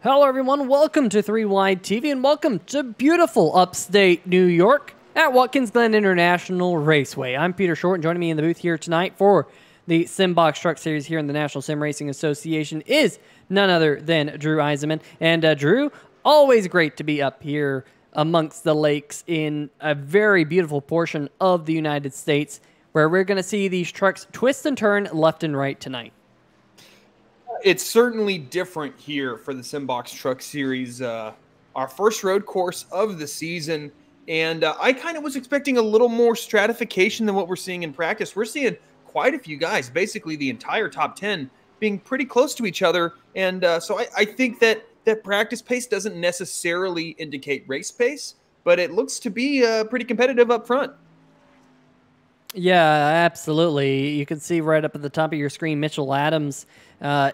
Hello everyone, welcome to 3 Wide TV and welcome to beautiful upstate New York at Watkins Glen International Raceway. I'm Peter Short, and joining me in the booth here tonight for the Simbox Truck Series here in the National Sim Racing Association is none other than Drew Eisenman. And Drew, always great to be up here amongst the lakes in a very beautiful portion of the United States where we're going to see these trucks twist and turn left and right tonight. It's certainly different here for the Simbox Truck Series, our first road course of the season, and I kind of was expecting a little more stratification than what we're seeing in practice. We're seeing quite a few guys, basically the entire top 10, being pretty close to each other, and so I think that practice pace doesn't necessarily indicate race pace, but it looks to be pretty competitive up front. Yeah, absolutely. You can see right up at the top of your screen, Mitchell Adams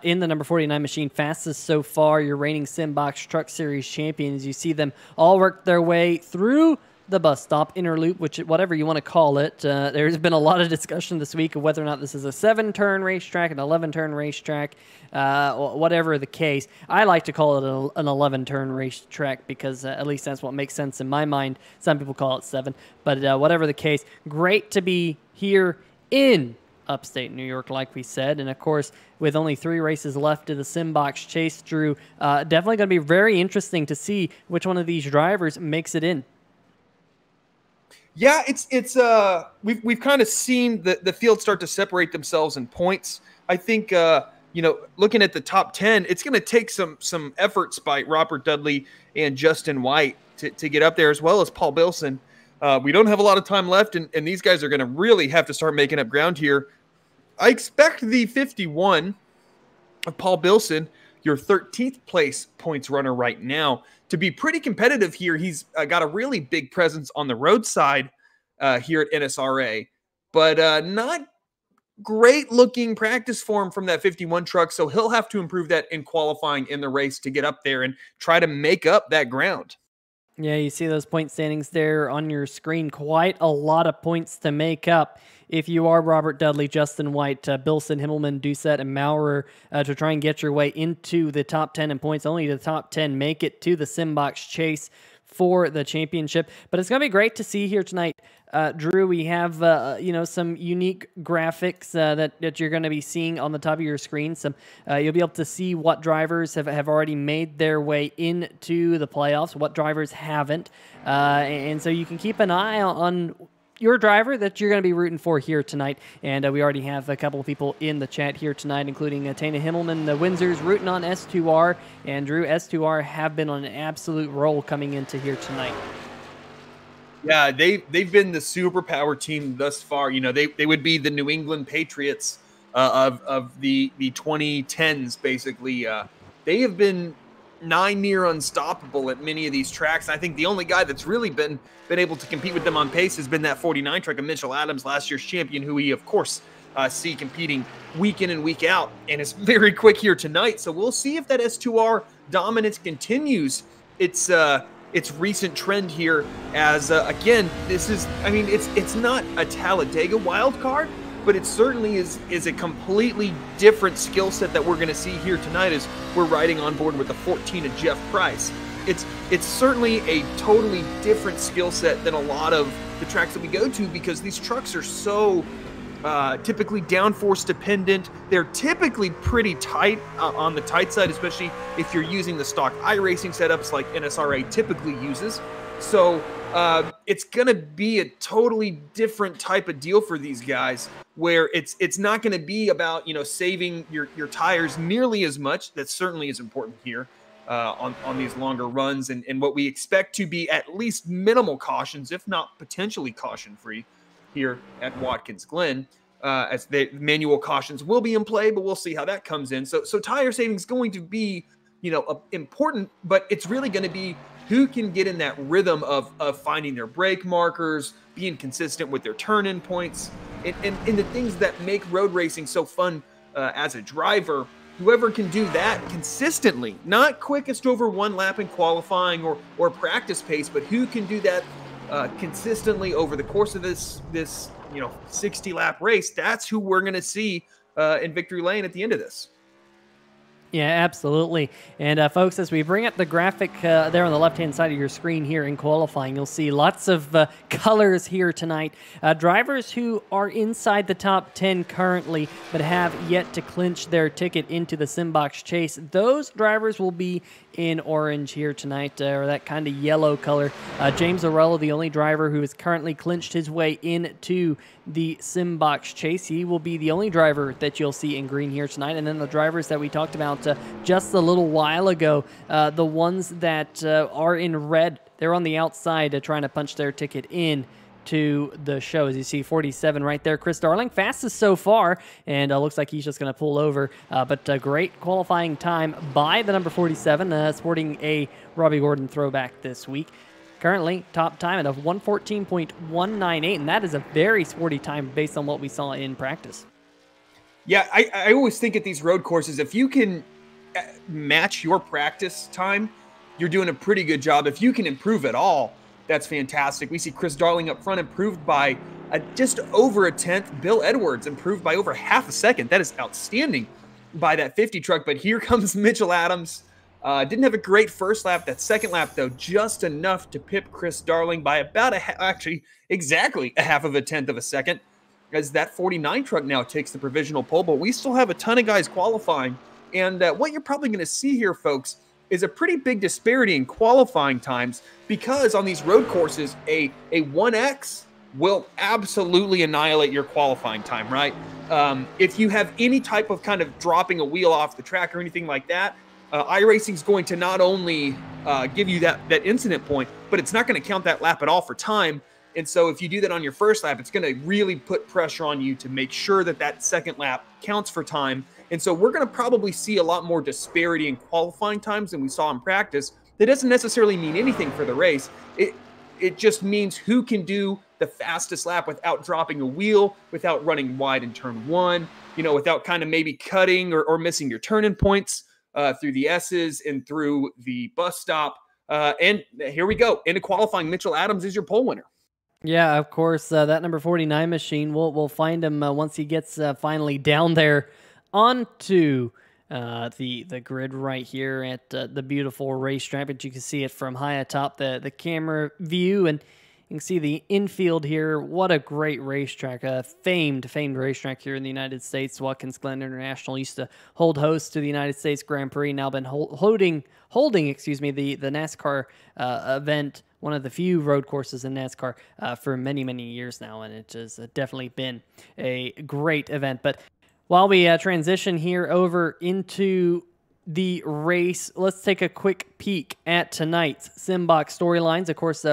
in the number 49 machine, fastest so far, your reigning Simbox Truck Series champions. You see them all work their way through the bus stop, inner loop, which whatever you want to call it. There's been a lot of discussion this week of whether or not this is a 7-turn racetrack, an 11-turn racetrack, whatever the case. I like to call it an 11-turn racetrack because at least that's what makes sense in my mind. Some people call it 7, but whatever the case, great to be here in upstate New York, like we said. And of course, with only 3 races left to the Simbox Chase, Drew, definitely going to be very interesting to see which one of these drivers makes it in. Yeah, we've kind of seen the field start to separate themselves in points. I think looking at the top 10, it's going to take some efforts by Robert Dudley and Justin White to get up there, as well as Paul Bilson. We don't have a lot of time left, and these guys are going to really have to start making up ground here. I expect the 51 of Paul Bilson, your 13th place points runner right now, to be pretty competitive here. He's got a really big presence on the roadside here at NSRA, but not great looking practice form from that 51 truck. So he'll have to improve that in qualifying in the race to get up there and try to make up that ground. Yeah, you see those point standings there on your screen. Quite a lot of points to make up if you are Robert Dudley, Justin White, Bilson, Himmelman, Doucette, and Maurer to try and get your way into the top 10 in points. Only the top 10 make it to the Simbox Chase for the championship. But it's going to be great to see here tonight. Drew, we have some unique graphics that you're going to be seeing on the top of your screen. You'll be able to see what drivers have already made their way into the playoffs, what drivers haven't. And so you can keep an eye on your driver that you're going to be rooting for here tonight. And we already have a couple of people in the chat here tonight, including Tana Himmelman, the Windsor's rooting on S2R. And Drew, S2R have been on an absolute roll coming into here tonight. Yeah, they've been the superpower team thus far. You know, they would be the New England Patriots of the 2010s, basically. They have been nigh near unstoppable at many of these tracks. I think the only guy that's really been able to compete with them on pace has been that 49 truck of Mitchell Adams, last year's champion, who we, of course, see competing week in and week out, and is very quick here tonight. So we'll see if that S2R dominance continues its recent trend here, as again, this is, I mean, it's not a Talladega wild card, but it certainly is a completely different skill set that we're going to see here tonight as we're riding on board with the 14 of Jeff Price. It's certainly a totally different skill set than a lot of the tracks that we go to, because these trucks are so typically downforce dependent. They're typically pretty tight on the tight side, especially if you're using the stock iRacing setups like NSRA typically uses. So it's going to be a totally different type of deal for these guys, where it's not going to be about, saving your tires nearly as much. That certainly is important here on these longer runs, and what we expect to be at least minimal cautions, if not potentially caution-free here at Watkins Glen, as the manual cautions will be in play, but we'll see how that comes in. So tire saving is going to be, important, but it's really going to be who can get in that rhythm of finding their brake markers, being consistent with their turn-in points, and the things that make road racing so fun as a driver. Whoever can do that consistently, not quickest over one lap in qualifying or practice pace, but who can do that consistently over the course of this 60-lap race, that's who we're going to see in victory lane at the end of this. Yeah, absolutely. And folks, as we bring up the graphic there on the left-hand side of your screen here in qualifying, you'll see lots of colors here tonight. Drivers who are inside the top 10 currently, but have yet to clinch their ticket into the Simbox Chase, those drivers will be in orange here tonight, or that kind of yellow color. James Orello, the only driver who has currently clinched his way into the Simbox Chase. He will be the only driver that you'll see in green here tonight. And then the drivers that we talked about just a little while ago, the ones that are in red, they're on the outside trying to punch their ticket in to the show. As you see, 47 right there. Chris Darling, fastest so far, and looks like he's just going to pull over. But a great qualifying time by the number 47, sporting a Robbie Gordon throwback this week. Currently, top time at a 114.198, and that is a very sporty time based on what we saw in practice. Yeah, I always think at these road courses, if you can match your practice time, you're doing a pretty good job. If you can improve at all, that's fantastic. We see Chris Darling up front improved by just over a tenth. Bill Edwards improved by over half a second. That is outstanding by that 50 truck. But here comes Mitchell Adams. Didn't have a great first lap. That second lap, though, just enough to pip Chris Darling by about actually exactly a half of a tenth of a second, as that 49 truck now takes the provisional pole. But we still have a ton of guys qualifying. And what you're probably going to see here, folks, is a pretty big disparity in qualifying times, because on these road courses, a 1X will absolutely annihilate your qualifying time, right? If you have any type of kind of dropping a wheel off the track or anything like that, iRacing is going to not only give you that incident point, but it's not going to count that lap at all for time. And so if you do that on your first lap, it's going to really put pressure on you to make sure that that second lap counts for time. And so we're going to probably see a lot more disparity in qualifying times than we saw in practice. That doesn't necessarily mean anything for the race. It just means who can do the fastest lap without dropping a wheel, without running wide in turn one, without kind of maybe cutting or missing your turn-in points through the S's and through the bus stop. And here we go. Into qualifying, Mitchell Adams is your pole winner. Yeah, of course, that number 49 machine, we'll find him once he gets finally down there onto the grid right here at the beautiful racetrack. But you can see it from high atop the camera view, and you can see the infield here. What a great racetrack, a famed racetrack here in the United States. Watkins Glen International used to hold host to the United States Grand Prix, now been holding the NASCAR event, one of the few road courses in NASCAR for many, many years now, and it has definitely been a great event. But while we transition here over into the race, let's take a quick peek at tonight's Simbox storylines. Of course,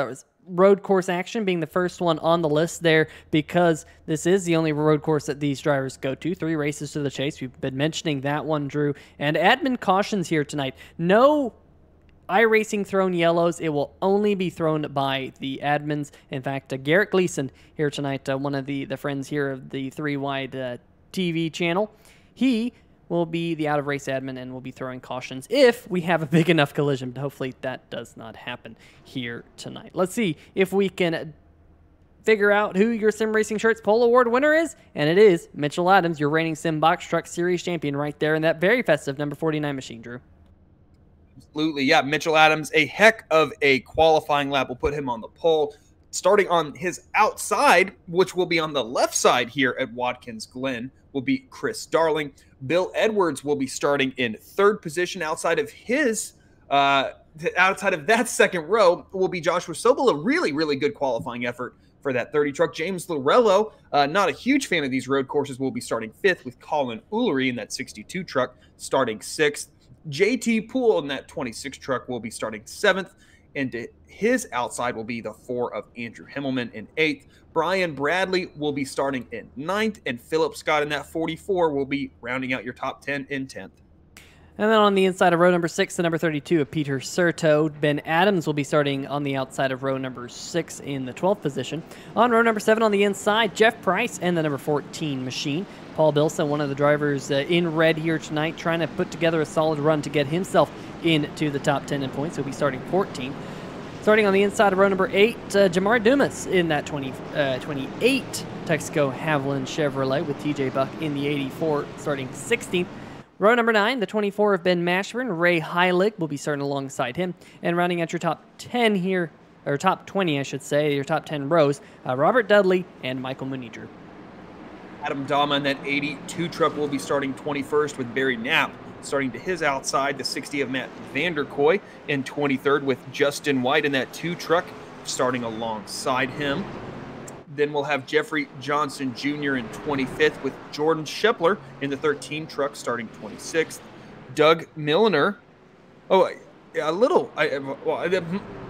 road course action being the first one on the list there, because this is the only road course that these drivers go to. 3 races to the chase. We've been mentioning that one, Drew. And admin cautions here tonight. No iRacing thrown yellows. It will only be thrown by the admins. In fact, Garrett Gleason here tonight, one of the friends here of the 3-Wide TV channel, he will be the out-of-race admin and will be throwing cautions if we have a big enough collision. But hopefully that does not happen here tonight. Let's see if we can figure out who your Sim Racing Shirts Pole Award winner is. And it is Mitchell Adams, your reigning Simbox Truck Series champion, right there in that very festive number 49 machine, Drew. Absolutely, yeah. Mitchell Adams, a heck of a qualifying lap will put him on the pole. Starting on his outside, which will be on the left side here at Watkins Glen, will be Chris Darling. Bill Edwards will be starting in 3rd position. Outside of that second row will be Joshua Sobel, a really, really good qualifying effort for that 30 truck. James Lorello, not a huge fan of these road courses, will be starting 5th, with Colin Ullery in that 62 truck starting 6th. JT Poole in that 26 truck will be starting 7th. And to his outside will be the 4 of Andrew Himmelman in 8th. Brian Bradley will be starting in 9th. And Philip Scott in that 44 will be rounding out your top 10 in 10th. And then on the inside of row number 6, the number 32 of Peter Serto. Ben Adams will be starting on the outside of row number 6 in the 12th position. On row number 7 on the inside, Jeff Price and the number 14 machine. Paul Bilson, one of the drivers in red here tonight, trying to put together a solid run to get himself into the top 10 in points. He'll be starting 14th. Starting on the inside of row number 8, Jamar Dumas in that 28 Texaco Haviland Chevrolet, with TJ Buck in the 84 starting 16th. Row number 9, the 24 of Ben Mashburn, Ray Heilig will be starting alongside him. And running at your top 10 here, or top 20, I should say, your top 10 rows, Robert Dudley and Michael Muniger. Adam Dama in that 82 truck will be starting 21st with Barry Knapp starting to his outside. The 60 of Matt Vanderkoy in 23rd with Justin White in that 2 truck starting alongside him. Then we'll have Jeffrey Johnson Jr. in 25th with Jordan Shepler in the 13 truck starting 26th. Doug Milliner. Oh, a little.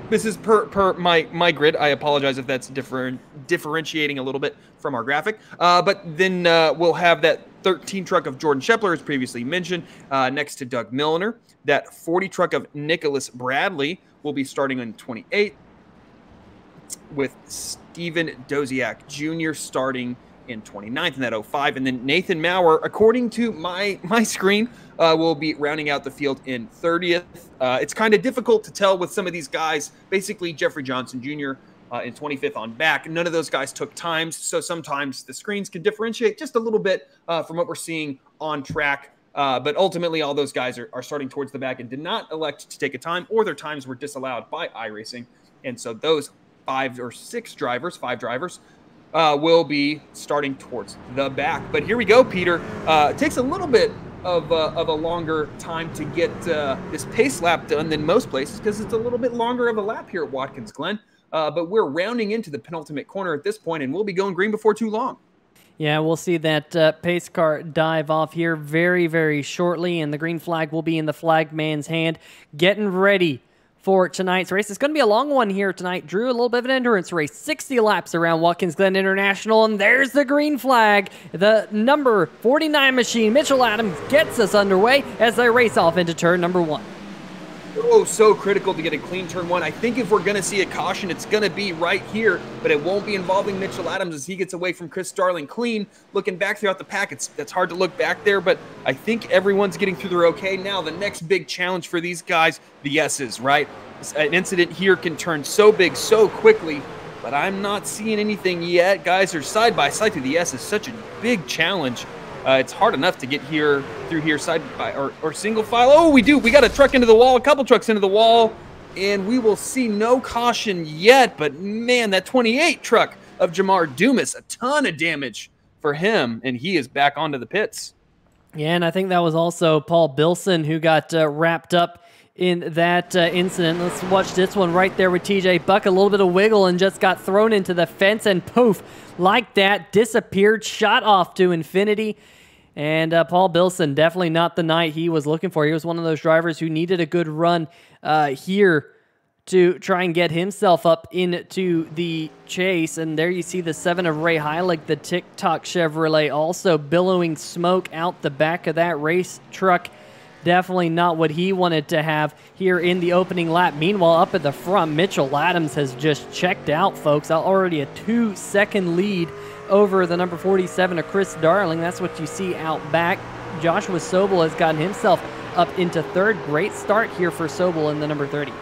This is per my grid. I apologize if that's differentiating a little bit from our graphic. But then we'll have that 13 truck of Jordan Shepler, as previously mentioned, next to Doug Milliner. That 40 truck of Nicholas Bradley will be starting on 28th with Steven Doziak Jr. starting in 29th in that 05. And then Nathan Maurer, according to my screen, will be rounding out the field in 30th. It's kind of difficult to tell with some of these guys. Basically, Jeffrey Johnson Jr. In 25th on back. None of those guys took times, so sometimes the screens can differentiate just a little bit from what we're seeing on track. But ultimately, all those guys are starting towards the back and did not elect to take a time, or their times were disallowed by iRacing. And so those 5 drivers will be starting towards the back. But here we go, Peter. It takes a little bit of a longer time to get this pace lap done than most places because it's a little bit longer of a lap here at Watkins Glen. But we're rounding into the penultimate corner at this point, and we'll be going green before too long. Yeah, we'll see that pace car dive off here very, very shortly, and the green flag will be in the flagman's hand. Getting ready for tonight's race. It's going to be a long one here tonight. Drew, a little bit of an endurance race. 60 laps around Watkins Glen International, and there's the green flag. The number 49 machine, Mitchell Adams, gets us underway as they race off into turn number 1. Oh, so critical to get a clean turn 1. I think if we're going to see a caution, it's going to be right here, but it won't be involving Mitchell Adams as he gets away from Chris Starling clean. Looking back throughout the pack, that's hard to look back there, but I think everyone's getting through there okay. Now, the next big challenge for these guys, the S's, right? An incident here can turn so big so quickly, but I'm not seeing anything yet. Guys are side by side through the S's. Such a big challenge. It's hard enough to get here through here side by or single file. Oh, we do. We got a truck into the wall, a couple trucks into the wall, and we will see no caution yet. But man, that 28 truck of Jamar Dumas, a ton of damage for him, and he is back onto the pits. Yeah, and I think that was also Paul Bilson who got wrapped up in that incident. Let's watch this one right there with TJ Buck. A little bit of wiggle and just got thrown into the fence, and poof, like that, disappeared, shot off to infinity. And Paul Bilson, definitely not the night he was looking for. He was one of those drivers who needed a good run here to try and get himself up into the chase. And there you see the 7 of Ray Heilig, the TikTok Chevrolet, also billowing smoke out the back of that race truck. Definitely not what he wanted to have here in the opening lap. Meanwhile, up at the front, Mitchell Adams has just checked out, folks. Already a 2-second lead over the number 47 of Chris Darling. That's what you see out back. Joshua Sobel has gotten himself up into 3rd. Great start here for Sobel in the number 30.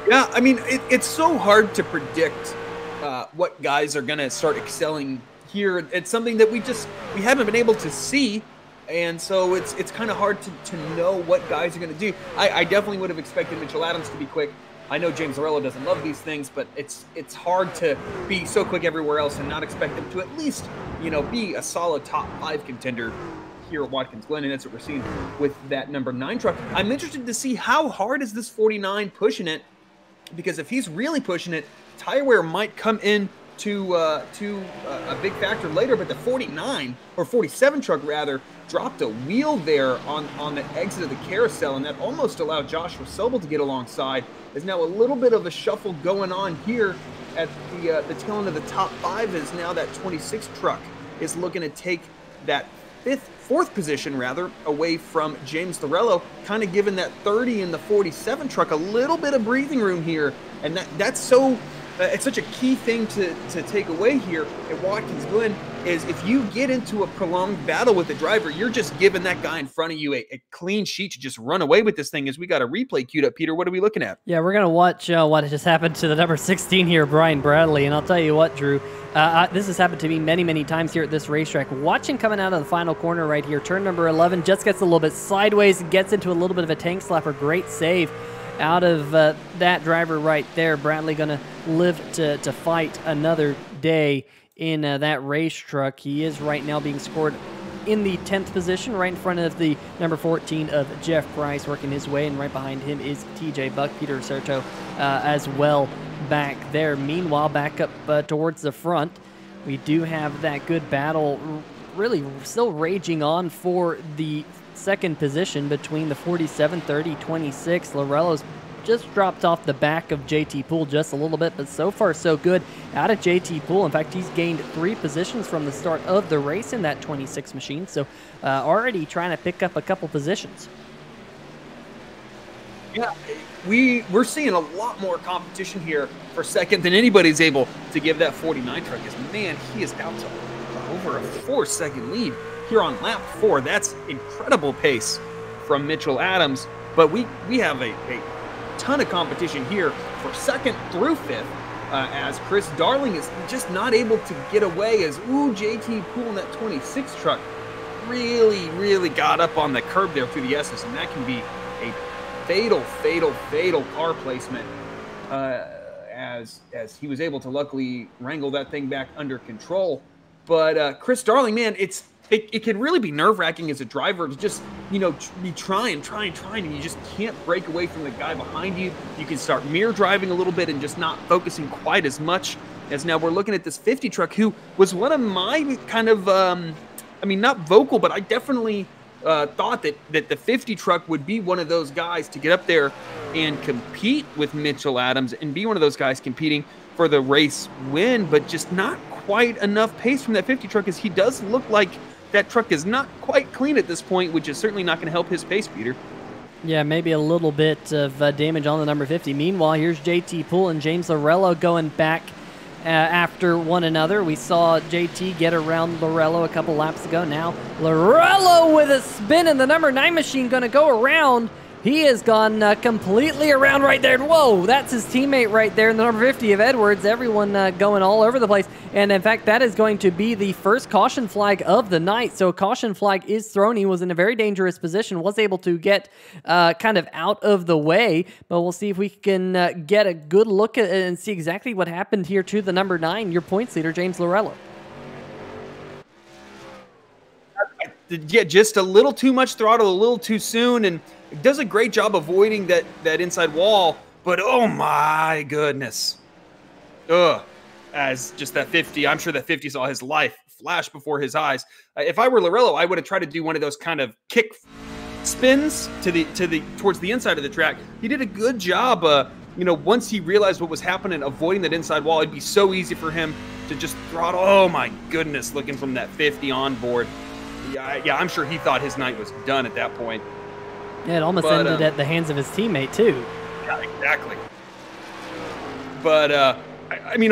Yeah, I mean, it's so hard to predict what guys are going to start excelling here. It's something that we haven't been able to see. And so it's kind of hard to know what guys are going to do. I definitely would have expected Mitchell Adams to be quick. I know James Lorello doesn't love these things, but it's hard to be so quick everywhere else and not expect him to at least, be a solid top 5 contender here at Watkins Glen, and that's what we're seeing with that number 9 truck. I'm interested to see how hard is this 49 pushing it, because if he's really pushing it, tire wear might come in to a big factor later, but the 49 or 47 truck rather dropped a wheel there on the exit of the carousel, and that almost allowed Joshua Sobel to get alongside. There's now a little bit of a shuffle going on here at the tail end of the top 5, as now that 26 truck is looking to take that fourth position rather away from James Lorello, kind of giving that 30 and the 47 truck a little bit of breathing room here, and that's so it's such a key thing to take away here at Watkins Glen is if you get into a prolonged battle with the driver, you're just giving that guy in front of you a clean sheet to just run away with this thing. As we got a replay queued up, Peter, what are we looking at? Yeah, we're going to watch what just happened to the number 16 here, Brian Bradley. And I'll tell you what, Drew, this has happened to me many, many times here at this racetrack. Watching coming out of the final corner right here, turn number 11, just gets a little bit sideways, gets into a little bit of a tank slapper. Great save out of that driver right there. Bradley going to live to fight another day in that race truck. He is right now being scored in the 10th position, right in front of the number 14 of Jeff Price, working his way, and right behind him is TJ Buck, Peter Serto as well back there. Meanwhile, back up towards the front, we do have that good battle really still raging on for the second position between the 47, 30, 26. Lorello's just dropped off the back of JT Poole just a little bit, but so far so good out of JT Poole. In fact, he's gained 3 positions from the start of the race in that 26 machine, so already trying to pick up a couple positions. Yeah, we're seeing a lot more competition here for second than anybody's able to give that 49 truck. Because, man, he is out to over a 4-second lead here on lap 4. That's incredible pace from Mitchell Adams. But we have a ton of competition here for second through fifth, as Chris Darling is just not able to get away, as JT Poole in that 26 truck really got up on the curb there through the S's, and that can be a fatal car placement, as he was able to luckily wrangle that thing back under control. But Chris Darling, man, it can really be nerve-wracking as a driver to just, be trying, and you just can't break away from the guy behind you. You can start mirror driving a little bit and just not focusing quite as much. As now we're looking at this 50 truck, who was one of my kind of, not vocal, but I definitely thought that the 50 truck would be one of those guys to get up there and compete with Mitchell Adams and be one of those guys competing for the race win, but just not quite enough pace from that 50 truck, as he does look like that truck is not quite clean at this point, which is certainly not going to help his pace, Peter. Yeah, maybe a little bit of damage on the number 50. Meanwhile, here's JT Poole and James Lorello going back after one another. We saw JT get around Lorello a couple laps ago. Now Lorello with a spin, and the number 9 machine going to go around. He has gone completely around right there. Whoa, that's his teammate right there in the number 50 of Edwards. Everyone going all over the place. And in fact, that is going to be the first caution flag of the night. So caution flag is thrown. He was in a very dangerous position, was able to get kind of out of the way. But we'll see if we can get a good look at it and see exactly what happened here to the number 9, your points leader, James Lorello. Yeah, just a little too much throttle, a little too soon, and does a great job avoiding that inside wall. But oh my goodness, as just that 50, I'm sure that 50 saw his life flash before his eyes. If I were Lorello, I would have tried to do one of those kind of kick spins towards the inside of the track. He did a good job. Once he realized what was happening, avoiding that inside wall, it'd be so easy for him to just throttle. Oh my goodness, looking from that 50 on board. Yeah, I'm sure he thought his night was done at that point. Yeah, it almost ended at the hands of his teammate, too. Yeah, exactly. But,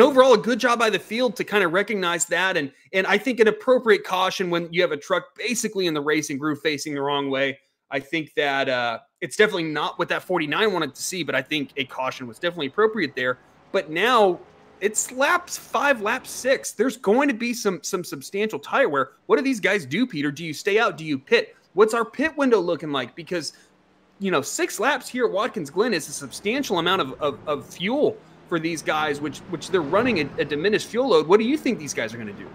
overall, a good job by the field to kind of recognize that. And I think an appropriate caution when you have a truck basically in the racing groove facing the wrong way. I think that it's definitely not what that 49 wanted to see, but I think a caution was definitely appropriate there. But now it's lap 5, lap 6. There's going to be some substantial tire wear. What do these guys do, Peter? Do you stay out? Do you pit? What's our pit window looking like? Because, 6 laps here at Watkins Glen is a substantial amount of fuel for these guys, which they're running a diminished fuel load. What do you think these guys are going to do?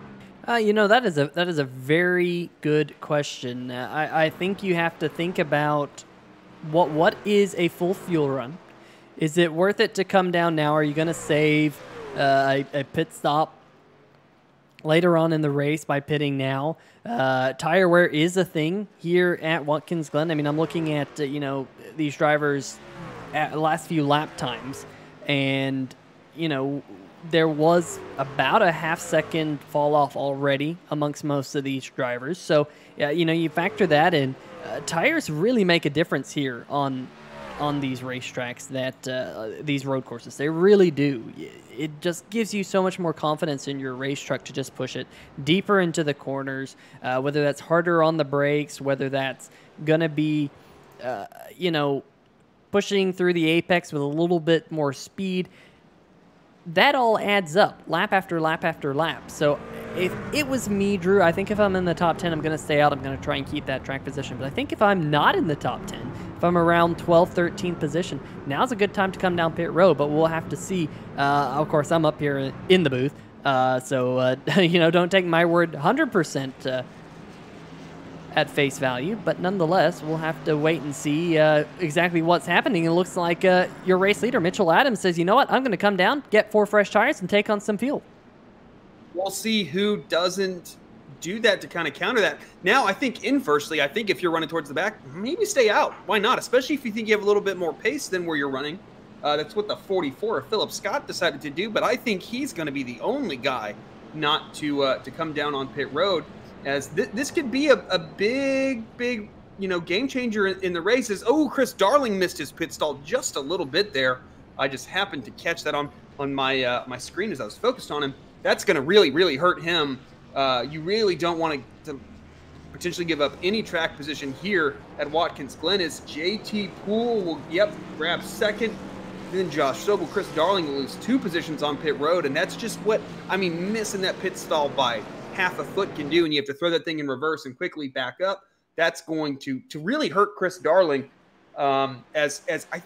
That is a very good question. I think you have to think about what is a full fuel run. Is it worth it to come down now? Are you going to save a pit stop later on in the race by pitting now? Tire wear is a thing here at Watkins Glen. I'm looking at these drivers at last few lap times, and there was about a half-second fall off already amongst most of these drivers. So you factor that in. Tires really make a difference here on on these racetracks, that these road courses. They really do. It just gives you so much more confidence in your race truck to just push it deeper into the corners, whether that's harder on the brakes, whether that's going to be, you know, pushing through the apex with a little bit more speed. That all adds up lap after lap after lap. So if it was me, Drew, I think if I'm in the top 10, I'm going to stay out. I'm going to try and keep that track position. But I think if I'm not in the top 10, if I'm around 12th, 13th position, now's a good time to come down pit road. But we'll have to see. Of course, I'm up here in the booth. So, you know, don't take my word 100% at face value, but nonetheless, we'll have to wait and see exactly what's happening. It looks like your race leader, Mitchell Adams, says, you know what, I'm going to come down, get 4 fresh tires, and take on some fuel. We'll see who doesn't do that to kind of counter that. Now, I think inversely, I think if you're running towards the back, maybe stay out. Why not? Especially if you think you have a little bit more pace than where you're running. That's what the 44 of Philip Scott decided to do, but I think he's going to be the only guy not to come down on pit road, as this could be a big, you know, game changer in the races. Oh, Chris Darling missed his pit stall just a little bit there. I just happened to catch that on my my screen as I was focused on him. That's going to really hurt him. You really don't want to potentially give up any track position here at Watkins Glen, as JT Poole will, grab second. Then Josh Sobel, Chris Darling will lose 2 positions on pit road, and that's just what, I mean, missing that pit stall by half a foot can do, and you have to throw that thing in reverse and quickly back up. That's going to really hurt Chris Darling, as I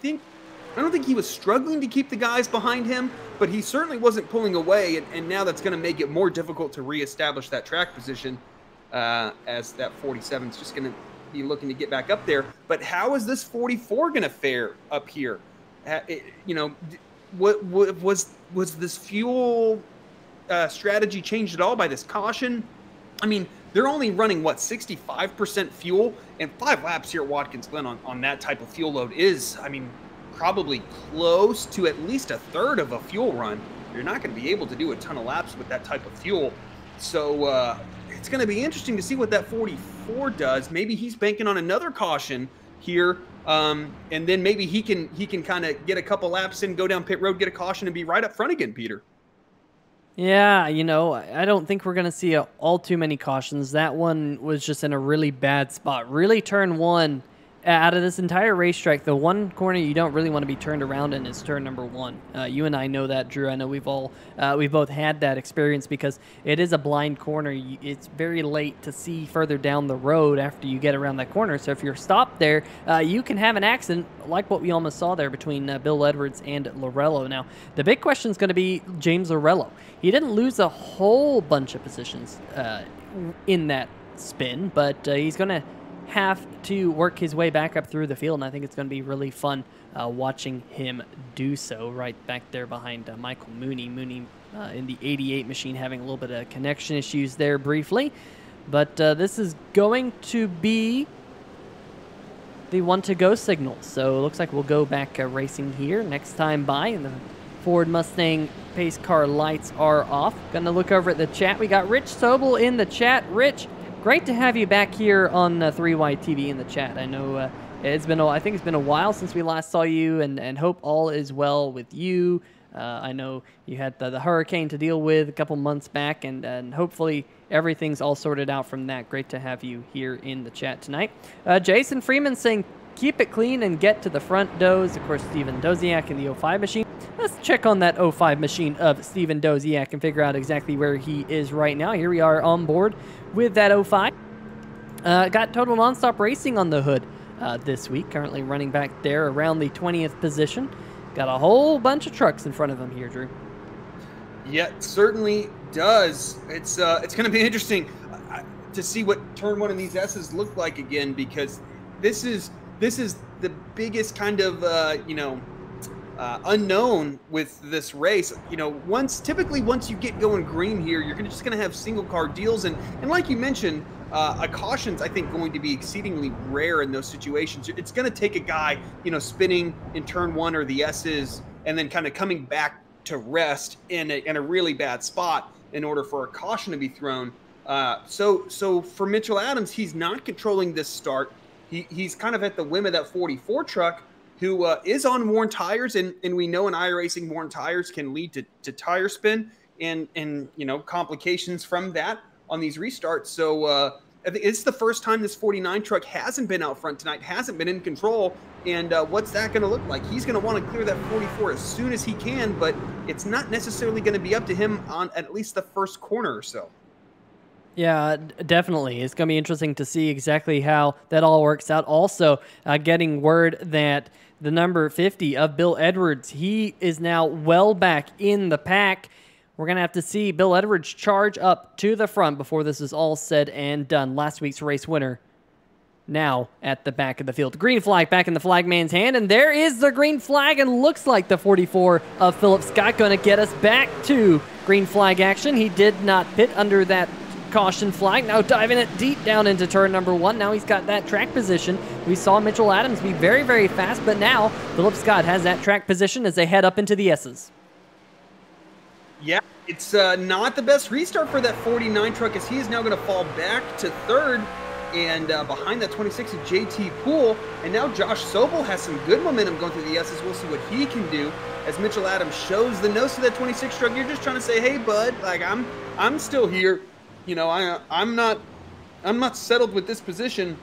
don't think he was struggling to keep the guys behind him, but he certainly wasn't pulling away, and now that's going to make it more difficult to reestablish that track position, as that 47 is just going to be looking to get back up there. But how is this 44 going to fare up here? You know, what was this fuel strategy changed at all by this caution? I mean, they're only running, what, 65% fuel, and 5 laps here at Watkins Glen on that type of fuel load is, I mean, probably close to at least a third of a fuel run. You're not going to be able to do a ton of laps with that type of fuel. So it's going to be interesting to see what that 44 does. Maybe he's banking on another caution here, and then maybe he can kind of get a couple laps in, go down pit road, get a caution, and be right up front again, Peter. Yeah, you know, I don't think we're going to see all too many cautions. That one was just in a really bad spot. Really, turn 1 out of this entire racetrack, the one corner you don't really want to be turned around in is turn number 1. You and I know that, Drew. I know we've both had that experience because it is a blind corner. It's very late to see further down the road after you get around that corner. So if you're stopped there, you can have an accident like what we almost saw there between Bill Edwards and Lorello. Now, the big question is going to be James Lorello. He didn't lose a whole bunch of positions in that spin, but he's going to have to work his way back up through the field, and I think it's going to be really fun watching him do so right back there behind Michael Mooney. Mooney in the 88 machine having a little bit of connection issues there briefly, but this is going to be the 1-to-go signal, so it looks like we'll go back racing here next time by, and the Ford Mustang pace car lights are off. Gonna look over at the chat. We got Rich Sobel in the chat. Rich, great to have you back here on 3Y TV in the chat. I know I think it's been a while since we last saw you, and hope all is well with you. I know you had the hurricane to deal with a couple months back, and hopefully everything's all sorted out from that. Great to have you here in the chat tonight. Jason Freeman saying, keep it clean and get to the front doors. Of course, Steven Doziak in the 05 machine. Let's check on that 05 machine of Steven Doziak and figure out exactly where he is right now. Here we are on board with that 05. Got Total Nonstop Racing on the hood this week, currently running back there around the 20th position. Got a whole bunch of trucks in front of him here, Drew. Yeah, it certainly does. It's going to be interesting to see what turn 1 of these S's look like again, because this is the biggest kind of unknown with this race. You know, typically once you get going green here, you're just going to have single car deals, and like you mentioned, a caution's, I think, going to be exceedingly rare in those situations. It's going to take a guy, spinning in turn 1 or the S's, and then kind of coming back to rest in a really bad spot in order for a caution to be thrown. So for Mitchell Adams, he's not controlling this start. He's kind of at the whim of that 44 truck, who is on worn tires, and we know in iRacing worn tires can lead to tire spin and you know, complications from that on these restarts. So I think it's the first time this 49 truck hasn't been out front tonight, hasn't been in control. And what's that going to look like? He's going to want to clear that 44 as soon as he can, but it's not necessarily going to be up to him on at least the first corner or so. Yeah, definitely. It's going to be interesting to see exactly how that all works out. Also, getting word that the number 50 of Bill Edwards, he is now well back in the pack. We're going to have to see Bill Edwards charge up to the front before this is all said and done. Last week's race winner now at the back of the field. Green flag back in the flagman's hand, and there is the green flag, and looks like the 44 of Philip Scott going to get us back to green flag action. He did not pit under that caution flag. Now diving it deep down into turn number 1. Now he's got that track position. We saw Mitchell Adams be very, very fast, but now Philip Scott has that track position as they head up into the S's. Yeah, it's not the best restart for that 49 truck, as he is now going to fall back to third, and behind that 26 of JT Poole. And now Josh Sobel has some good momentum going through the S's. We'll see what he can do as Mitchell Adams shows the nose to that 26 truck. You're just trying to say, hey, bud, like I'm still here. You know, I'm not settled with this position.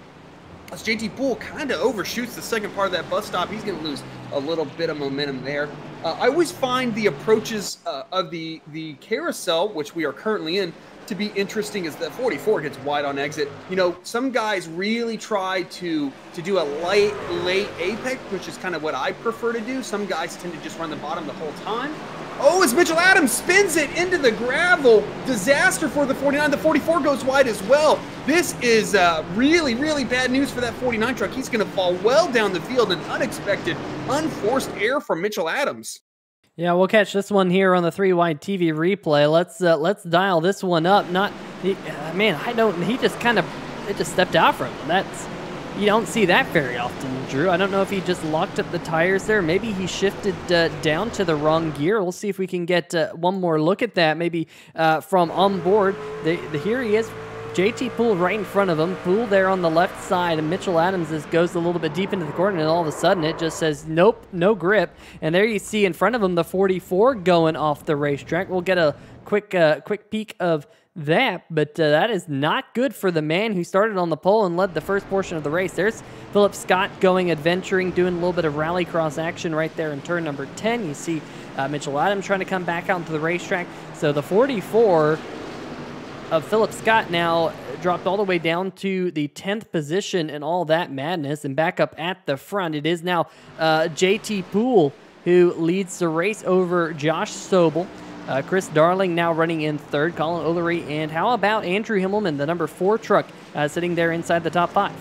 As JT Poole kind of overshoots the second part of that bus stop, he's going to lose a little bit of momentum there. I always find the approaches of the carousel, which we are currently in, to be interesting as the 44 gets wide on exit. You know, some guys really try to do a late apex, which is kind of what I prefer to do. Some guys tend to just run the bottom the whole time. Oh, as Mitchell Adams spins it into the gravel. Disaster for the 49. The 44 goes wide as well. This is really, really bad news for that 49 truck. He's going to fall well down the field. An unexpected, unforced error from Mitchell Adams. Yeah, we'll catch this one here on the 3-wide TV replay. Let's dial this one up. He just kind of, it just stepped out from him. You don't see that very often, Drew. I don't know if he just locked up the tires there. Maybe he shifted down to the wrong gear. We'll see if we can get one more look at that, maybe from on board. Here he is, JT Poole right in front of him. Poole there on the left side, and Mitchell Adams goes a little bit deep into the corner, and all of a sudden it just says, nope, no grip. And there you see in front of him the 44 going off the racetrack. We'll get a quick peek of that, but that is not good for the man who started on the pole and led the first portion of the race. There's Philip Scott going adventuring, doing a little bit of rallycross action right there in turn number 10. You see Mitchell Adams trying to come back out into the racetrack. So the 44 of Philip Scott now dropped all the way down to the 10th position in all that madness, and back up at the front. It is now JT Poole who leads the race over Josh Sobel. Chris Darling now running in third, Colin O'Leary, and how about Andrew Himmelman, the number 4 truck, sitting there inside the top 5.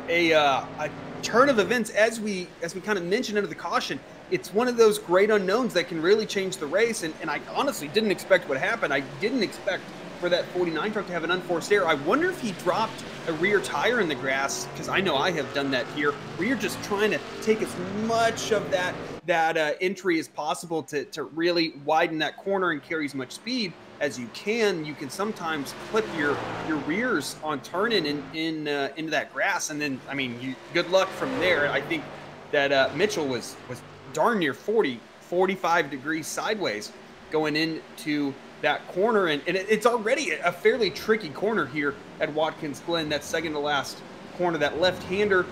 A turn of events, as we kind of mentioned under the caution. It's one of those great unknowns that can really change the race, and I honestly didn't expect what happened. I didn't expect for that 49 truck to have an unforced error. I wonder if he dropped a rear tire in the grass, because I know I have done that here, where you're just trying to take as much of that entry as possible to really widen that corner and carry as much speed as you can. You can sometimes clip your rears on turning into that grass, and then, I mean, good luck from there. I think that Mitchell was darn near 45 degrees sideways going into that corner, and it's already a fairly tricky corner here at Watkins Glen. That second to last corner, that left-hander,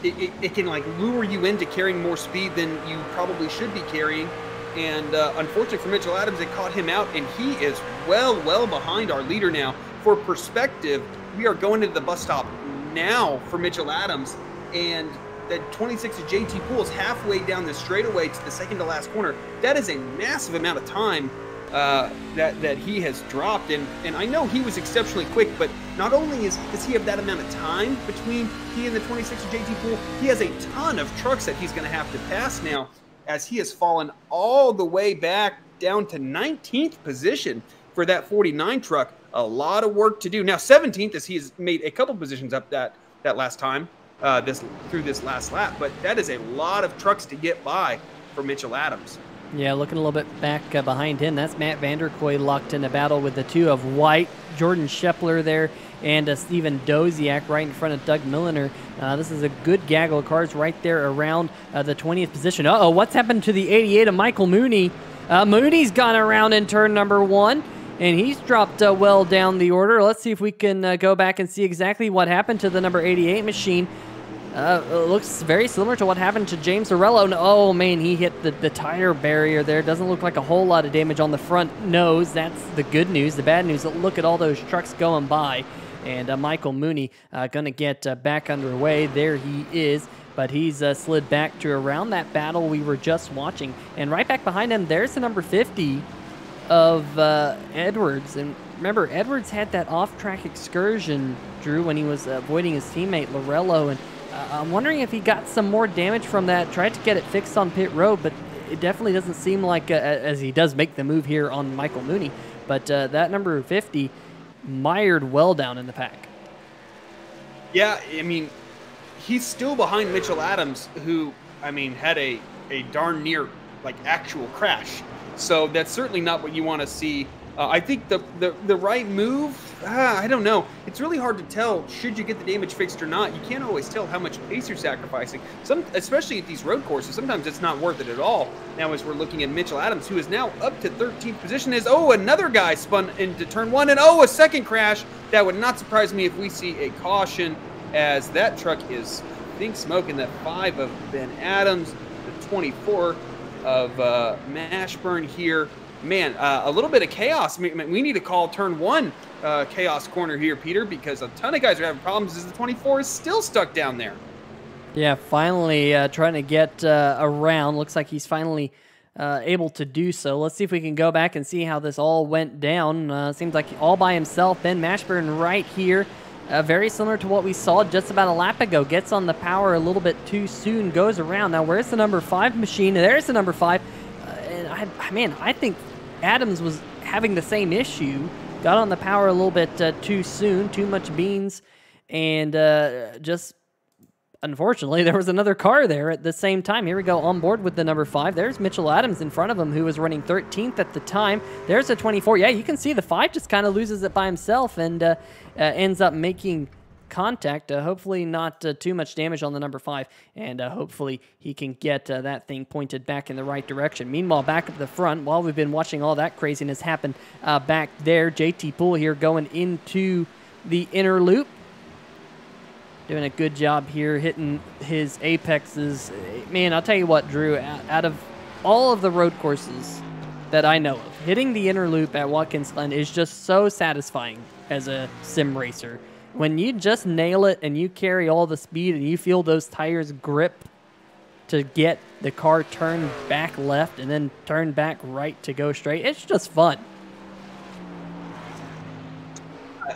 it can like lure you into carrying more speed than you probably should be carrying. And unfortunately for Mitchell Adams, it caught him out, and he is well behind our leader now. For perspective, we are going into the bus stop now for Mitchell Adams, and that 26 of JT Poole is halfway down the straightaway to the second to last corner. That is a massive amount of time that he has dropped, and I know he was exceptionally quick, but not only does he have that amount of time between he and the 26 of JT Poole, he has a ton of trucks that he's going to have to pass now, as he has fallen all the way back down to 19th position for that 49 truck. A lot of work to do. Now 17th, as he has made a couple positions up that last time through this last lap, but that is a lot of trucks to get by for Mitchell Adams. Yeah, looking a little bit back behind him. That's Matt Vanderkoy locked in a battle with the two of White, Jordan Schepler there, and Steven Doziak right in front of Doug Milliner. This is a good gaggle of cars right there around the 20th position. Uh-oh, what's happened to the 88 of Michael Mooney? Mooney's gone around in turn number 1, and he's dropped well down the order. Let's see if we can go back and see exactly what happened to the number 88 machine. It looks very similar to what happened to James Arello. And, oh, man, he hit the tire barrier there. Doesn't look like a whole lot of damage on the front nose. That's the good news. The bad news, look at all those trucks going by. And Michael Mooney going to get back underway. There he is. But he's slid back to around that battle we were just watching. And right back behind him, there's the number 50 of Edwards. And remember, Edwards had that off-track excursion, Drew, when he was avoiding his teammate Lorello. And I'm wondering if he got some more damage from that. Tried to get it fixed on pit road, but it definitely doesn't seem like, as he does make the move here on Michael Mooney. But that number 50 mired well down in the pack. Yeah, I mean, he's still behind Mitchell Adams, who, I mean, had a darn near, like, actual crash. So that's certainly not what you want to see. I think the right move, I don't know. It's really hard to tell, should you get the damage fixed or not. You can't always tell how much pace you're sacrificing. Especially at these road courses, sometimes it's not worth it at all. Now, as we're looking at Mitchell Adams, who is now up to 13th position, another guy spun into turn 1, and a second crash. That would not surprise me if we see a caution, as that truck is, I think, smoking. That 5 of Ben Adams, the 24 of Mashburn here. Man, a little bit of chaos. We need to call turn 1 chaos corner here, Peter, because a ton of guys are having problems as the 24 is still stuck down there. Yeah, finally trying to get around. Looks like he's finally able to do so. Let's see if we can go back and see how this all went down. Seems like all by himself. Ben Mashburn right here. Very similar to what we saw just about a lap ago. Gets on the power a little bit too soon. Goes around. Now, where's the number 5 machine? There's the number 5. And I think Adams was having the same issue. Got on the power a little bit too soon, too much beans, and just unfortunately there was another car there at the same time. Here we go on board with the number 5. There's Mitchell Adams in front of him, who was running 13th at the time. There's a 24. Yeah, you can see the 5 just kind of loses it by himself and ends up making contact. Hopefully not too much damage on the number 5, and hopefully he can get that thing pointed back in the right direction. Meanwhile, back at the front, while we've been watching all that craziness happen back there, JT Poole here going into the inner loop. Doing a good job here, hitting his apexes. Man, I'll tell you what, Drew, out of all of the road courses that I know of, hitting the inner loop at Watkins Glen is just so satisfying as a sim racer. When you just nail it and you carry all the speed and you feel those tires grip to get the car turned back left and then turn back right to go straight, it's just fun.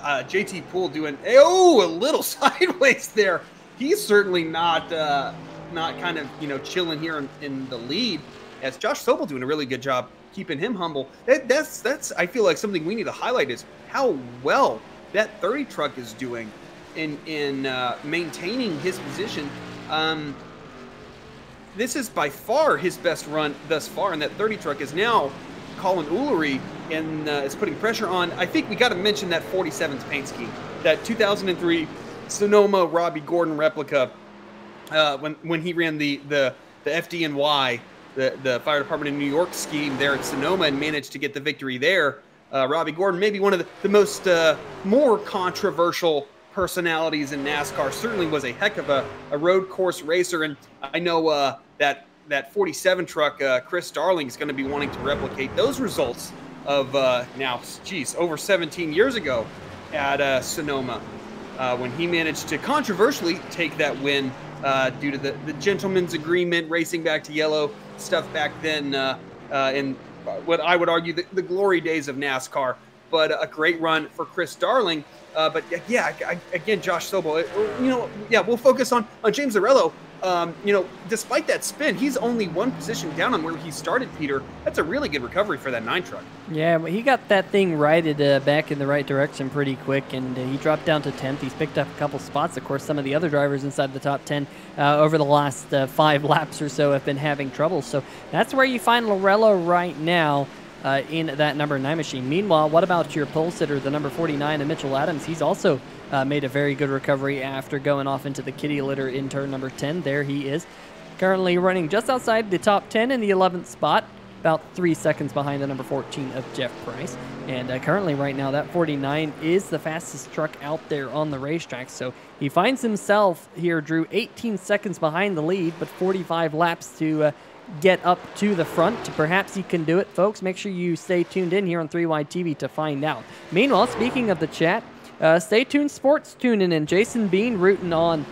JT Poole doing a little sideways there. He's certainly not kind of chilling here in the lead, as Josh Sobel doing a really good job keeping him humble. That's I feel like something we need to highlight is how well that 30 truck is doing in maintaining his position. This is by far his best run thus far, and that 30 truck is now Colin Ullery, and is putting pressure on. I think we got to mention that 47's paint scheme, that 2003 Sonoma Robbie Gordon replica, when he ran the FDNY, the fire department in New York scheme there at Sonoma, and managed to get the victory there. Robbie Gordon, maybe one of the most more controversial personalities in NASCAR, certainly was a heck of a road course racer, and I know that 47 truck, Chris Darling, is going to be wanting to replicate those results of over 17 years ago at Sonoma, when he managed to controversially take that win due to the gentleman's agreement, racing back to yellow stuff back then, in what I would argue the glory days of NASCAR. But a great run for Chris Darling. But yeah, again, Josh Sobel, we'll focus on James Arello. You know, despite that spin, he's only one position down on where he started, Peter. That's a really good recovery for that 9 truck. Yeah, well, he got that thing righted back in the right direction pretty quick, and he dropped down to 10th. He's picked up a couple spots. Of course, some of the other drivers inside the top 10 over the last 5 laps or so have been having trouble. So that's where you find Lorello right now in that number 9 machine. Meanwhile, what about your pole sitter, the number 49, and Mitchell Adams? He's also made a very good recovery after going off into the kitty litter in turn number 10. There he is, currently running just outside the top 10 in the 11th spot, about 3 seconds behind the number 14 of Jeff Price. And currently right now, that 49 is the fastest truck out there on the racetrack. So he finds himself here, Drew, 18 seconds behind the lead, but 45 laps to get up to the front. Perhaps he can do it, folks. Make sure you stay tuned in here on 3Wide TV to find out. Meanwhile, speaking of the chat, Stay Tuned Sports tuning in. Jason Bean rooting on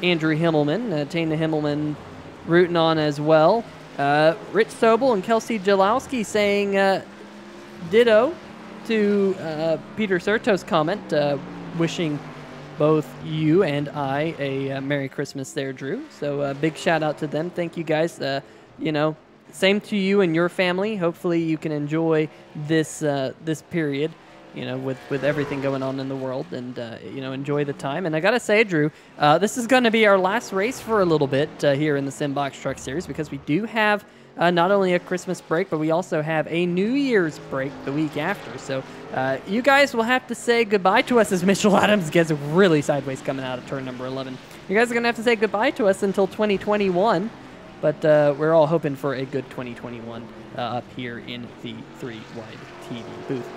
Andrew Himmelman. Tana Himmelman rooting on as well. Rich Sobel and Kelsey Jalowski saying ditto to Peter Serto's comment, wishing both you and I a Merry Christmas there, Drew. So big shout out to them. Thank you guys. You know, same to you and your family. Hopefully you can enjoy this this period, you know, with everything going on in the world, and you know, enjoy the time. And I gotta say, Drew, this is going to be our last race for a little bit here in the Simbox Truck Series, because we do have not only a Christmas break, but we also have a New Year's break the week after. So you guys will have to say goodbye to us as Mitchell Adams gets really sideways coming out of turn number 11. You guys are going to have to say goodbye to us until 2021, but we're all hoping for a good 2021 up here in the 3Wide TV booth.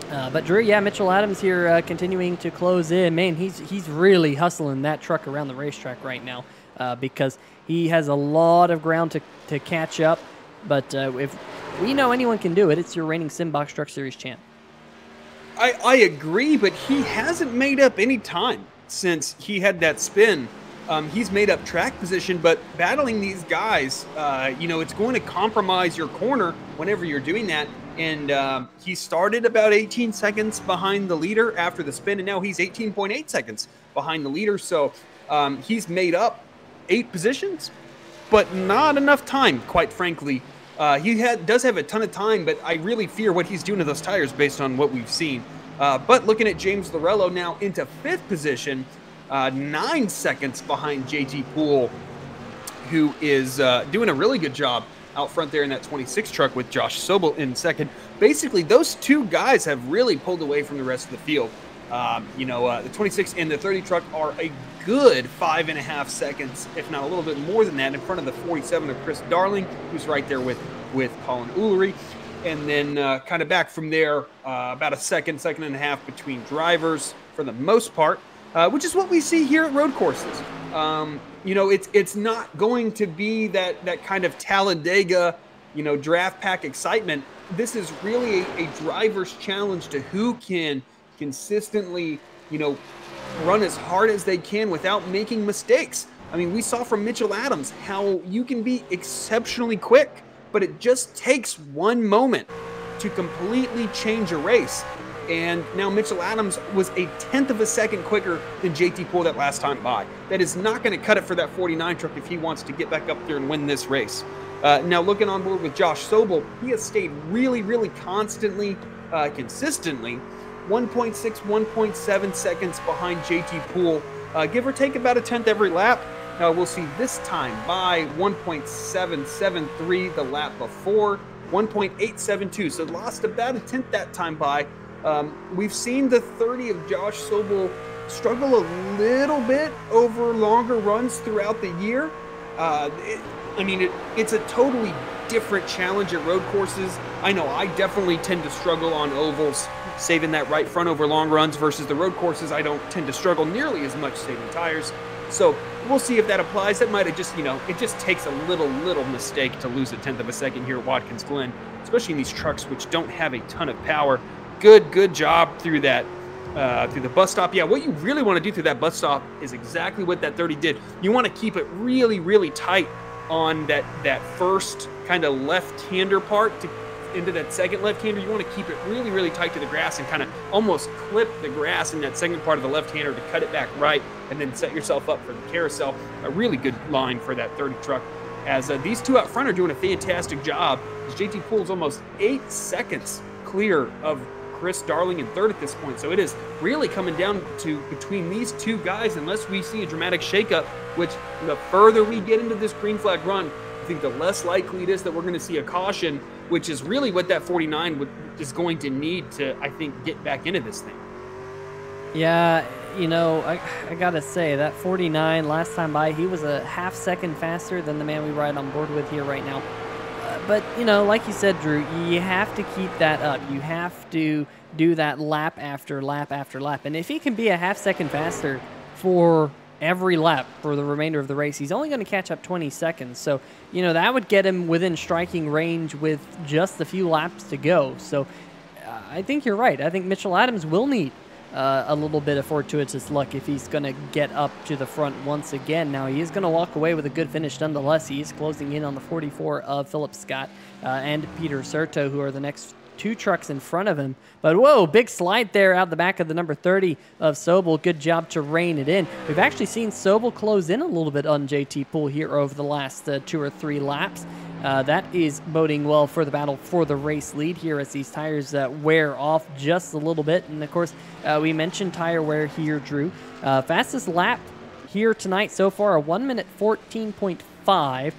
But Drew, yeah, Mitchell Adams here continuing to close in. Man, he's really hustling that truck around the racetrack right now because he has a lot of ground to catch up. But if we know anyone can do it, it's your reigning Simbox Truck Series champ. I agree, but he hasn't made up any time since he had that spin. He's made up track position, but battling these guys, you know, it's going to compromise your corner whenever you're doing that. And he started about 18 seconds behind the leader after the spin, and now he's 18.8 seconds behind the leader. So he's made up 8 positions, but not enough time, quite frankly. He does have a ton of time, but I really fear what he's doing to those tires based on what we've seen. But looking at James Lorello now into 5th position, 9 seconds behind JT Poole, who is doing a really good job out front there in that 26 truck with Josh Sobel in 2nd. Basically, those 2 guys have really pulled away from the rest of the field. You know, the 26 and the 30 truck are a good 5.5 seconds, if not a little bit more than that, in front of the 47 of Chris Darling, who's right there with Colin Ullery. And then kind of back from there, about a second and a half between drivers for the most part, which is what we see here at road courses. You know, it's not going to be that kind of Talladega, you know, draft pack excitement. This is really a driver's challenge to who can consistently, you know, run as hard as they can without making mistakes. I mean, we saw from Mitchell Adams how you can be exceptionally quick, but it just takes one moment to completely change a race. And now Mitchell Adams was a 1/10 of a second quicker than JT Poole that last time by. That is not going to cut it for that 49 truck if he wants to get back up there and win this race. Now looking on board with Josh Sobel, he has stayed really, really consistently 1.6, 1.7 seconds behind JT Poole, give or take about a 1/10 every lap. We'll see this time by 1.773 the lap before, 1.872, so lost about a 1/10 that time by. We've seen the 30 of Josh Sobel struggle a little bit over longer runs throughout the year. It's a totally different challenge at road courses. I know I definitely tend to struggle on ovals, saving that right front over long runs, versus the road courses I don't tend to struggle nearly as much saving tires. So we'll see if that applies. That might have just, you know, it just takes a little mistake to lose a 1/10 of a second here at Watkins Glen, especially in these trucks which don't have a ton of power. Good job through that, through the bus stop. Yeah, what you really want to do through that bus stop is exactly what that 30 did. You want to keep it really, really tight on that first kind of left-hander part to into that second left-hander, you want to keep it really, really tight to the grass and kind of almost clip the grass in that second part of the left-hander to cut it back right and then set yourself up for the carousel. A really good line for that 30 truck, as these two out front are doing a fantastic job, as JT Poole's almost 8 seconds clear of Chris Darling in third at this point. So it is really coming down to between these two guys, unless we see a dramatic shakeup, which the further we get into this green flag run, I think the less likely it is that we're going to see a caution, which is really what that 49 is going to need to, I think, get back into this thing. Yeah, you know, I got to say, that 49 last time by, he was a half second faster than the man we ride on board with here right now. But, you know, like you said, Drew, you have to keep that up. You have to do that lap after lap after lap. And if he can be a half second faster for every lap for the remainder of the race, he's only going to catch up 20 seconds. So, you know, that would get him within striking range with just a few laps to go. So I think you're right. I think Mitchell Adams will need a little bit of fortuitous luck if he's going to get up to the front once again. Now, he is going to walk away with a good finish nonetheless. He is closing in on the 44 of Philip Scott and Peter Serto, who are the next two trucks in front of him. But whoa, big slide there out the back of the number 30 of Sobel. Good job to rein it in. We've actually seen Sobel close in a little bit on JT Poole here over the last 2 or 3 laps. That is boding well for the battle for the race lead here as these tires wear off just a little bit. And of course, we mentioned tire wear here, Drew. Fastest lap here tonight so far, a 1 minute 14.5.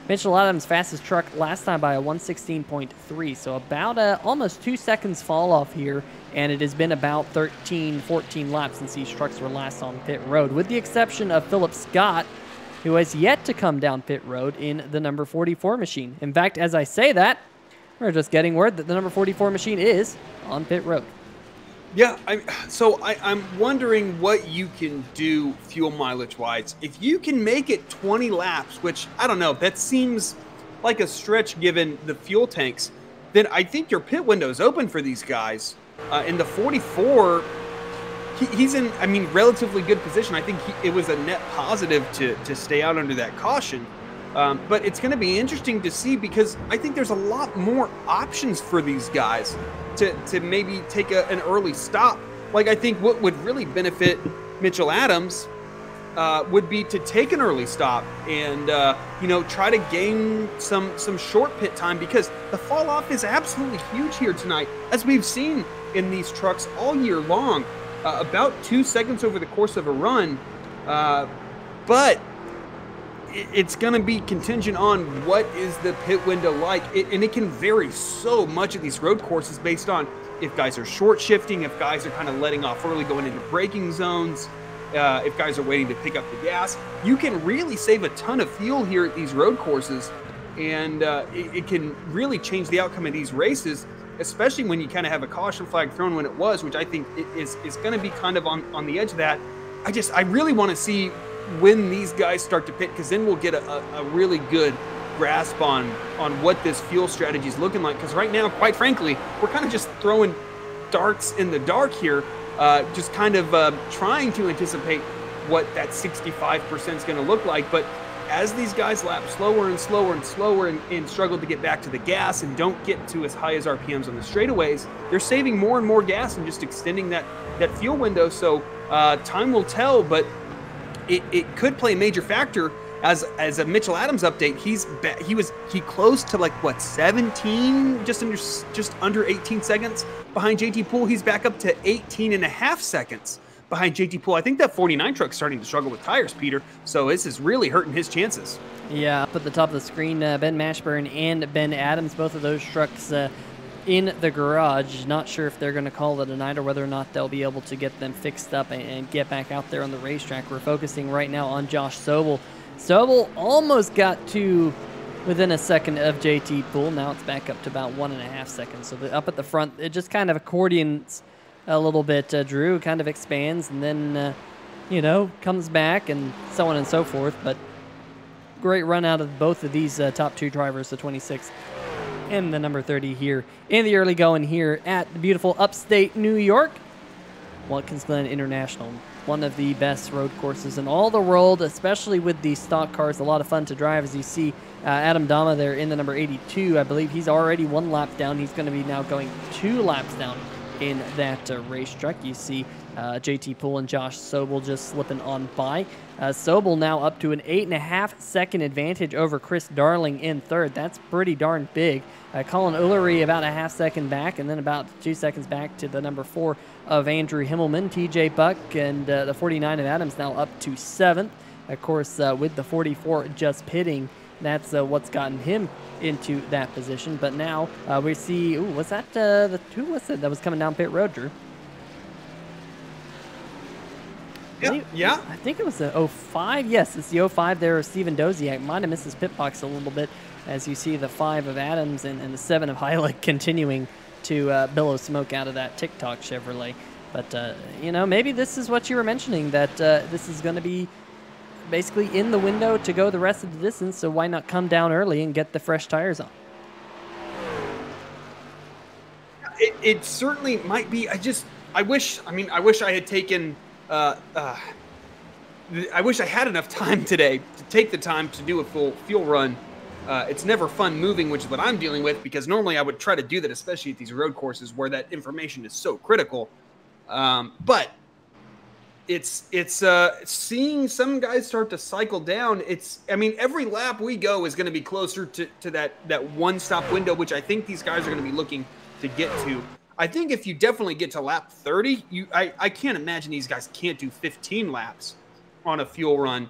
Mitchell Adams' fastest truck last time by a 1:16.3, so about almost 2 seconds fall off here, and it has been about 13, 14 laps since these trucks were last on pit road, with the exception of Philip Scott, who has yet to come down pit road in the number 44 machine. In fact, as I say that, we're just getting word that the number 44 machine is on pit road. Yeah, I'm wondering what you can do fuel mileage-wise. If you can make it 20 laps, which, I don't know, that seems like a stretch given the fuel tanks, then I think your pit window is open for these guys. In the 44, he's in, I mean, relatively good position. I think it was a net positive to stay out under that caution. But it's going to be interesting to see, because I think there's a lot more options for these guys to maybe take an early stop. Like, I think what would really benefit Mitchell Adams would be to take an early stop and, you know, try to gain some short pit time, because the fall off is absolutely huge here tonight, as we've seen in these trucks all year long. About 2 seconds over the course of a run, but it's going to be contingent on what is the pit window like, and it can vary so much of these road courses based on if guys are short shifting, if guys are kind of letting off early going into braking zones, if guys are waiting to pick up the gas. You can really save a ton of fuel here at these road courses, and it can really change the outcome of these races, especially when you kind of have a caution flag thrown when it was, which I think is going to be kind of on the edge of that. I really want to see when these guys start to pit, because then we'll get a really good grasp on what this fuel strategy is looking like. Because right now, quite frankly, we're kind of just throwing darts in the dark here, just kind of trying to anticipate what that 65% is going to look like. But as these guys lap slower and slower and slower and struggle to get back to the gas and don't get to as high as RPMs on the straightaways, they're saving more and more gas and just extending that fuel window. So time will tell, but it could play a major factor as a Mitchell Adams update. He closed to like what, 17, just under 18 seconds behind JT Poole. He's back up to 18 and a half seconds behind JT Poole. I think that 49 truck's starting to struggle with tires, Peter. So this is really hurting his chances. Yeah, up at the top of the screen, Ben Mashburn and Ben Adams, both of those trucks in the garage. Not sure if they're going to call it a night or whether or not they'll be able to get them fixed up and get back out there on the racetrack. We're focusing right now on Josh Sobel. Sobel almost got to within a second of JT Poole. Now it's back up to about 1.5 seconds. So up at the front, it just kind of accordions a little bit. Drew kind of expands and then, you know, comes back and so on and so forth. But great run out of both of these top two drivers, the 26 and the number 30 here in the early going here at the beautiful upstate New York, Watkins Glen International. one of the best road courses in all the world, especially with the stock cars. A lot of fun to drive, as you see Adam Dama there in the number 82. I believe he's already 1 lap down. He's going to be now going 2 laps down in that race truck. You see JT Poole and Josh Sobel just slipping on by. Sobel now up to an 8.5-second advantage over Chris Darling in third. That's pretty darn big. Colin Ullery about a half-second back, and then about 2 seconds back to the number 4 of Andrew Himmelman. TJ Buck and the 49 of Adams now up to 7th. Of course, with the 44 just pitting, that's what's gotten him into that position. But now we see, was that who was it that was coming down pit road, Drew? Yeah. I think it was the 05. Yes, it's the 05 there. Steven Doziak might have missed his pit box a little bit, as you see the 5 of Adams and the 7 of Heilig continuing to billow smoke out of that TikTok Chevrolet. But, you know, maybe this is what you were mentioning, that this is going to be basically in the window to go the rest of the distance, so why not come down early and get the fresh tires on? It certainly might be. I wish I had taken... I wish I had enough time today to take the time to do a full fuel run. It's never fun moving, which is what I'm dealing with, because normally I would try to do that, especially at these road courses where that information is so critical. But it's seeing some guys start to cycle down. I mean, every lap we go is going to be closer to that one-stop window, which I think these guys are going to be looking to get to. I think if you definitely get to lap 30, I can't imagine these guys can't do 15 laps on a fuel run.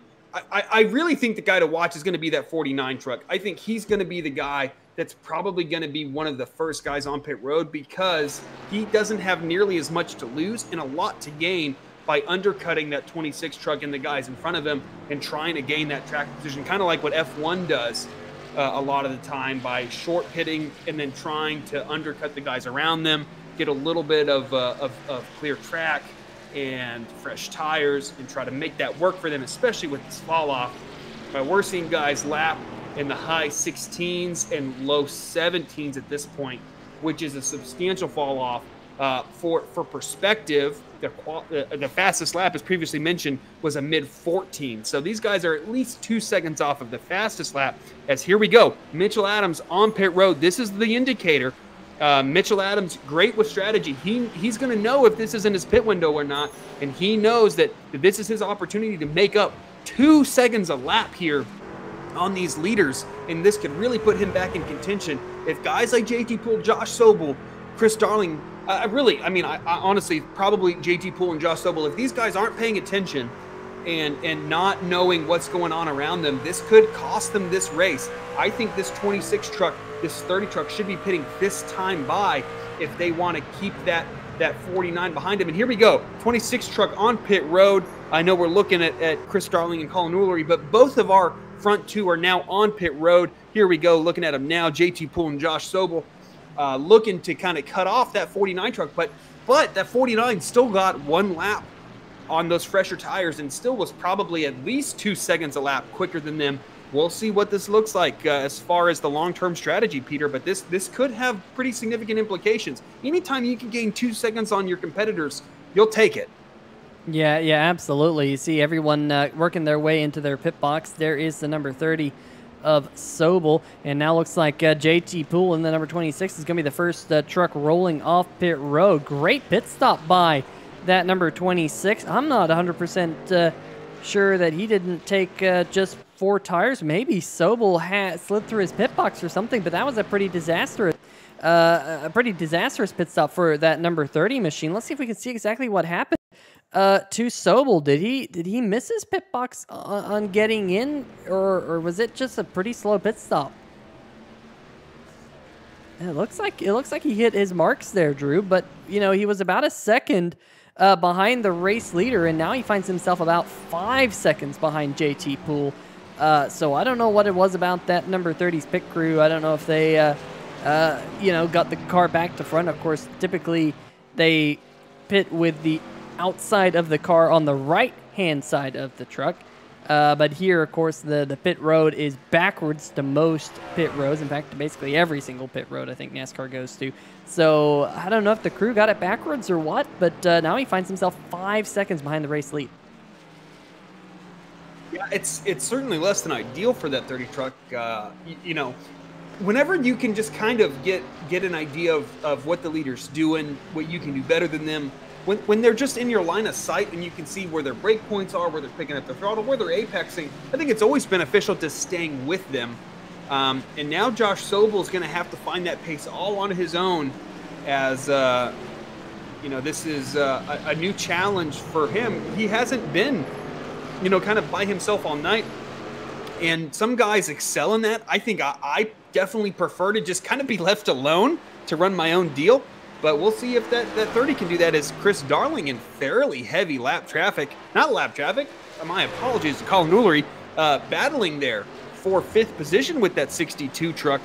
I really think the guy to watch is going to be that 49 truck. I think he's going to be the guy that's probably going to be one of the first guys on pit road, because he doesn't have nearly as much to lose and a lot to gain by undercutting that 26 truck and the guys in front of him and trying to gain that track position, kind of like what F1 does a lot of the time, by short pitting and then trying to undercut the guys around them, get a little bit of clear track and fresh tires, and try to make that work for them, especially with this fall off. We're seeing guys lap in the high 16s and low 17s at this point, which is a substantial fall off. For perspective, the fastest lap, as previously mentioned, was a mid-14. So these guys are at least 2 seconds off of the fastest lap. As here we go, Mitchell Adams on pit road. This is the indicator. Mitchell Adams, great with strategy. He's going to know if this is in his pit window or not, and he knows that this is his opportunity to make up 2 seconds a lap here on these leaders, and this could really put him back in contention. If guys like JT Poole, Josh Sobel, Chris Darling, I honestly, probably JT Poole and Josh Sobel, if these guys aren't paying attention and not knowing what's going on around them, this could cost them this race. I think this 26 truck, this 30 truck should be pitting this time by if they want to keep that 49 behind him. And here we go, 26 truck on pit road. I know we're looking at Chris Darling and Colin Ullery, but both of our front 2 are now on pit road. Here we go, looking at them now, JT Poole and Josh Sobel, looking to kind of cut off that 49 truck, but that 49 still got 1 lap on those fresher tires and still was probably at least 2 seconds a lap quicker than them. We'll see what this looks like as far as the long-term strategy, Peter, but this could have pretty significant implications. Anytime you can gain 2 seconds on your competitors, you'll take it. Yeah, absolutely. You see everyone working their way into their pit box. There is the number 30 of Sobel, and now looks like JT Poole in the number 26 is going to be the first truck rolling off pit road. Great pit stop by that number 26. I'm not 100% sure that he didn't take just 4 tires. Maybe Sobel had slid through his pit box or something, but that was a pretty disastrous pit stop for that number 30 machine. Let's see if we can see exactly what happened to Sobel. Did he miss his pit box on getting in, or was it just a pretty slow pit stop? It looks like he hit his marks there, Drew, but you know, he was about a second behind the race leader, and now he finds himself about 5 seconds behind JT Poole. So I don't know what it was about that number 30's pit crew. I don't know if they got the car back to front. Of course, typically they pit with the outside of the car on the right-hand side of the truck. But here, of course, the pit road is backwards to most pit roads. In fact, basically every single pit road I think NASCAR goes to. So I don't know if the crew got it backwards or what, but now he finds himself 5 seconds behind the race lead. Yeah, it's certainly less than ideal for that 30 truck. You know, whenever you can just kind of get an idea of what the leader's doing, what you can do better than them, when they're just in your line of sight and you can see where their brake points are, where they're picking up the throttle, where they're apexing, I think it's always beneficial to staying with them. And now Josh Sobel is going to have to find that pace all on his own, as you know, this is a new challenge for him. He hasn't been, you know, kind of by himself all night. And some guys excel in that. I think I definitely prefer to just kind of be left alone to run my own deal. But we'll see if that 30 can do that, as Chris Darling in fairly heavy lap traffic, not lap traffic, my apologies to Colin Noolery, battling there for 5th position with that 62 truck,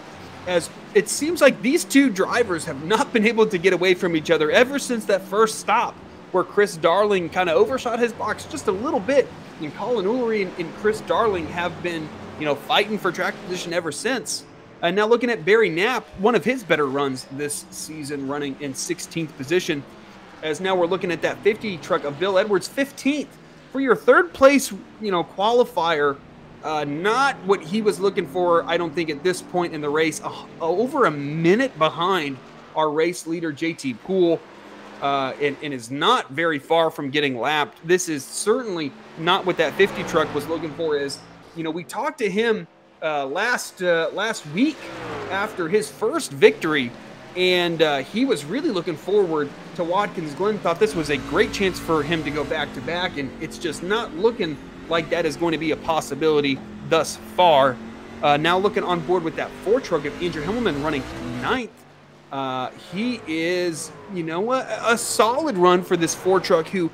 as it seems like these two drivers have not been able to get away from each other ever since that first stop, where Chris Darling kind of overshot his box just a little bit. And Colin Noolery and Chris Darling have been, you know, fighting for track position ever since. And now looking at Barry Knapp, one of his better runs this season, running in 16th position, as now we're looking at that 50 truck of Bill Edwards, 15th. For your 3rd place, you know, qualifier, not what he was looking for, I don't think, at this point in the race. Over a minute behind our race leader, JT Poole, and is not very far from getting lapped. This is certainly not what that 50 truck was looking for. As you know, we talked to him last week after his first victory, and he was really looking forward to Watkins Glen. Thought this was a great chance for him to go back-to-back, and it's just not looking like that is going to be a possibility thus far. Now looking on board with that 4 truck of Andrew Himmelman running 9th. He is, you know, a solid run for this 4 truck who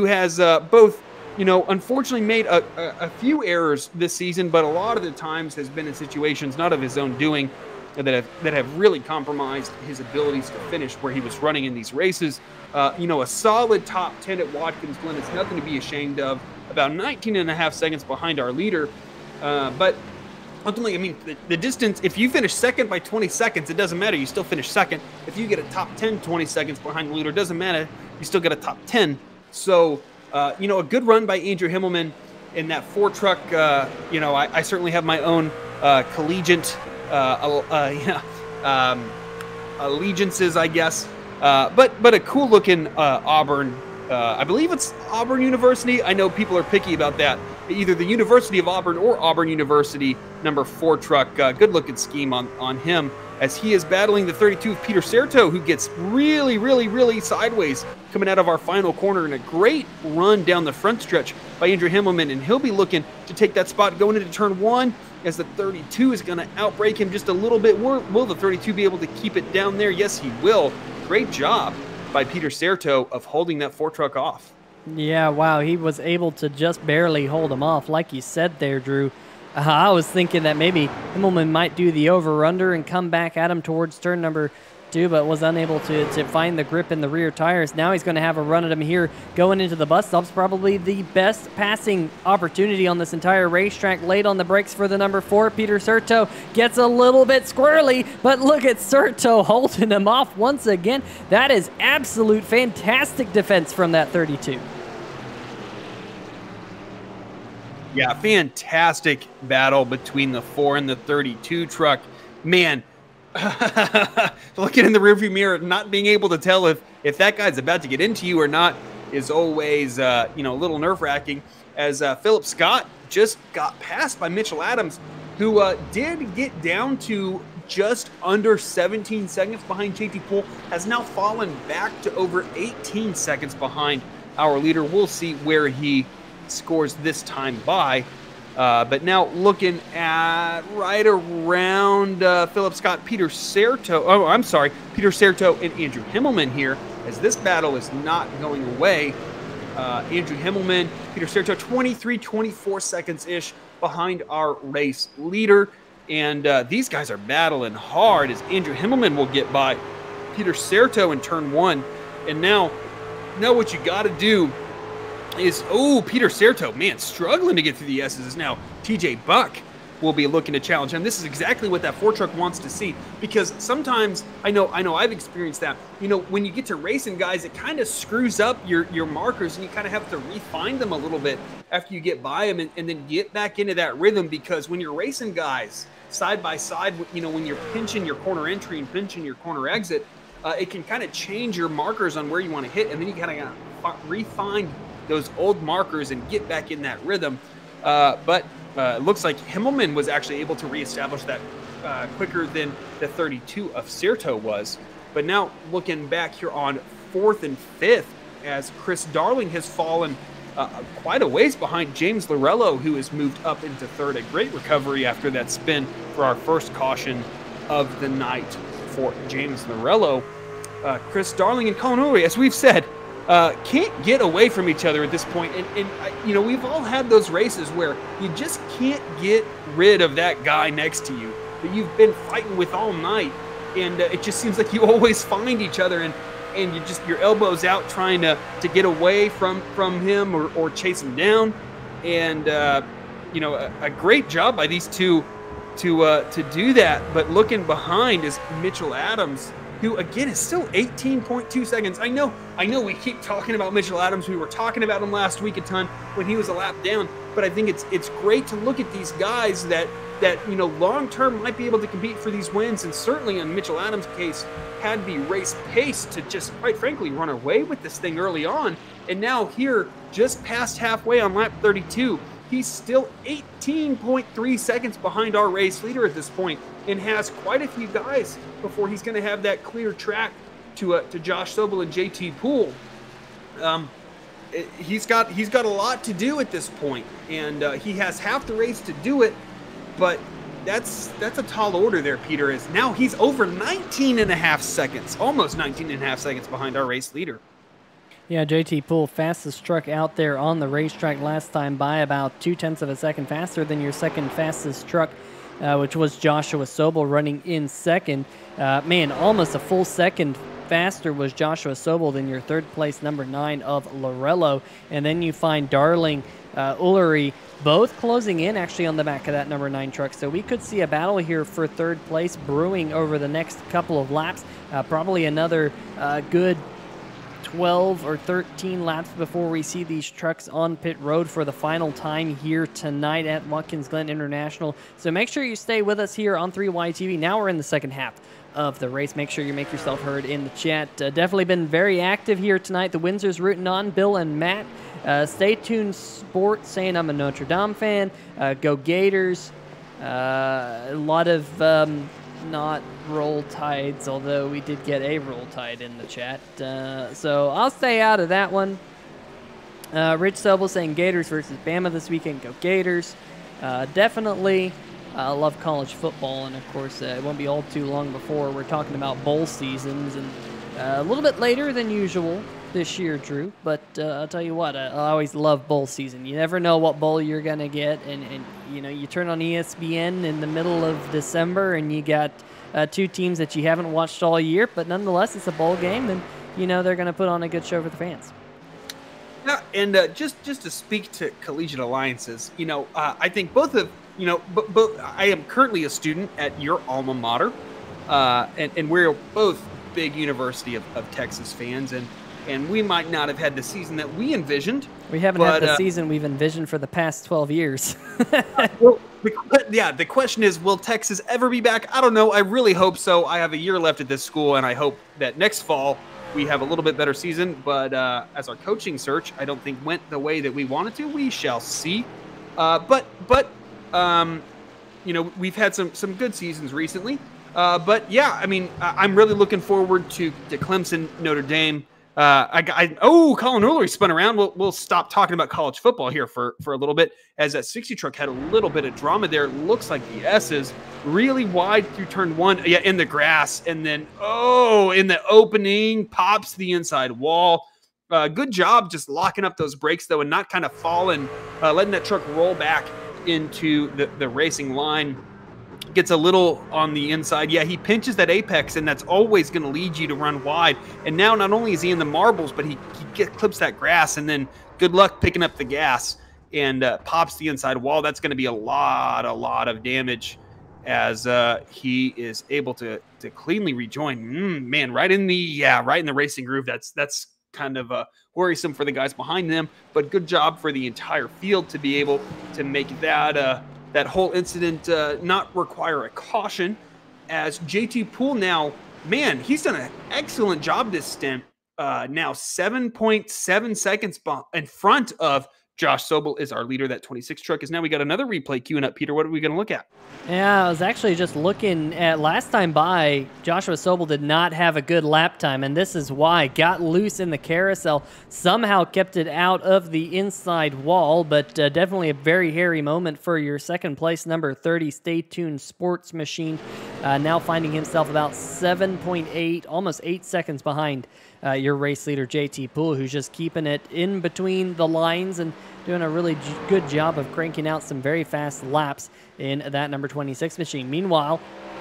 has both, you know, unfortunately made a few errors this season, but a lot of the times has been in situations not of his own doing that have really compromised his abilities to finish where he was running in these races. You know, a solid top 10 at Watkins Glen is nothing to be ashamed of, about 19.5 seconds behind our leader. But ultimately, I mean, the distance, if you finish second by 20 seconds, it doesn't matter. You still finish second. If you get a top 10 20 seconds behind the leader, it doesn't matter. You still get a top 10. So, you know, a good run by Andrew Himmelman in that 4 truck. You know, I certainly have my own collegiate allegiances, I guess. But a cool looking Auburn. I believe it's Auburn University. I know people are picky about that. Either the University of Auburn or Auburn University number 4 truck. Good looking scheme on him, as he is battling the 32 of Peter Certo, who gets really sideways coming out of our final corner, and a great run down the front stretch by Andrew Himmelman, and he'll be looking to take that spot going into turn 1, as the 32 is going to outbrake him just a little bit. Will the 32 be able to keep it down there? Yes, he will. Great job by Peter Certo of holding that 4 truck off. Yeah, wow, he was able to just barely hold him off. Like you said there, Drew, I was thinking that maybe Himmelman might do the over-under and come back at him towards turn number 2, but was unable to find the grip in the rear tires. Now he's going to have a run at him here going into the bus stops. Probably the best passing opportunity on this entire racetrack. Late on the brakes for the number 4. Peter Certo gets a little bit squirrely, but look at Certo holding him off once again. That is absolute fantastic defense from that 32. Yeah, fantastic battle between the 4 and the 32 truck. Man, looking in the rearview mirror, not being able to tell if that guy's about to get into you or not is always, you know, a little nerve-wracking, as Philip Scott just got passed by Mitchell Adams, who did get down to just under 17 seconds behind JT Poole, has now fallen back to over 18 seconds behind our leader. We'll see where he scores this time by. But now looking at right around Philip Scott, Peter Certo. Oh, I'm sorry, Peter Certo and Andrew Himmelman here, as this battle is not going away. Andrew Himmelman, Peter Certo, 24 seconds-ish behind our race leader. And these guys are battling hard, as Andrew Himmelman will get by Peter Certo in turn 1. And now what you got to do is, Peter Certo, man, struggling to get through the S's. Is now TJ Buck will be looking to challenge him. This is exactly what that 4-truck wants to see, because sometimes I know I've experienced that. You know, when you get to racing guys, it kind of screws up your markers, and you kind of have to refine them a little bit after you get by them, and then get back into that rhythm. Because when you're racing guys side by side, you know, when you're pinching your corner entry and pinching your corner exit, it can kind of change your markers on where you want to hit, and then you kind of refine those old markers and get back in that rhythm. But it looks like Himmelman was actually able to reestablish that quicker than the 32 of Certo was. But now looking back here on 4th and 5th, as Chris Darling has fallen quite a ways behind James Lorello, who has moved up into 3rd. A great recovery after that spin for our first caution of the night for James Lorello. Chris Darling and Colin Ulrich, as we've said, can't get away from each other at this point. And you know, we've all had those races where you just can't get rid of that guy next to you that you've been fighting with all night. And it just seems like you always find each other, and you just, your elbows out trying to get away from him or chase him down. And, you know, a great job by these two to do that. But looking behind is Mitchell Adams, who again is still 18.2 seconds. I know we keep talking about Mitchell Adams. We were talking about him last week a ton when he was a lap down, but I think it's great to look at these guys that you know, long term might be able to compete for these wins. And certainly in Mitchell Adams' case, had the race pace to just, quite frankly, run away with this thing early on. And now here, just past halfway on lap 32, he's still 18.3 seconds behind our race leader at this point, and has quite a few guys before he's going to have that clear track to Josh Sobel and JT Poole. He's got a lot to do at this point, and he has half the race to do it, but that's a tall order there, Peter. Is now he's over 19 and a half seconds, almost 19 and a half seconds behind our race leader. Yeah, JT Poole, fastest truck out there on the racetrack last time by about 0.2 of a second faster than your second fastest truck, which was Joshua Sobel running in second. Man, almost a full second faster was Joshua Sobel than your third place number 9 of Lorello. And then you find Darling, Ullery, both closing in actually on the back of that number 9 truck. So we could see a battle here for third place brewing over the next couple of laps. Probably another good 12 or 13 laps before we see these trucks on pit road for the final time here tonight at Watkins Glen International. So make sure you stay with us here on 3YTV. Now we're in the second half of the race. Make sure you make yourself heard in the chat. Definitely been very active here tonight. The Windsors rooting on Bill and Matt. Stay tuned Sports saying I'm a Notre Dame fan. Go Gators. A lot of not roll tides, although we did get a roll tide in the chat. So I'll stay out of that one. Rich Sobel saying Gators versus Bama this weekend. Go Gators. Definitely love college football, and of course it won't be all too long before we're talking about bowl seasons, and a little bit later than usual this year, Drew. But I'll tell you what, I always love bowl season. You never know what bowl you're gonna get, and you know, you turn on ESPN in the middle of December and you got two teams that you haven't watched all year, but nonetheless it's a bowl game, and you know they're gonna put on a good show for the fans. Yeah, and just to speak to collegiate alliances, you know, I think both of, you know, but I am currently a student at your alma mater, and we're both big University of Texas fans, and we might not have had the season that we envisioned. We haven't had the season we've envisioned for the past 12 years. Well, the question is, will Texas ever be back? I don't know. I really hope so. I have a year left at this school, and I hope that next fall we have a little bit better season. But as our coaching search, I don't think went the way that we wanted to. We shall see. But you know, we've had some good seasons recently. But yeah, I mean, I'm really looking forward to Clemson, Notre Dame. Colin Ulrich spun around. We'll stop talking about college football here for a little bit, as that 60 truck had a little bit of drama there. Looks like the S's really wide through turn 1, yeah, in the grass, and then in the opening pops the inside wall. Good job just locking up those brakes though, and not kind of falling, letting that truck roll back into the racing line. Gets a little on the inside. Yeah, he pinches that apex, and that's always going to lead you to run wide. And now not only is he in the marbles, but he clips that grass and then good luck picking up the gas, and pops the inside wall. That's going to be a lot of damage as he is able to cleanly rejoin. Man, right in the racing groove. That's kind of worrisome for the guys behind them, but good job for the entire field to be able to make that that whole incident not require a caution. As JT Poole now, man, he's done an excellent job this stint. Now 7.7 seconds in front of Josh Sobel is our leader. That 26 truck is now. We got another replay queuing up. Peter, what are we going to look at? Yeah, I was actually just looking at last time by. Joshua Sobel did not have a good lap time, and this is why. Got loose in the carousel, somehow kept it out of the inside wall, but definitely a very hairy moment for your second place, number 30, Stay Tuned Sports Machine, now finding himself about 7.8, almost 8 seconds behind your race leader, JT Poole, who's just keeping it in between the lines and doing a really good job of cranking out some very fast laps in that number 26 machine. Meanwhile,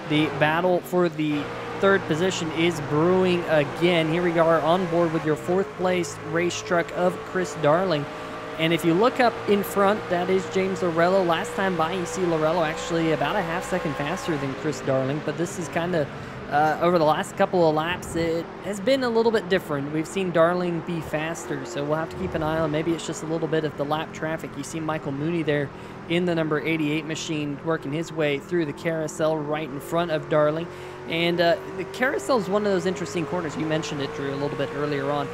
the battle for the third position is brewing again. Here we are on board with your fourth place race truck of Chris Darling. And if you look up in front, that is James Lorello. Last time by, you see Lorello actually about a half second faster than Chris Darling, but this is kind of over the last couple of laps, it has been a little bit different. We've seen Darling be faster, so we'll have to keep an eye on. Maybe it's just a little bit of the lap traffic. You see Michael Mooney there in the number 88 machine working his way through the carousel right in front of Darling. And the carousel is one of those interesting corners. You mentioned it, Drew, a little bit earlier on,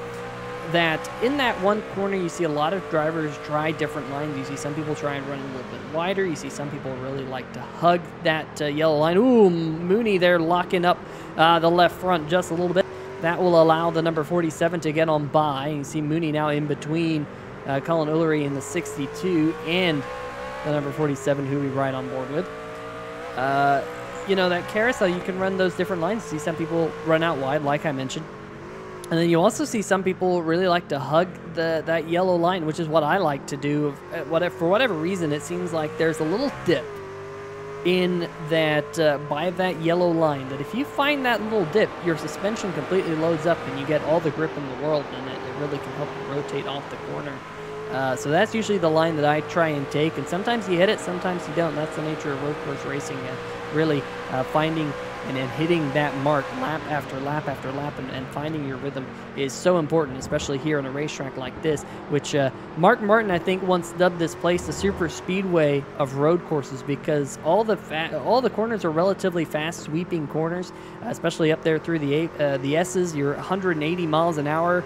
that in that one corner you see a lot of drivers try different lines. You see some people try and run a little bit wider. You see some people really like to hug that yellow line. Ooh, Mooney there locking up the left front just a little bit. That will allow the number 47 to get on by. You see Mooney now in between Colin Ullery in the 62 and the number 47 who we ride on board with. You know, that carousel, you can run those different lines. You see some people run out wide, like I mentioned. And then you also see some people really like to hug that yellow line, which is what I like to do. For whatever reason, it seems like there's a little dip in that by that yellow line, that if you find that little dip, your suspension completely loads up and you get all the grip in the world, and it really can help you rotate off the corner. So that's usually the line that I try and take, and sometimes you hit it, sometimes you don't. That's the nature of road course racing, really finding and hitting that mark lap after lap after lap, and finding your rhythm is so important, especially here on a racetrack like this, which Mark Martin, I think, once dubbed this place the super speedway of road courses, because all the corners are relatively fast sweeping corners, especially up there through the S's. You're 180 miles an hour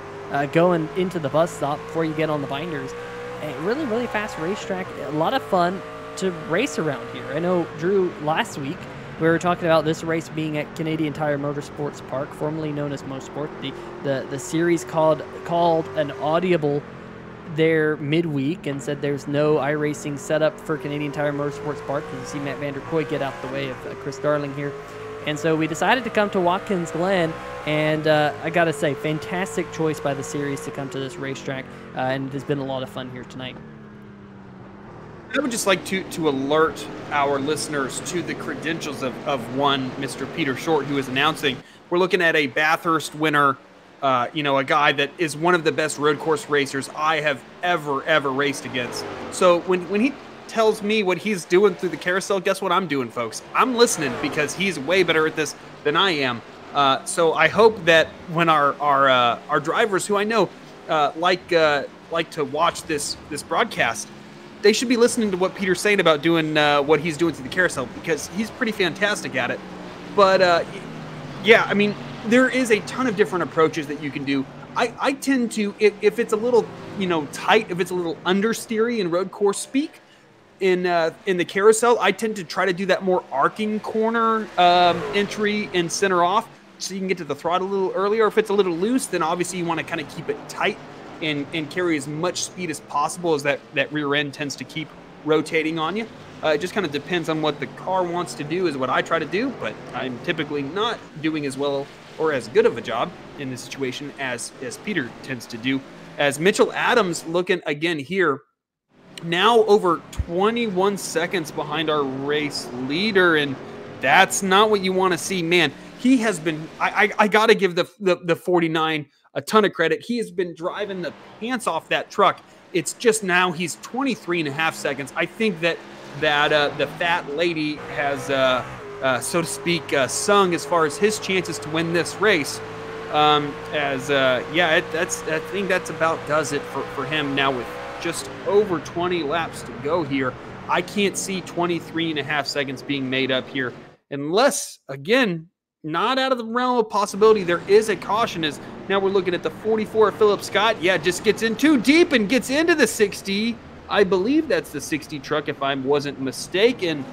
going into the bus stop before you get on the binders. A really, really fast racetrack. A lot of fun to race around here. I know, Drew, last week we were talking about this race being at Canadian Tire Motorsports Park, formerly known as Mosport. The series called an audible there midweek and said there's no iRacing setup for Canadian Tire Motorsports Park, because you see Matt Vanderkoy get out the way of Chris Darling here. And so we decided to come to Watkins Glen, and I got to say, fantastic choice by the series to come to this racetrack, and it has been a lot of fun here tonight. I would just like to alert our listeners to the credentials of one Mr. Peter Short, who is announcing. We're looking at a Bathurst winner, a guy that is one of the best road course racers I have ever raced against. So when he tells me what he's doing through the carousel, guess what I'm doing, folks? I'm listening, because he's way better at this than I am. So I hope that when our drivers, who I know like to watch this broadcast, they should be listening to what Peter's saying about doing what he's doing to the carousel, because he's pretty fantastic at it. But yeah, I mean, there is a ton of different approaches that you can do. I tend to, if it's a little tight, if it's a little understeery in road course speak, in the carousel, I tend to try to do that more arcing corner entry and center off, so you can get to the throttle a little earlier. If it's a little loose, then obviously you want to kind of keep it tight and carry as much speed as possible, as that rear end tends to keep rotating on you. It just kind of depends on what the car wants to do, is what I try to do, but I'm typically not doing as well or as good of a job in this situation as Peter tends to do. As Mitchell Adams looking again here, now over 21 seconds behind our race leader, and that's not what you want to see, man. He has been, I got to give the 49 a ton of credit. He has been driving the pants off that truck It's just now he's 23.5 seconds. I think that the fat lady has, so to speak, sung as far as his chances to win this race. I think that's about does it for him now with just over 20 laps to go here. I can't see 23.5 seconds being made up here unless, again, not out of the realm of possibility. There is a caution as now we're looking at the 44 of Philip Scott. Yeah, just gets in too deep and gets into the 60. I believe that's the 60 truck if I wasn't mistaken.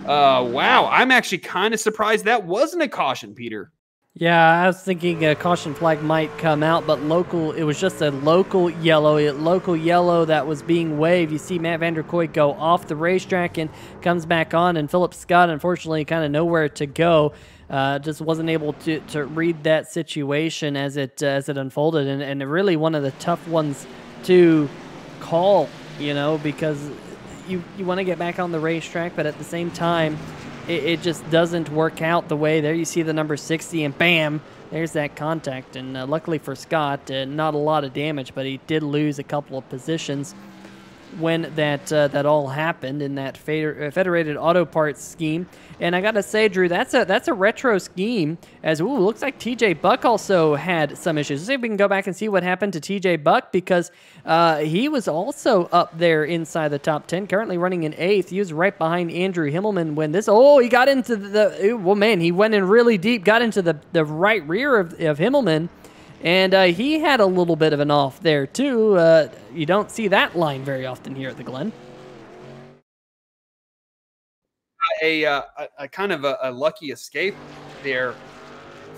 Wow, I'm actually kind of surprised that wasn't a caution, Peter. Yeah, I was thinking a caution flag might come out, but it was just a local yellow that was being waved. You see Matt Vanderkoy go off the racetrack and comes back on, and Philip Scott, unfortunately, kind of nowhere to go. Just wasn't able to read that situation as it unfolded, and really one of the tough ones to call, because you want to get back on the racetrack, but at the same time, it just doesn't work out the way. There you see the number 60, and bam, there's that contact. And luckily for Scott, not a lot of damage, but he did lose a couple of positions when that all happened in that Federated Auto Parts scheme. And I gotta say, Drew, that's a retro scheme. As looks like TJ Buck also had some issues. Let's see if we can go back and see what happened to TJ Buck, because he was also up there inside the top 10, currently running in 8th. He was right behind Andrew Himmelman when this. Oh, he got into he went in really deep, got into the right rear of Himmelman. And he had a little bit of an off there, too. You don't see that line very often here at the Glen. A kind of a lucky escape there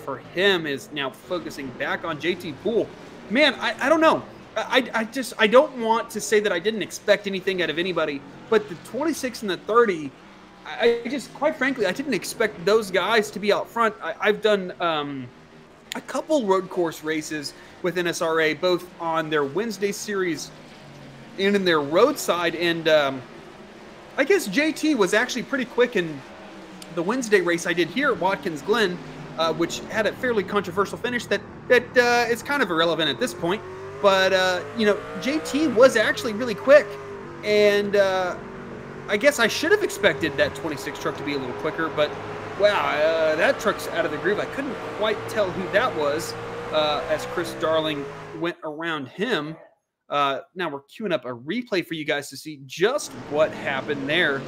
for him is now focusing back on JT Poole. Man, I don't know. I don't want to say that I didn't expect anything out of anybody, but the 26 and the 30, I just, quite frankly, I didn't expect those guys to be out front. I've done a couple road course races with NSRA, both on their Wednesday series and in their roadside. And I guess JT was actually pretty quick in the Wednesday race I did here at Watkins Glen, which had a fairly controversial finish that is kind of irrelevant at this point. But, JT was actually really quick. And I guess I should have expected that 26 truck to be a little quicker, but wow, that truck's out of the groove. I couldn't quite tell who that was as Chris Darling went around him. Now we're queuing up a replay for you guys to see just what happened there.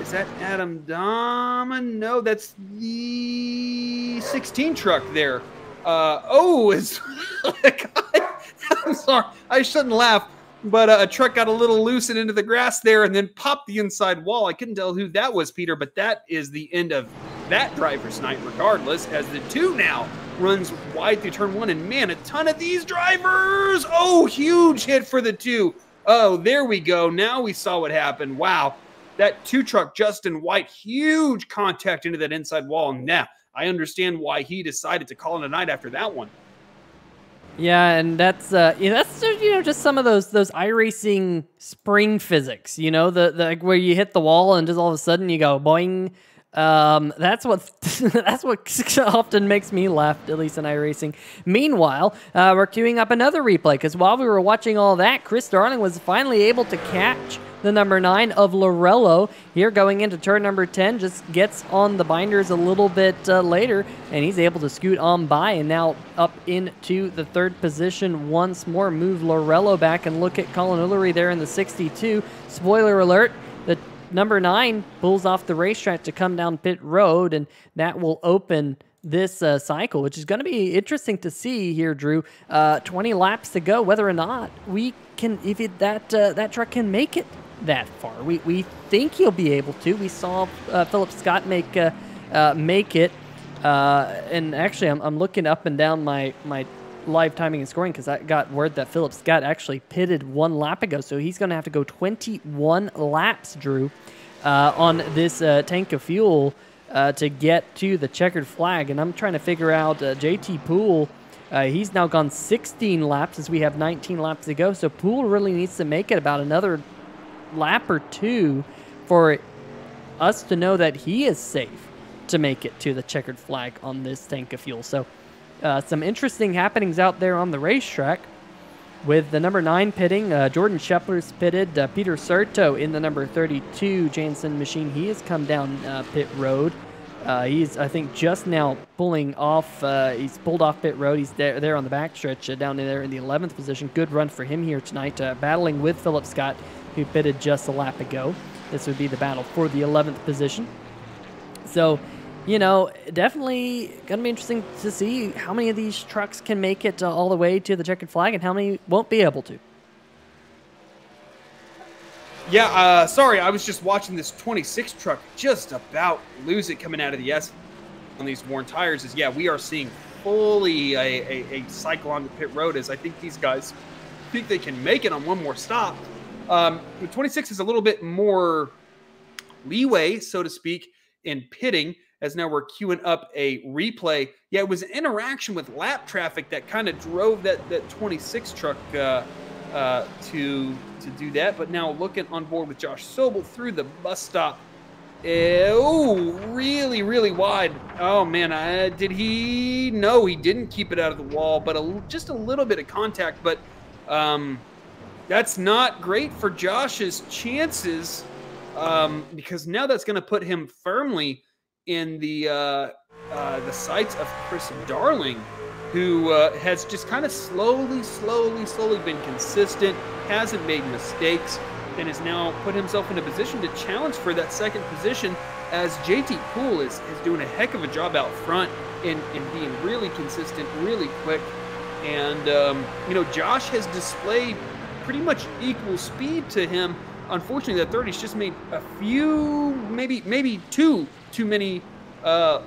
Is that Adam Dama? No, that's the 16 truck there. I'm sorry. I shouldn't laugh. But a truck got a little loose and into the grass there and then popped the inside wall. I couldn't tell who that was, Peter, but that is the end of that driver's night regardless, as the 2 now runs wide through turn 1. And, man, a ton of these drivers. Oh, huge hit for the 2. Oh, there we go. Now we saw what happened. Wow. That 2 truck, Justin White, huge contact into that inside wall. And now I understand why he decided to call it a night after that one. Yeah, and that's just some of those iRacing spring physics, the where you hit the wall and just all of a sudden you go boing. That's what often makes me laugh, at least in iRacing. Meanwhile, we're queuing up another replay because while we were watching all that, Chris Darling was finally able to catch the number 9 of Lorello here going into turn number 10. Just gets on the binders a little bit later, and he's able to scoot on by and now up into the 3rd position once more. Move Lorello back and look at Colin Ullery there in the 62. Spoiler alert, the number 9 pulls off the racetrack to come down pit road, and that will open this cycle, which is going to be interesting to see here, Drew. 20 laps to go, whether or not we can, that truck can make it that far. We think he'll be able to. We saw Philip Scott make it, and actually I'm looking up and down my live timing and scoring because I got word that Philip Scott actually pitted 1 lap ago, so he's going to have to go 21 laps, Drew, on this tank of fuel to get to the checkered flag. And I'm trying to figure out JT Poole. He's now gone 16 laps as we have 19 laps to go, so Poole really needs to make it about another lap or 2 for us to know that he is safe to make it to the checkered flag on this tank of fuel. So some interesting happenings out there on the racetrack. With the number 9 pitting, Jordan Shepler's pitted. Peter Serto in the number 32 Jansen machine. He has come down pit road. He's, I think, just now pulling off. He's pulled off pit road. He's there on the backstretch, down there in the 11th position. Good run for him here tonight, battling with Philip Scott, who pitted just a lap ago. This would be the battle for the 11th position. So, you know, definitely going to be interesting to see how many of these trucks can make it all the way to the checkered flag and how many won't be able to. Yeah, sorry, I was just watching this 26 truck just about lose it coming out of the S on these worn tires. Yeah, we are seeing fully a cycle on the pit road, as I think these guys think they can make it on one more stop. The 26 is a little bit more leeway, so to speak, in pitting, as now we're queuing up a replay. Yeah, it was an interaction with lap traffic that kind of drove that 26 truck to do that. But now looking on board with Josh Sobel through the bus stop. Oh, really, really wide. Oh, man, did he? No, he didn't keep it out of the wall, but just a little bit of contact. But that's not great for Josh's chances, because now that's going to put him firmly in the sights of Chris Darling, who has just kind of slowly been consistent, hasn't made mistakes, and has now put himself in a position to challenge for that second position, as JT Poole is doing a heck of a job out front in being really consistent, really quick. And, you know, Josh has displayed pretty much equal speed to him. Unfortunately, that 30's just made a few, maybe too many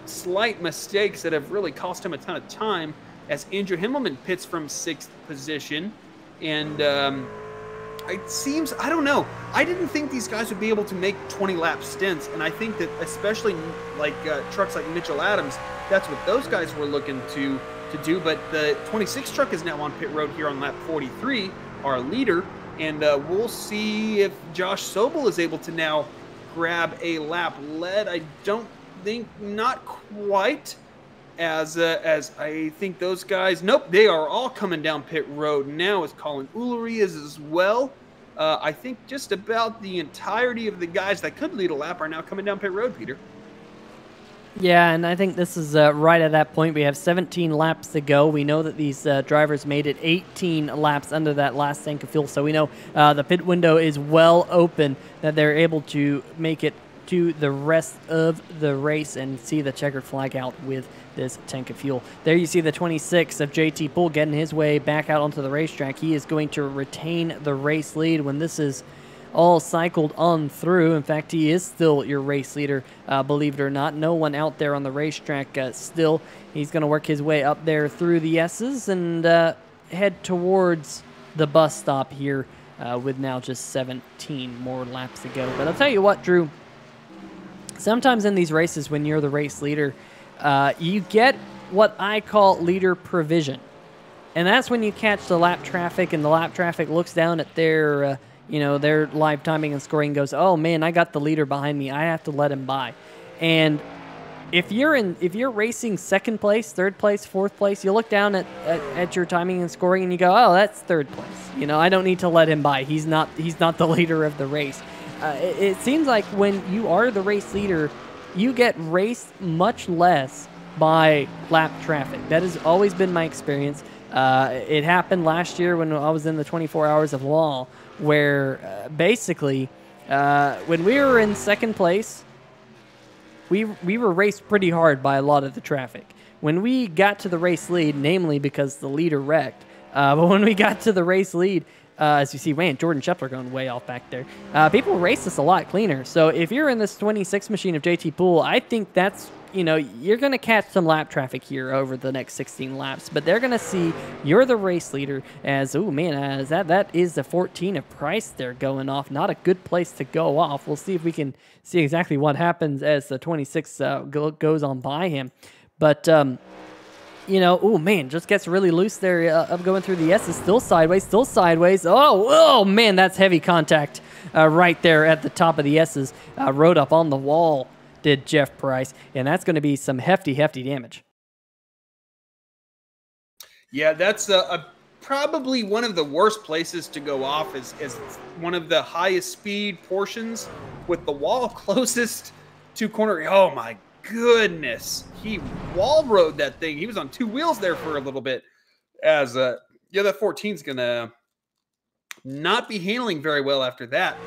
slight mistakes that have really cost him a ton of time, as Andrew Himmelman pits from 6th position. And it seems, I don't know, I didn't think these guys would be able to make 20-lap stints, and I think that especially like trucks like Mitchell Adams, that's what those guys were looking to do. But the 26 truck is now on pit road here on lap 43, our leader, and we'll see if Josh Sobel is able to now grab a lap lead. I don't think, not quite, as I think those guys, nope, they are all coming down pit road now, as Colin Ullery is as well. I think just about the entirety of the guys that could lead a lap are now coming down pit road, Peter. Yeah, and I think this is right at that point. We have 17 laps to go. We know that these drivers made it 18 laps under that last tank of fuel, so we know the pit window is well open, that they're able to make it to the rest of the race and see the checkered flag out with this tank of fuel. There you see the 26 of JT Poole getting his way back out onto the racetrack. He is going to retain the race lead when this is all cycled on through. In fact, he is still your race leader, believe it or not. No one out there on the racetrack still. He's going to work his way up there through the S's and head towards the bus stop here with now just 17 more laps to go. But I'll tell you what, Drew, sometimes in these races when you're the race leader, you get what I call leader provision. And that's when you catch the lap traffic and the lap traffic looks down at their their live timing and scoring, goes, oh man, I got the leader behind me, I have to let him by. And if you're racing second place, third place, fourth place, you look down at your timing and scoring and you go, oh, that's third place. I don't need to let him by. He's not the leader of the race. It seems like when you are the race leader, you get raced much less by lap traffic. That has always been my experience. It happened last year when I was in the 24 Hours of Law, where basically when we were in second place, we were raced pretty hard by a lot of the traffic. When we got to the race lead, namely because the leader wrecked, but when we got to the race lead, as you see, man, Jordan Shepler going way off back there. People race this a lot cleaner. So if you're in this 26 machine of JT Poole, I think that's, you're going to catch some lap traffic here over the next 16 laps. But they're going to see you're the race leader as, oh man, that is the 14 of Price there going off. Not a good place to go off. We'll see if we can see exactly what happens as the 26 goes on by him. But, oh man, just gets really loose there of going through the S's. Still sideways. Oh man, that's heavy contact right there at the top of the S's. Rode up on the wall, did Jeff Price, and that's going to be some hefty damage. Yeah, that's a probably one of the worst places to go off is one of the highest speed portions with the wall closest to corner. Oh my goodness. He wall rode that thing. He was on 2 wheels there for a little bit as yeah, that 14 is going to not be handling very well after that.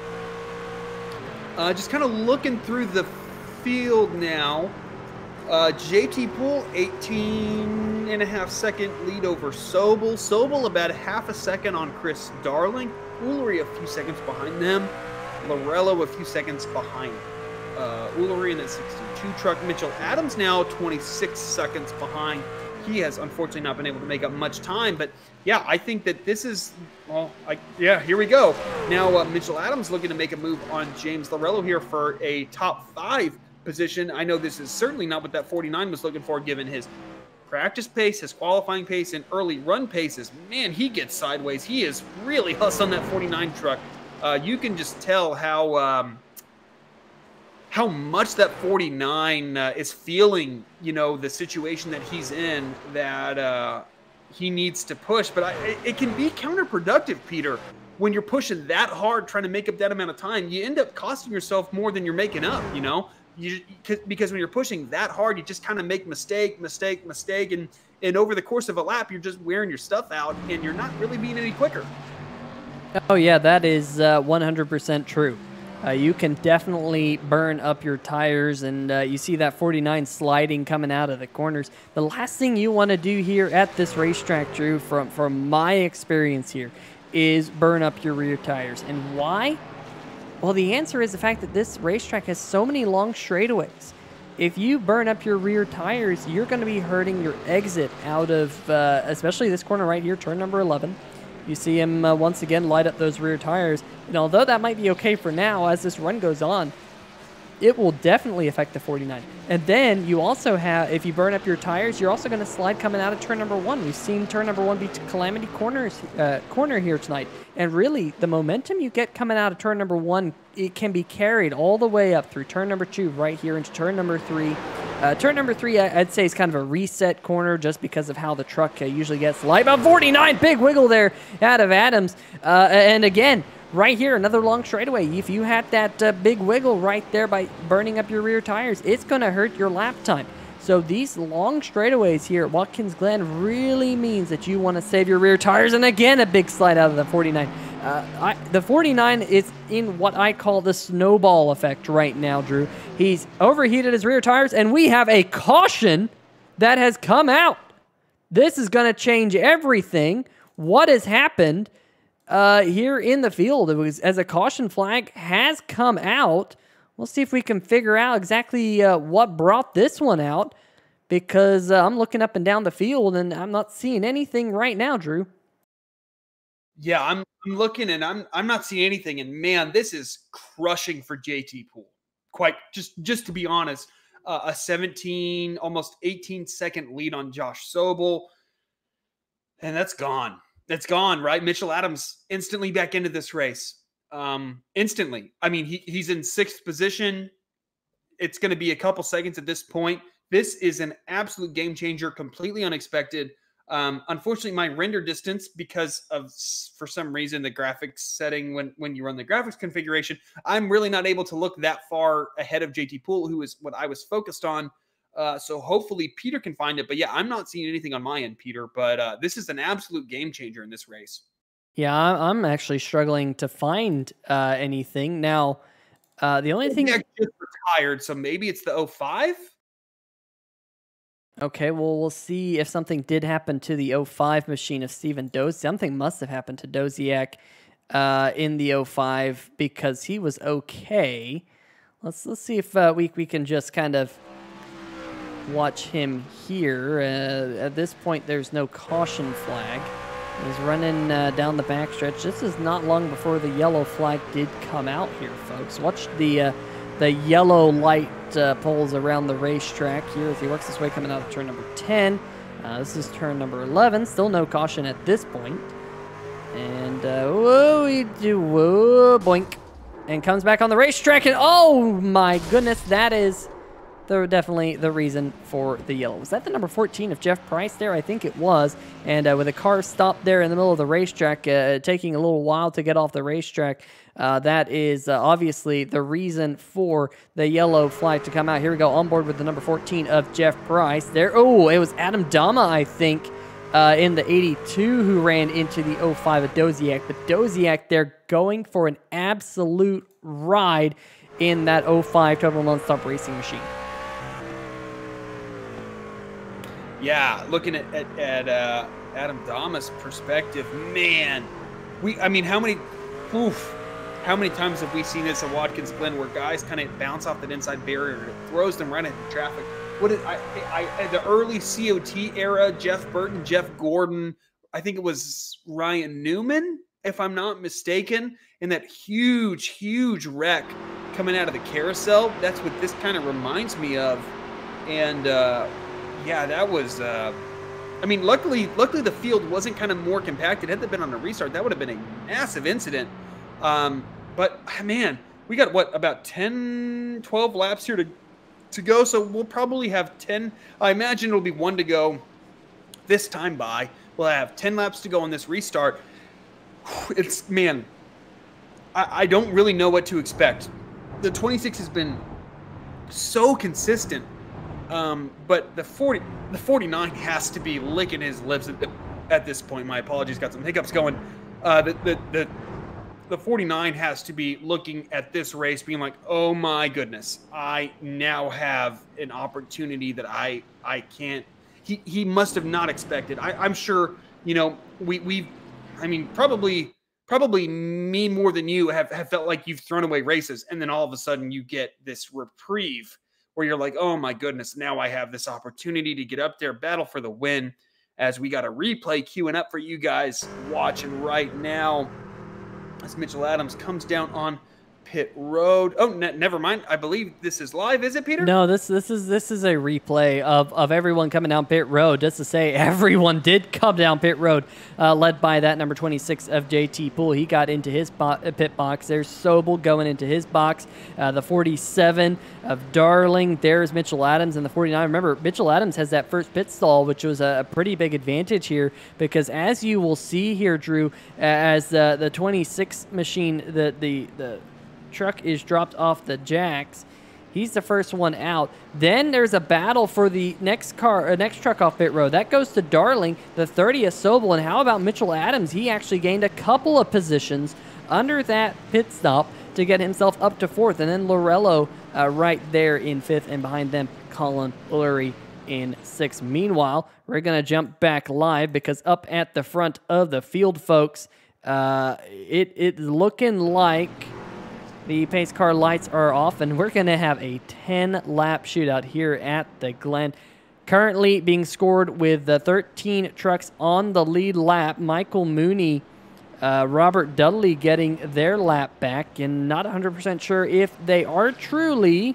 Just kind of looking through the field now. JT Poole, 18.5 second lead over Sobel. Sobel about 0.5 second on Chris Darling. Ullery a few seconds behind them. Lorello a few seconds behind Ullery in that 62 truck. Mitchell Adams now 26 seconds behind. He has unfortunately not been able to make up much time, but yeah, I think that this is, well, yeah, here we go. Now Mitchell Adams looking to make a move on James Lorello here for a top 5 position. I know this is certainly not what that 49 was looking for, given his practice pace, his qualifying pace, and early run paces. Man, he gets sideways. He is really hustling that 49 truck. You can just tell how much that 49 is feeling, you know, the situation that he's in, that he needs to push. But it can be counterproductive, Peter, when you're pushing that hard, trying to make up that amount of time. You end up costing yourself more than you're making up, you know? Because when you're pushing that hard, you just kind of make mistake, and over the course of a lap, you're just wearing your stuff out, and you're not really being any quicker. Oh, yeah, that is 100% true. You can definitely burn up your tires, and you see that 49 sliding coming out of the corners. The last thing you want to do here at this racetrack, Drew, from my experience here, is burn up your rear tires. And why? Well, the answer is the fact that this racetrack has so many long straightaways. If you burn up your rear tires, you're going to be hurting your exit out of, especially this corner right here, turn number 11. You see him once again light up those rear tires. And although that might be okay for now, as this run goes on, it will definitely affect the 49. And then you also have, if you burn up your tires, you're also going to slide coming out of turn number 1. We've seen turn number 1 be Calamity corner here tonight. And really, the momentum you get coming out of turn number 1, it can be carried all the way up through turn number 2 right here into turn number 3. Turn number 3, I'd say, is kind of a reset corner just because of how the truck usually gets light. About 49, big wiggle there out of Adams. And again, right here, another long straightaway. If you had that big wiggle right there by burning up your rear tires, it's going to hurt your lap time. So these long straightaways here at Watkins Glen really means that you want to save your rear tires. And again, a big slide out of the 49. The 49 is in what I call the snowball effect right now, Drew. He's overheated his rear tires, and we have a caution that has come out. This is going to change everything. What has happened here in the field? It was as a caution flag has come out. We'll see if we can figure out exactly what brought this one out, because I'm looking up and down the field and I'm not seeing anything right now, Drew. Yeah, I'm looking and I'm not seeing anything. And man, this is crushing for JT Poole. Quite just to be honest, a 17, almost 18 second lead on Josh Sobel, and that's gone. That's gone, right? Mitchell Adams instantly back into this race. Instantly. I mean, he's in 6th position. It's going to be a couple seconds at this point. This is an absolute game changer, completely unexpected. Unfortunately, my render distance, because of, for some reason, the graphics setting, when you run the graphics configuration, I'm really not able to look that far ahead of JT Poole, who is what I was focused on. So hopefully Peter can find it. But yeah, I'm not seeing anything on my end, Peter. But this is an absolute game changer in this race. Yeah, I'm actually struggling to find anything. Now, the only thing... I just retired, so maybe it's the 05? Okay, well, we'll see if something did happen to the 05 machine of Steven Doziak. Something must have happened to Doziak in the 05 because he was okay. Let's see if we can just kind of watch him here. At this point, there's no caution flag. He's running down the backstretch. This is not long before the yellow flag did come out here, folks. Watch the yellow light poles around the racetrack here as he works his way coming out of turn number 10. This is turn number 11. Still no caution at this point. And boink. And comes back on the racetrack. And oh my goodness, that is definitely the reason for the yellow. Was that the number 14 of Jeff Price there? I think it was. And with a car stopped there in the middle of the racetrack, taking a little while to get off the racetrack, that is obviously the reason for the yellow flag to come out. Here we go, on board with the number 14 of Jeff Price. There, oh, it was Adam Dama, I think, in the 82 who ran into the 05 of Doziak. But Doziak, they're going for an absolute ride in that 05 Total Nonstop Racing machine. Yeah, looking at Adam Dama's perspective, man, I mean, how many times have we seen this at Watkins Glen where guys kind of bounce off that inside barrier and it throws them right into traffic? What is the early COT era? Jeff Burton, Jeff Gordon, I think it was Ryan Newman, if I'm not mistaken, in that huge wreck coming out of the carousel. That's what this kind of reminds me of, and. Yeah, that was, I mean, luckily the field wasn't kind of more compacted. Had they been on a restart, that would have been a massive incident. But, man, we got, what, about 10, 12 laps here to go, so we'll probably have 10. I imagine it'll be 1 to go this time by. We'll have 10 laps to go on this restart. It's, man, I don't really know what to expect. The 26 has been so consistent. But the 49 has to be licking his lips at this point. My apologies, got some hiccups going. The 49 has to be looking at this race being like, oh my goodness, I now have an opportunity that I can't. He must have not expected. I'm sure, you know, I mean, probably me more than you have felt like you've thrown away races, and then all of a sudden you get this reprieve where you're like, oh my goodness, now I have this opportunity to get up there, battle for the win, as we got a replay queuing up for you guys watching right now as Mitchell Adams comes down on pit road. Oh, never mind. I believe this is live. Is it, Peter? No, this is a replay of everyone coming down pit road. Just to say, everyone did come down pit road, led by that number 26 of JT Poole. He got into his pit box. There's Sobel going into his box. The 47 of Darling. There's Mitchell Adams, and the 49. Remember, Mitchell Adams has that first pit stall, which was a pretty big advantage here, because as you will see here, Drew, as the 26 machine, the truck is dropped off the jacks, he's the first one out. Then there's a battle for the next truck off pit road. That goes to Darling, the 30 of Sobel. And how about Mitchell Adams? He actually gained a couple of positions under that pit stop to get himself up to 4th. And then Lorello right there in 5th, and behind them, Colin Lurie in 6th. Meanwhile, we're going to jump back live, because up at the front of the field, folks, it's looking like the pace car lights are off, and we're going to have a 10-lap shootout here at the Glen. Currently being scored with the 13 trucks on the lead lap. Michael Mooney, Robert Dudley getting their lap back, and not 100% sure if they are truly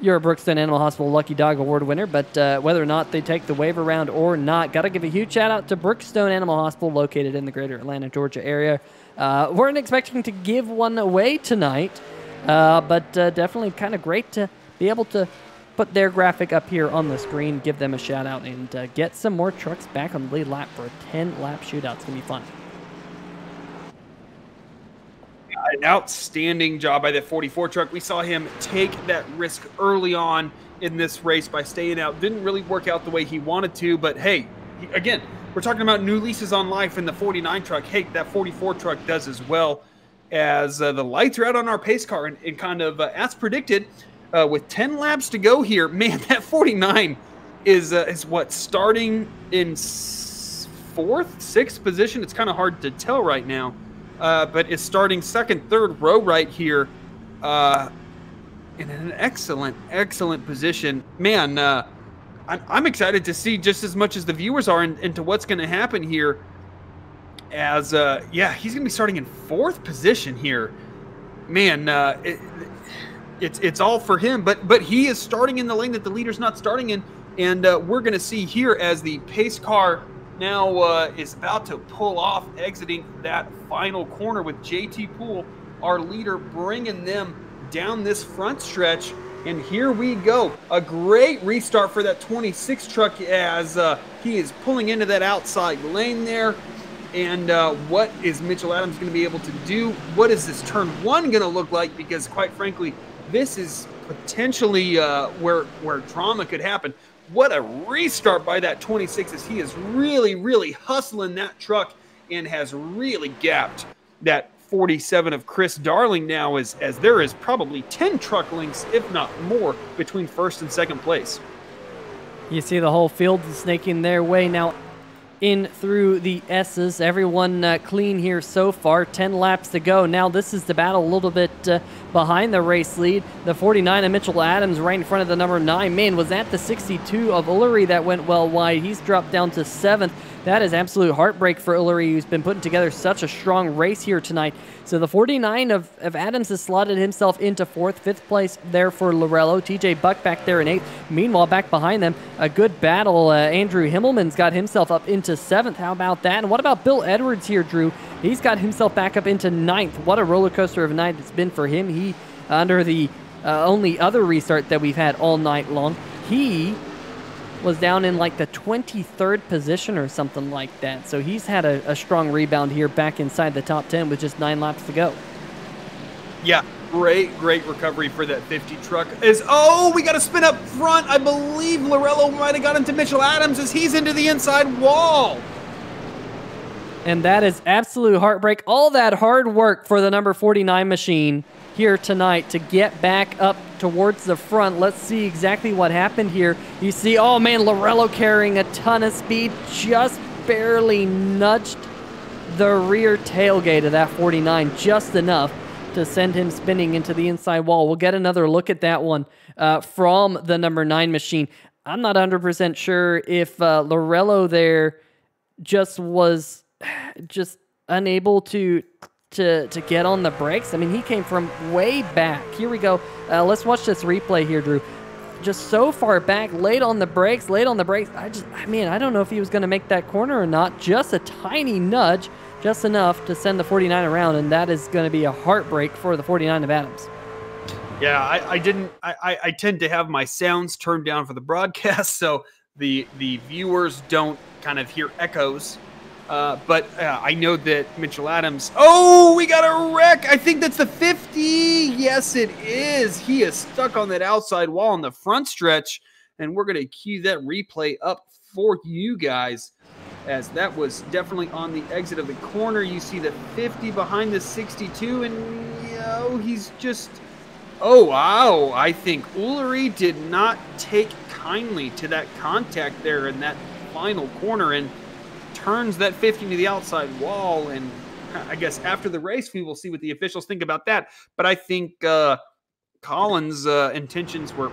your Brookstone Animal Hospital Lucky Dog Award winner, but whether or not they take the waiver round or not, got to give a huge shout out to Brookstone Animal Hospital, located in the greater Atlanta, Georgia area. Weren't expecting to give one away tonight, but definitely kind of great to be able to put their graphic up here on the screen, give them a shout out, and get some more trucks back on the lead lap for a 10-lap shootout. It's going to be fun. An outstanding job by the 44 truck. We saw him take that risk early on in this race by staying out. Didn't really work out the way he wanted to, but hey, again, we're talking about new leases on life in the 49 truck. Hey, that 44 truck does as well, as the lights are out on our pace car, and kind of as predicted, with 10 laps to go here, man, that 49 is what, starting in 4th, 6th position? It's kind of hard to tell right now, but it's starting 2nd, 3rd row right here, in an excellent position. Man, I'm excited to see just as much as the viewers are into what's going to happen here, as yeah, he's going to be starting in 4th position here. Man, it's all for him, but he is starting in the lane that the leader's not starting in, and we're going to see here as the pace car now is about to pull off, exiting that final corner with JT Poole, our leader, bringing them down this front stretch. And here we go. A great restart for that 26 truck as he is pulling into that outside lane there. And what is Mitchell Adams going to be able to do? What is this turn one going to look like? Because quite frankly, this is potentially where drama could happen. What a restart by that 26 as he is really, really hustling that truck and has really gapped that 47 of Chris Darling now as there is probably 10 truck lengths, if not more, between first and second place. You see the whole field snaking their way now in through the S's. Everyone clean here so far. 10 laps to go. Now this is the battle a little bit behind the race lead. The 49 of Mitchell Adams right in front of the number 9. Man, was that the 62 of Ullery that went well wide. He's dropped down to 7th. That is absolute heartbreak for Ullery, who's been putting together such a strong race here tonight. So the 49 of Adams has slotted himself into 4th. 5th place there for Lorello. TJ Buck back there in 8th. Meanwhile, back behind them, a good battle. Andrew Himmelman's got himself up into 7th. How about that? And what about Bill Edwards here, Drew? He's got himself back up into 9th. What a roller coaster of a night it's been for him. He, under the only other restart that we've had all night long, he was down in like the 23rd position or something like that. So he's had a strong rebound here back inside the top 10 with just 9 laps to go. Yeah, great recovery for that 50 truck. Oh, we got to spin up front. I believe Lorello might have got into Mitchell Adams as he's into the inside wall. And that is absolute heartbreak. All that hard work for the number 49 machine here tonight to get back up towards the front. Let's see exactly what happened here. You see, oh man, Lorello carrying a ton of speed, just barely nudged the rear tailgate of that 49, just enough to send him spinning into the inside wall. We'll get another look at that one from the number 9 machine. I'm not 100% sure if Lorello there just was unable to get on the brakes. I mean, he came from way back. Here we go. Let's watch this replay here, Drew. Just so far back, late on the brakes. I don't know if he was going to make that corner or not. Just a tiny nudge, just enough to send the 49 around, and that is going to be a heartbreak for the 49 of Adams. Yeah, I tend to have my sounds turned down for the broadcast, so the viewers don't kind of hear echoes. But I know that Mitchell Adams... Oh, we got a wreck! I think that's the 50! Yes, it is! He is stuck on that outside wall on the front stretch, and we're going to cue that replay up for you guys, as that was definitely on the exit of the corner. You see the 50 behind the 62, and he's just... Oh, wow! I think Ullery did not take kindly to that contact there in that final corner, and turns that 50 to the outside wall. And I guess after the race, we will see what the officials think about that. But I think Collins' intentions were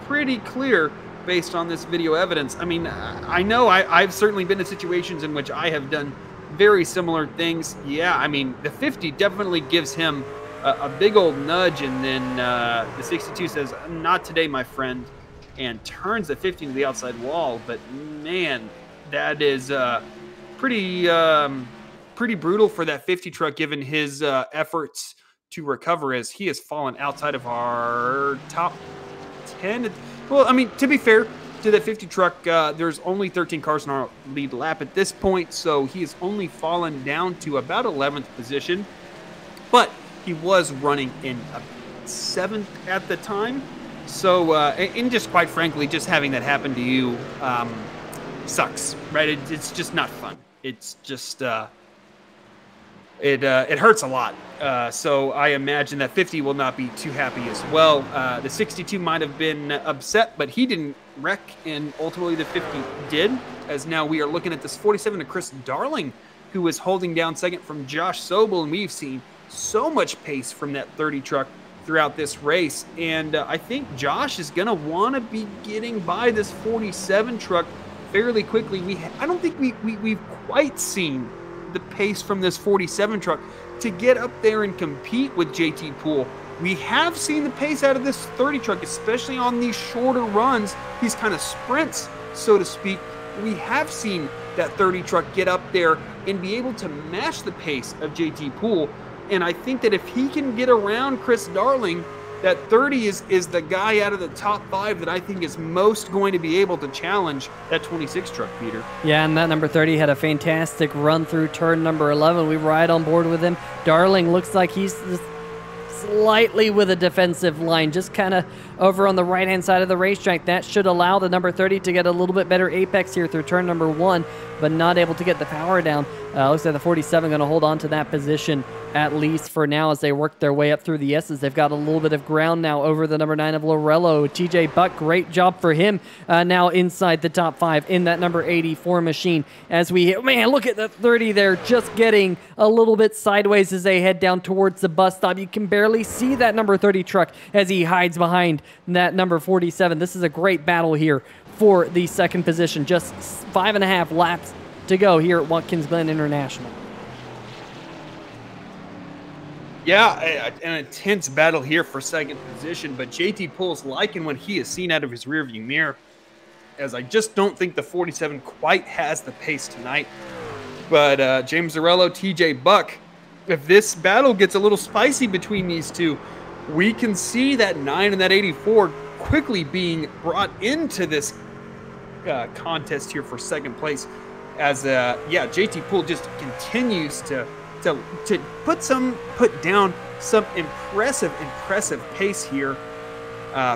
pretty clear based on this video evidence. I mean, I know I've certainly been in situations in which I have done very similar things. Yeah, I mean, the 50 definitely gives him a big old nudge, and then the 62 says, "Not today, my friend," and turns the 50 to the outside wall. But man, that is pretty brutal for that 50 truck, given his efforts to recover, as he has fallen outside of our top 10. Well, I mean, to be fair to that 50 truck, there's only 13 cars in our lead lap at this point, so he has only fallen down to about 11th position. But he was running in 7th at the time. So, and just quite frankly, just having that happen to you sucks, right? It's just not fun. It's just, it hurts a lot. So I imagine that 50 will not be too happy as well. The 62 might have been upset, but he didn't wreck, and ultimately the 50 did, as now we are looking at this 47 to Chris Darling, who is holding down second from Josh Sobel, and we've seen so much pace from that 30 truck throughout this race, and I think Josh is going to want to be getting by this 47 truck fairly quickly. I don't think we've quite seen the pace from this 47 truck to get up there and compete with JT Poole. We have seen the pace out of this 30 truck, especially on these shorter runs, these kind of sprints, so to speak. We have seen that 30 truck get up there and be able to match the pace of JT Poole. And I think that if he can get around Chris Darling, that 30 is the guy out of the top 5 that I think is most going to be able to challenge that 26 truck, Peter. Yeah, and that number 30 had a fantastic run through turn number 11. We were right on board with him. Darling looks like he's just slightly with a defensive line, just kind of over on the right-hand side of the racetrack. That should allow the number 30 to get a little bit better apex here through turn number 1, but not able to get the power down. Looks like the 47 going to hold on to that position at least for now as they work their way up through the S's. They've got a little bit of ground now over the number 9 of Lorello. TJ Buck, great job for him now inside the top 5 in that number 84 machine. As we hit, man, look at the 30 there, just getting a little bit sideways as they head down towards the bus stop. You can barely see that number 30 truck as he hides behind that number 47. This is a great battle here for the second position. Just 5.5 laps to go here at Watkins Glen International. Yeah, an intense battle here for second position, but JT Poole's liking what he has seen out of his rearview mirror, as I just don't think the 47 quite has the pace tonight. But James Zarello, TJ Buck, if this battle gets a little spicy between these two, we can see that 9 and that 84 quickly being brought into this contest here for second place, as JT Poole just continues to put down some impressive pace here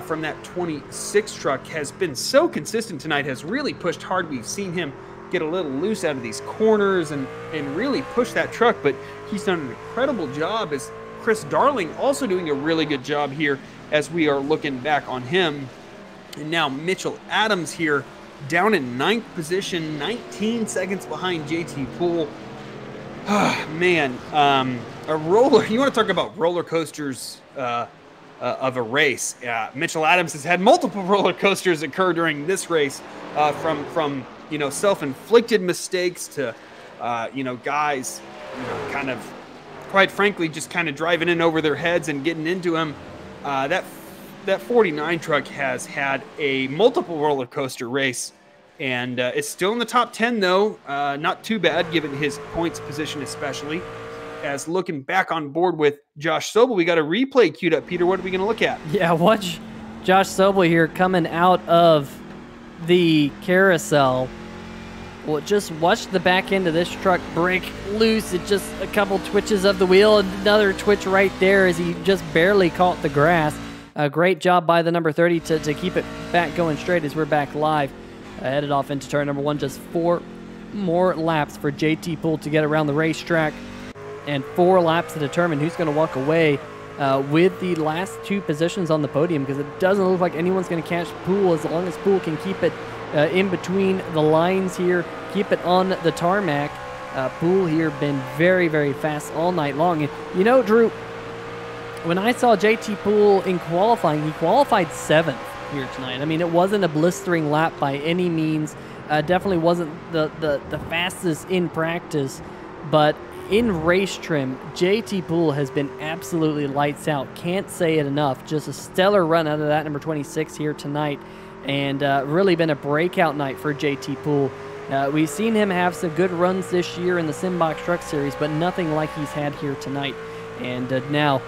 from that 26 truck. Has been so consistent tonight, has really pushed hard. We've seen him get a little loose out of these corners and really push that truck, but he's done an incredible job, as Chris Darling also doing a really good job here as we are looking back on him. And now Mitchell Adams here down in 9th position, 19 seconds behind JT Poole. Man, a roller. You want to talk about roller coasters of a race? Mitchell Adams has had multiple roller coasters occur during this race, from self-inflicted mistakes to guys kind of, quite frankly, just kind of driving in over their heads and getting into him. That 49 truck has had a multiple roller coaster race. And it's still in the top 10, though. Not too bad, given his points position especially. As looking back on board with Josh Sobel, we got a replay queued up. Peter, what are we going to look at? Yeah, watch Josh Sobel here coming out of the carousel. Well, just watch the back end of this truck break loose. It's just a couple twitches of the wheel. Another twitch right there as he just barely caught the grass. A great job by the number 30 to keep it back going straight as we're back live. Headed off into turn number 1. Just 4 more laps for JT Poole to get around the racetrack, and 4 laps to determine who's going to walk away with the last 2 positions on the podium, because it doesn't look like anyone's going to catch Poole as long as Poole can keep it in between the lines here, keep it on the tarmac. Poole here been very, very fast all night long. And Drew, when I saw JT Poole in qualifying, he qualified 7th here tonight. I mean, it wasn't a blistering lap by any means. Definitely wasn't the fastest in practice, but in race trim, JT Poole has been absolutely lights out. Can't say it enough. Just a stellar run out of that number 26 here tonight, and really been a breakout night for JT Poole. We've seen him have some good runs this year in the Simbox Truck Series, but nothing like he's had here tonight. And now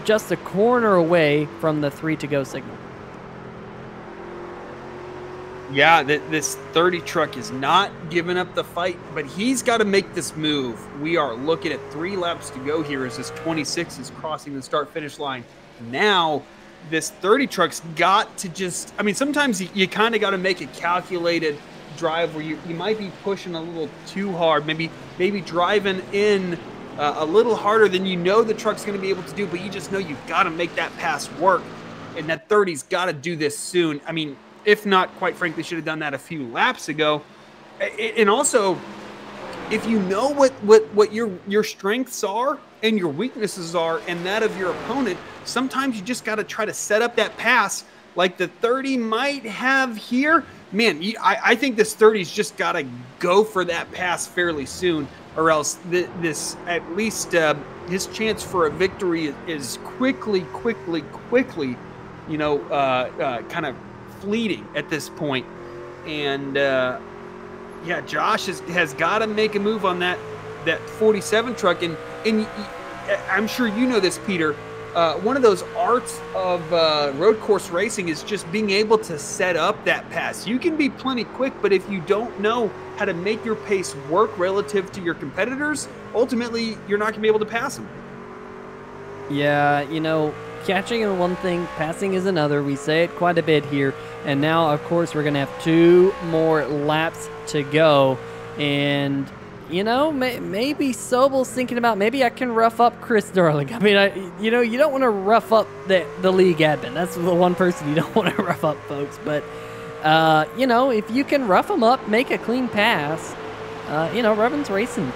just a corner away from the 3 to go signal. Yeah, this 30 truck is not giving up the fight, but he's got to make this move. We are looking at 3 laps to go here as this 26 is crossing the start-finish line. Now, this 30 truck's got to just, I mean, sometimes you kind of got to make a calculated drive where you might be pushing a little too hard, maybe driving in a little harder than the truck's going to be able to do, but you just know you've got to make that pass work, and that 30's got to do this soon. I mean, if not, quite frankly, should have done that a few laps ago. And also, if you know what your strengths are and your weaknesses are and that of your opponent, sometimes you just got to try to set up that pass like the 30 might have here. Man, I think this 30's just got to go for that pass fairly soon, or else this at least his chance for a victory is quickly, kind of fleeting at this point. And Josh has got to make a move on that 47 truck, and I'm sure you know this, Peter. arts of road course racing is just being able to set up that pass. You can be plenty quick, but if you don't know how to make your pace work relative to your competitors, ultimately you're not going to be able to pass them. Yeah, you know, catching is one thing, passing is another. We say it quite a bit here. And now, of course, we're going to have 2 more laps to go. And, you know, maybe Sobel's thinking about, maybe I can rough up Chris Darling. I mean, you know, you don't want to rough up the league admin. That's the one person you don't want to rough up, folks. But, you know, if you can rough them up, make a clean pass, you know, Robin's racing.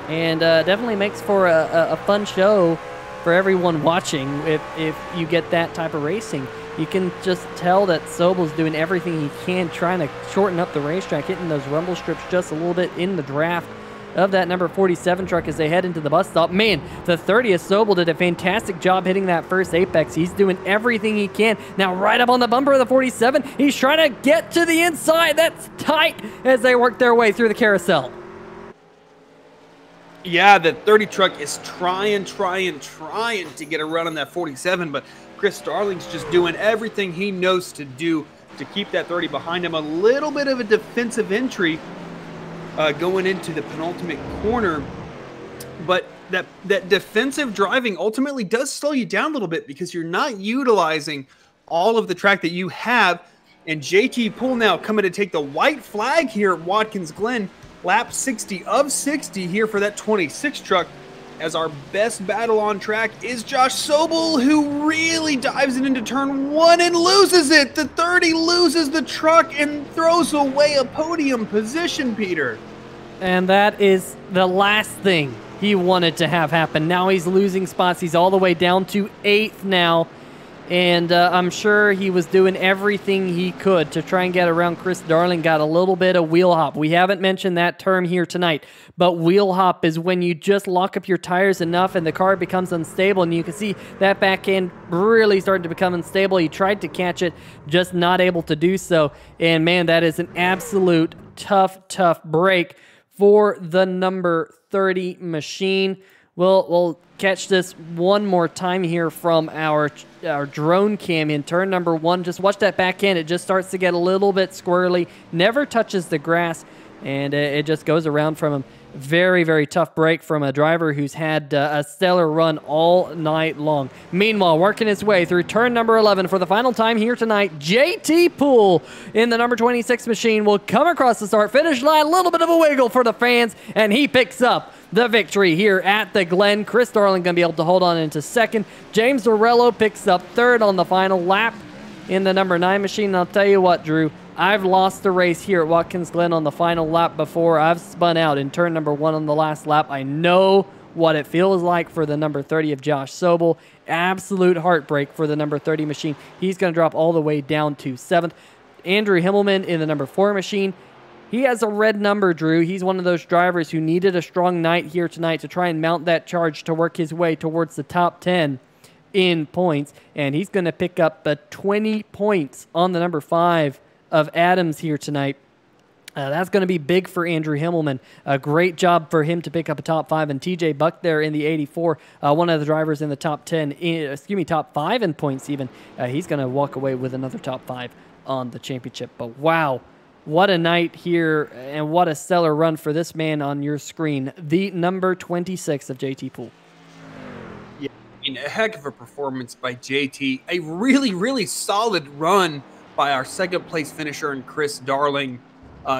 And definitely makes for a fun show for everyone watching if you get that type of racing. You can just tell that Sobel's doing everything he can, trying to shorten up the racetrack, hitting those rumble strips just a little bit in the draft of that number 47 truck as they head into the bus stop. Man, the 30th Sobel did a fantastic job hitting that first apex. He's doing everything he can. Now right up on the bumper of the 47, he's trying to get to the inside. That's tight as they work their way through the carousel. Yeah, the 30 truck is trying to get a run on that 47, but Chris Darling's just doing everything he knows to do to keep that 30 behind him. A little bit of a defensive entry going into the penultimate corner, but that defensive driving ultimately does slow you down a little bit because you're not utilizing all of the track that you have. And JT Poole now coming to take the white flag here at Watkins Glen. Lap 60 of 60 here for that 26 truck, as our best battle on track is Josh Sobel, who really dives it into turn 1 and loses it. The 30 loses the truck and throws away a podium position, Peter. And that is the last thing he wanted to have happen. Now he's losing spots. He's all the way down to 8th now. And I'm sure he was doing everything he could to try and get around Chris Darling. Got a little bit of wheel hop. We haven't mentioned that term here tonight, but wheel hop is when you just lock up your tires enough and the car becomes unstable, and you can see that back end really started to become unstable. He tried to catch it, just not able to do so. And man, that is an absolute tough break for the number 30 machine. We'll catch this one more time here from our drone cam in turn number 1. Just watch that back end. It just starts to get a little bit squirrely. Never touches the grass, and it just goes around from him. Very tough break from a driver who's had a stellar run all night long. Meanwhile, working his way through turn number 11 for the final time here tonight, JT Poole in the number 26 machine will come across the start-finish line. A little bit of a wiggle for the fans, and he picks up the victory here at the Glen. Chris Darling going to be able to hold on into 2nd. James Dorello picks up 3rd on the final lap in the number 9 machine. And I'll tell you what, Drew, I've lost the race here at Watkins Glen on the final lap before. I've spun out in turn number 1 on the last lap. I know what it feels like for the number 30 of Josh Sobel. Absolute heartbreak for the number 30 machine. He's going to drop all the way down to 7th. Andrew Himmelman in the number 4 machine. He has a red number, Drew. He's one of those drivers who needed a strong night here tonight to try and mount that charge to work his way towards the top 10 in points. And he's going to pick up 20 points on the number 5 of Adams here tonight. That's going to be big for Andrew Himmelman. A great job for him to pick up a top 5. And TJ Buck there in the 84, one of the drivers in the top 10, top 5 in points even. He's going to walk away with another top 5 on the championship. But wow. What a night here, and what a stellar run for this man on your screen, the number 26 of JT Poole. Yeah, I mean, a heck of a performance by JT. A really solid run by our 2nd place finisher in Chris Darling.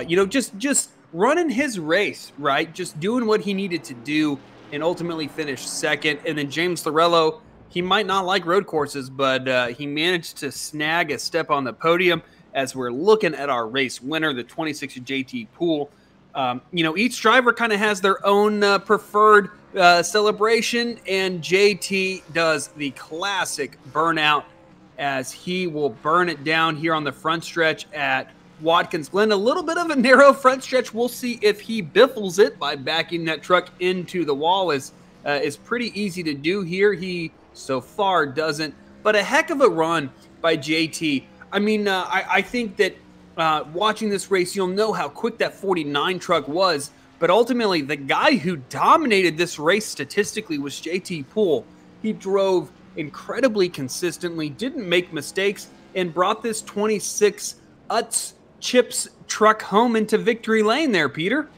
You know, just running his race, right? Just doing what he needed to do and ultimately finished 2nd. And then James Thorello, he might not like road courses, but he managed to snag a step on the podium. As we're looking at our race winner, the 26 JT Poole. You know, each driver kind of has their own preferred celebration, and JT does the classic burnout as he will burn it down here on the front stretch at Watkins Glen. A little bit of a narrow front stretch. We'll see if he biffles it by backing that truck into the wall. Is pretty easy to do here. He so far doesn't, but a heck of a run by JT. I mean, I think that watching this race, you'll know how quick that 49 truck was. But ultimately, the guy who dominated this race statistically was JT Poole. He drove incredibly consistently, didn't make mistakes, and brought this 26 Utz Chips truck home into victory lane there, Peter.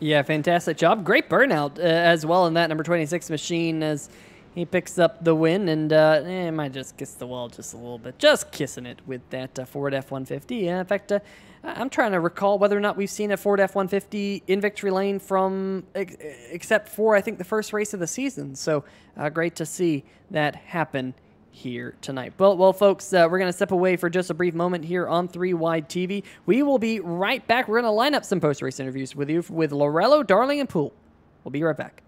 Yeah, fantastic job. Great burnout as well in that number 26 machine as he picks up the win, and might just kiss the wall just a little bit. Just kissing it with that Ford F-150. In fact, I'm trying to recall whether or not we've seen a Ford F-150 in victory lane from, except for, I think, the first race of the season. So great to see that happen here tonight. Well, folks, we're going to step away for just a brief moment here on 3 Wide TV. We will be right back. We're going to line up some post-race interviews with you with Lorello, Darling, and Poole. We'll be right back.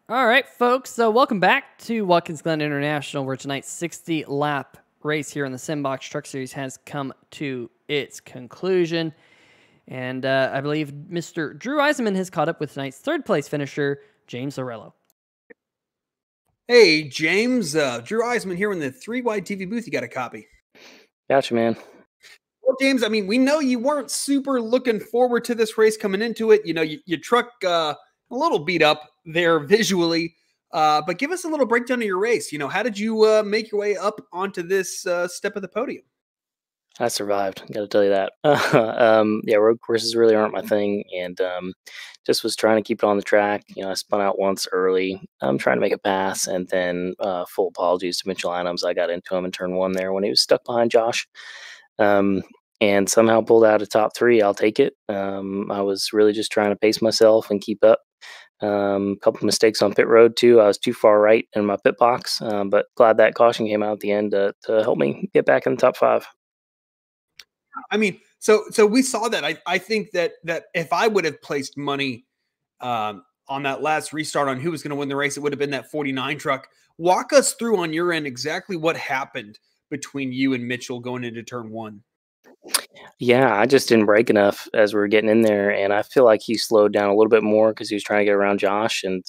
All right, folks, so welcome back to Watkins Glen International, where tonight's 60-lap race here in the Simbox Truck Series has come to its conclusion. And I believe Mr. Drew Eisenman has caught up with tonight's third-place finisher, James Orello. Hey, James. Drew Eisenman here in the 3 Wide TV booth. You got a copy? Gotcha, man. Well, James, I mean, we know you weren't super looking forward to this race coming into it. You know, your truck a little beat up there visually, but give us a little breakdown of your race. You know, how did you make your way up onto this step of the podium? I survived. Got to tell you that. Yeah, road courses really aren't my thing, and just was trying to keep it on the track. You know, I spun out once early. I'm trying to make a pass, and then full apologies to Mitchell Adams. I got into him in turn one there when he was stuck behind Josh, and somehow pulled out a top three. I'll take it. I was really just trying to pace myself and keep up. A couple mistakes on pit road too. I was too far right in my pit box, but glad that caution came out at the end to help me get back in the top five. I mean, so we saw that. I think that if I would have placed money on that last restart on who was going to win the race, it would have been that 49 truck. Walk us through on your end exactly what happened between you and Mitchell going into turn one. Yeah, I just didn't break enough as we were getting in there, and I feel like he slowed down a little bit more because he was trying to get around Josh, and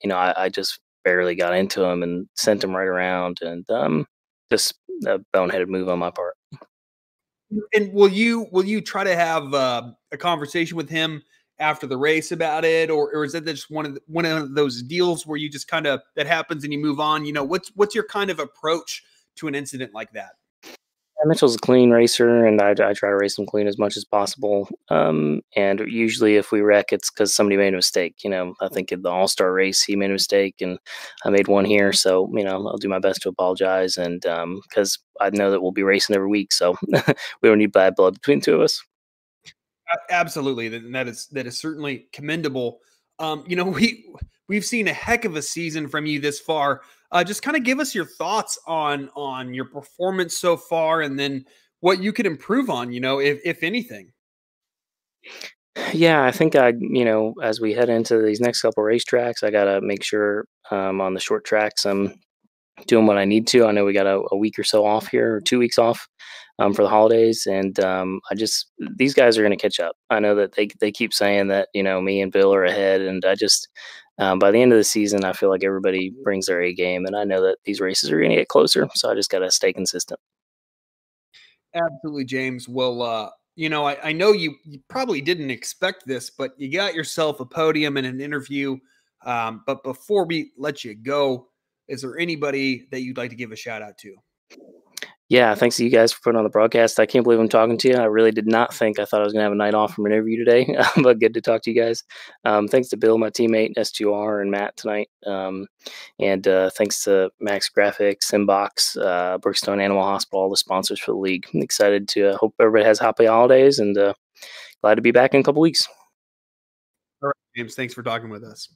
you know, I just barely got into him and sent him right around, and just a boneheaded move on my part. And will you try to have a conversation with him after the race about it, or is that just one of those deals where you just kind of that happens and you move on? You know, what's your kind of approach to an incident like that? Mitchell's a clean racer, and I try to race him clean as much as possible. And usually, if we wreck, it's because somebody made a mistake. You know, I think in the All-Star race, he made a mistake, and I made one here. So, you know, I'll do my best to apologize, and because I know that we'll be racing every week, so we don't need bad blood between the two of us. Absolutely, that is certainly commendable. You know, we've seen a heck of a season from you this far. Just kind of give us your thoughts on your performance so far, and then what you could improve on, if anything. Yeah, I think as we head into these next couple racetracks, I gotta make sure on the short tracks I'm doing what I need to. I know we got a week or so off here, or 2 weeks off for the holidays, and these guys are going to catch up. I know that they keep saying that me and Bill are ahead, and I just by the end of the season, I feel like everybody brings their A game, and I know that these races are going to get closer. So I just got to stay consistent. Absolutely, James. Well, I know you probably didn't expect this, but you got yourself a podium and an interview. But before we let you go, is there anybody that you'd like to give a shout out to? Yeah, thanks to you guys for putting on the broadcast. I can't believe I'm talking to you. I really did not think I thought I was going to have a night off from an interview today, but good to talk to you guys. Thanks to Bill, my teammate, S2R, and Matt tonight. And thanks to Max Grafix, Simbox, Brookstone Animal Hospital, all the sponsors for the league. I'm excited to hope everybody has happy holidays, and glad to be back in a couple weeks. All right, James, thanks for talking with us.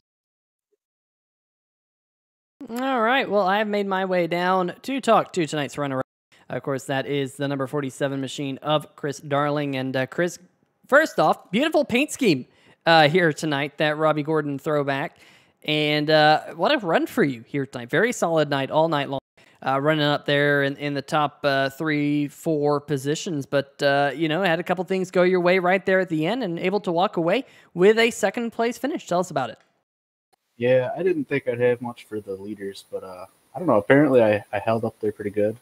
All right. Well, I have made my way down to talk to tonight's runner. Of course, that is the number 47 machine of Chris Darling. And Chris, first off, beautiful paint scheme here tonight, that Robbie Gordon throwback. And what a run for you here tonight. Very solid night, all night long. Running up there in the top 3-4 positions. But, had a couple things go your way right there at the end and able to walk away with a second place finish. Tell us about it. Yeah, I didn't think I'd have much for the leaders, but I don't know. Apparently, I held up there pretty good.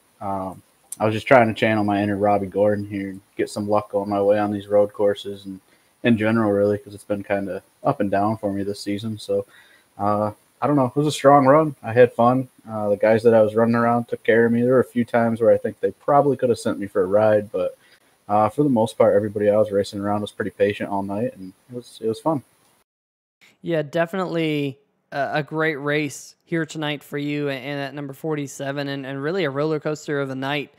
I was just trying to channel my inner Robbie Gordon here and get some luck going my way on these road courses and in general, really, because it's been kind of up and down for me this season. So, I don't know. It was a strong run. I had fun. The guys that I was running around took care of me. There were a few times where I think they probably could have sent me for a ride, but for the most part, everybody I was racing around was pretty patient all night, and it was fun. Yeah, definitely a great race here tonight for you and at number 47, and really a roller coaster of a night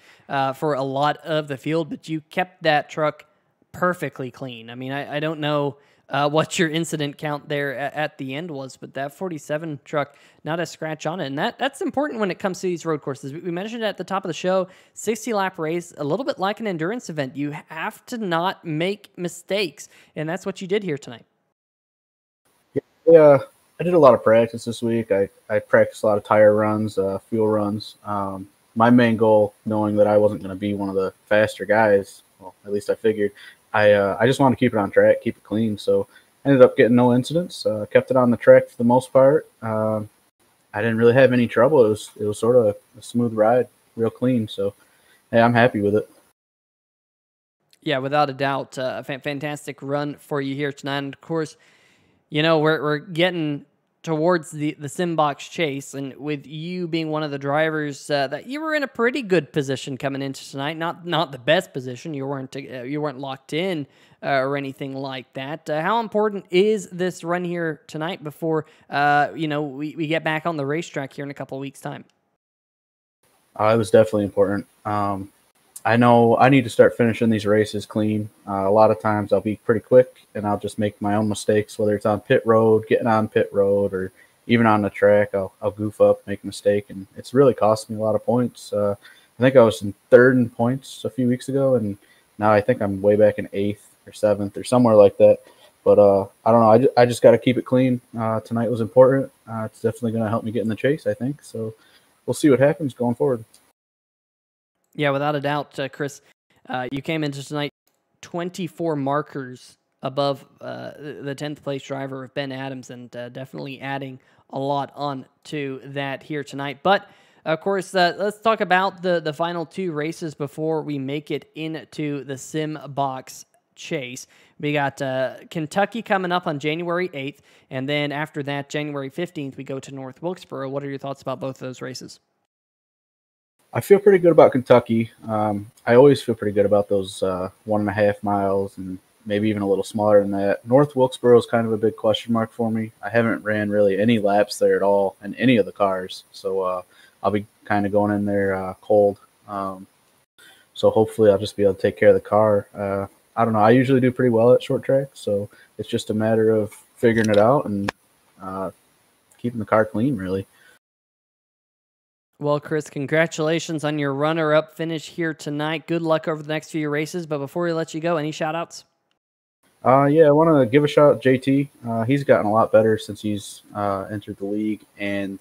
for a lot of the field, but you kept that truck perfectly clean. I mean, I don't know what your incident count there at the end was, but that 47 truck, not a scratch on it. And that's important when it comes to these road courses. We mentioned it at the top of the show, 60-lap race, a little bit like an endurance event. You have to not make mistakes, and that's what you did here tonight. Yeah, I did a lot of practice this week. I practiced a lot of tire runs, fuel runs. My main goal, knowing that I wasn't going to be one of the faster guys, well, at least I figured, I just wanted to keep it on track, keep it clean. So I ended up getting no incidents, kept it on the track for the most part. I didn't really have any trouble. It was sort of a smooth ride, real clean. So, hey, I'm happy with it. Yeah, without a doubt, a fantastic run for you here tonight. And of course, we're getting towards the Simbox chase, and with you being one of the drivers that you were in a pretty good position coming into tonight, not the best position. You weren't locked in or anything like that. How important is this run here tonight before we get back on the racetrack here in a couple of weeks' time? It was definitely important. I know I need to start finishing these races clean. A lot of times I'll be pretty quick and I'll just make my own mistakes, whether it's on pit road, getting on pit road, or even on the track. I'll goof up, make a mistake, and it's really cost me a lot of points. I think I was in third in points a few weeks ago, and now I think I'm way back in 8th or 7th or somewhere like that. But I don't know. I just got to keep it clean. Tonight was important. It's definitely going to help me get in the chase, I think. So we'll see what happens going forward. Yeah, without a doubt, Chris, you came into tonight 24 markers above the 10th place driver of Ben Adams, and definitely adding a lot on to that here tonight. But of course, let's talk about the final two races before we make it into the Simbox chase. We got Kentucky coming up on January 8th, and then after that, January 15th, we go to North Wilkesboro. What are your thoughts about both of those races? I feel pretty good about Kentucky. I always feel pretty good about those 1.5 miles and maybe even a little smaller than that. North Wilkesboro is kind of a big question mark for me. I haven't ran really any laps there at all in any of the cars, so I'll be kind of going in there cold. So hopefully I'll just be able to take care of the car. I don't know. I usually do pretty well at short track, so it's just a matter of figuring it out and keeping the car clean, really. Well, Chris, congratulations on your runner-up finish here tonight. Good luck over the next few races. But before we let you go, any shout-outs? Yeah, I want to give a shout out to JT. He's gotten a lot better since he's entered the league, and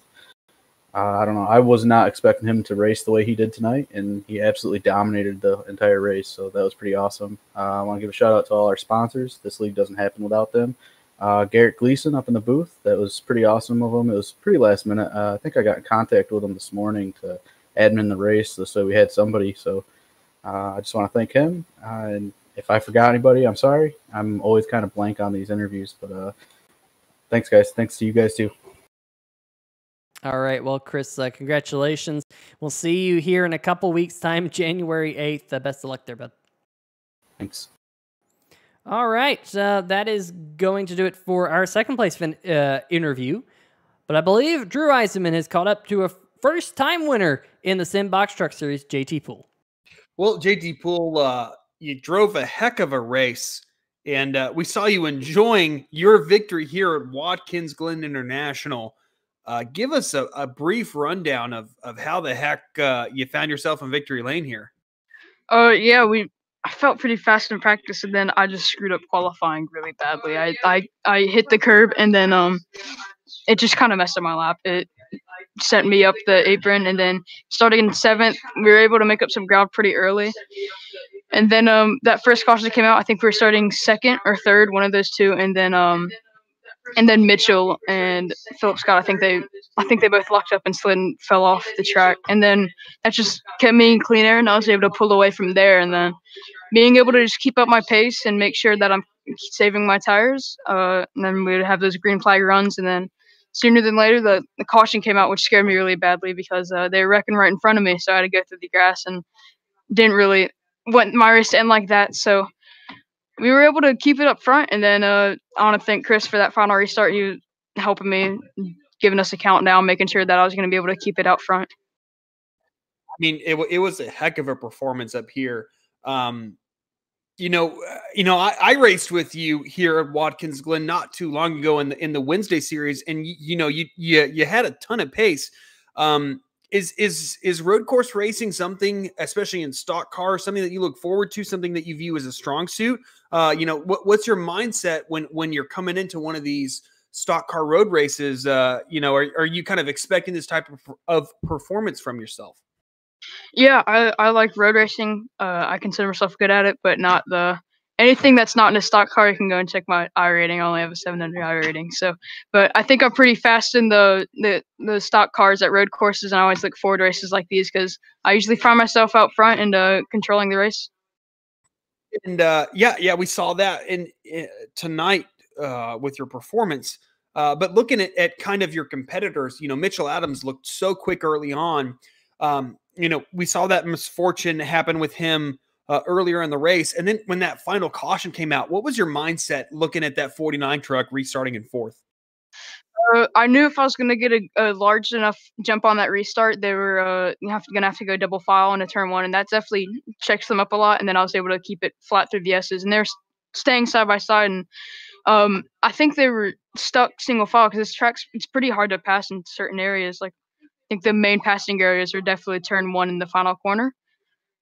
I don't know. I was not expecting him to race the way he did tonight, and he absolutely dominated the entire race, so that was pretty awesome. I want to give a shout out to all our sponsors. This league doesn't happen without them. Garrett Gleason up in the booth. That was pretty awesome of him. It was pretty last minute. I think I got in contact with him this morning to admin the race, so we had somebody. So I just want to thank him. And if I forgot anybody, I'm sorry. I'm always kind of blank on these interviews, but thanks, guys. Thanks to you guys, too. All right. Well, Chris, congratulations. We'll see you here in a couple weeks' time, January 8th. Best of luck there, bud. Thanks. All right. That is going to do it for our second place interview. But I believe Drew Eisenman has caught up to a first-time winner in the Simbox Truck Series, JT Poole. Well, JT Poole, you drove a heck of a race, and we saw you enjoying your victory here at Watkins Glen International. Give us a brief rundown of how the heck you found yourself in victory lane here. Yeah, I felt pretty fast in practice, and then I just screwed up qualifying really badly. I hit the curb, and then it just kind of messed up my lap. It sent me up the apron, and then starting in 7th, we were able to make up some ground pretty early. And then that first caution that came out, I think we were starting 2nd or 3rd, one of those two, and then Mitchell and Philip Scott, I think they both locked up and slid and fell off the track. And then that just kept me in clean air, and I was able to pull away from there. And then being able to just keep up my pace and make sure that I'm saving my tires. And then we would have those green flag runs. And then sooner than later, the caution came out, which scared me really badly because they were wrecking right in front of me. So I had to go through the grass and didn't really want my race to end like that. So we were able to keep it up front, and then I want to thank Chris for that final restart. He was helping me, giving us a countdown, making sure that I was going to be able to keep it out front. I mean, it was a heck of a performance up here. I raced with you here at Watkins Glen not too long ago in the Wednesday series, and you had a ton of pace. Is road course racing something, especially in stock cars, something that you look forward to, something that you view as a strong suit? What's your mindset when you're coming into one of these stock car road races? Are you kind of expecting this type of performance from yourself? Yeah, I like road racing. I consider myself good at it, but not anything that's not in a stock car. You can go and check my I rating. I only have a 700 I rating. So, but I think I'm pretty fast in the stock cars at road courses, and I always look forward to races like these because I usually find myself out front and controlling the race. And we saw that in tonight with your performance. But looking at kind of your competitors, Mitchell Adams looked so quick early on. We saw that misfortune happen with him earlier in the race. And then when that final caution came out, what was your mindset looking at that 49 truck restarting in 4th? I knew if I was going to get a large enough jump on that restart, they were going to have to go double file into turn 1, and that definitely checks them up a lot. And then I was able to keep it flat through the S's, and they're staying side by side. And I think they were stuck single file because this track's it's pretty hard to pass in certain areas. Like I think the main passing areas are definitely turn 1 in the final corner.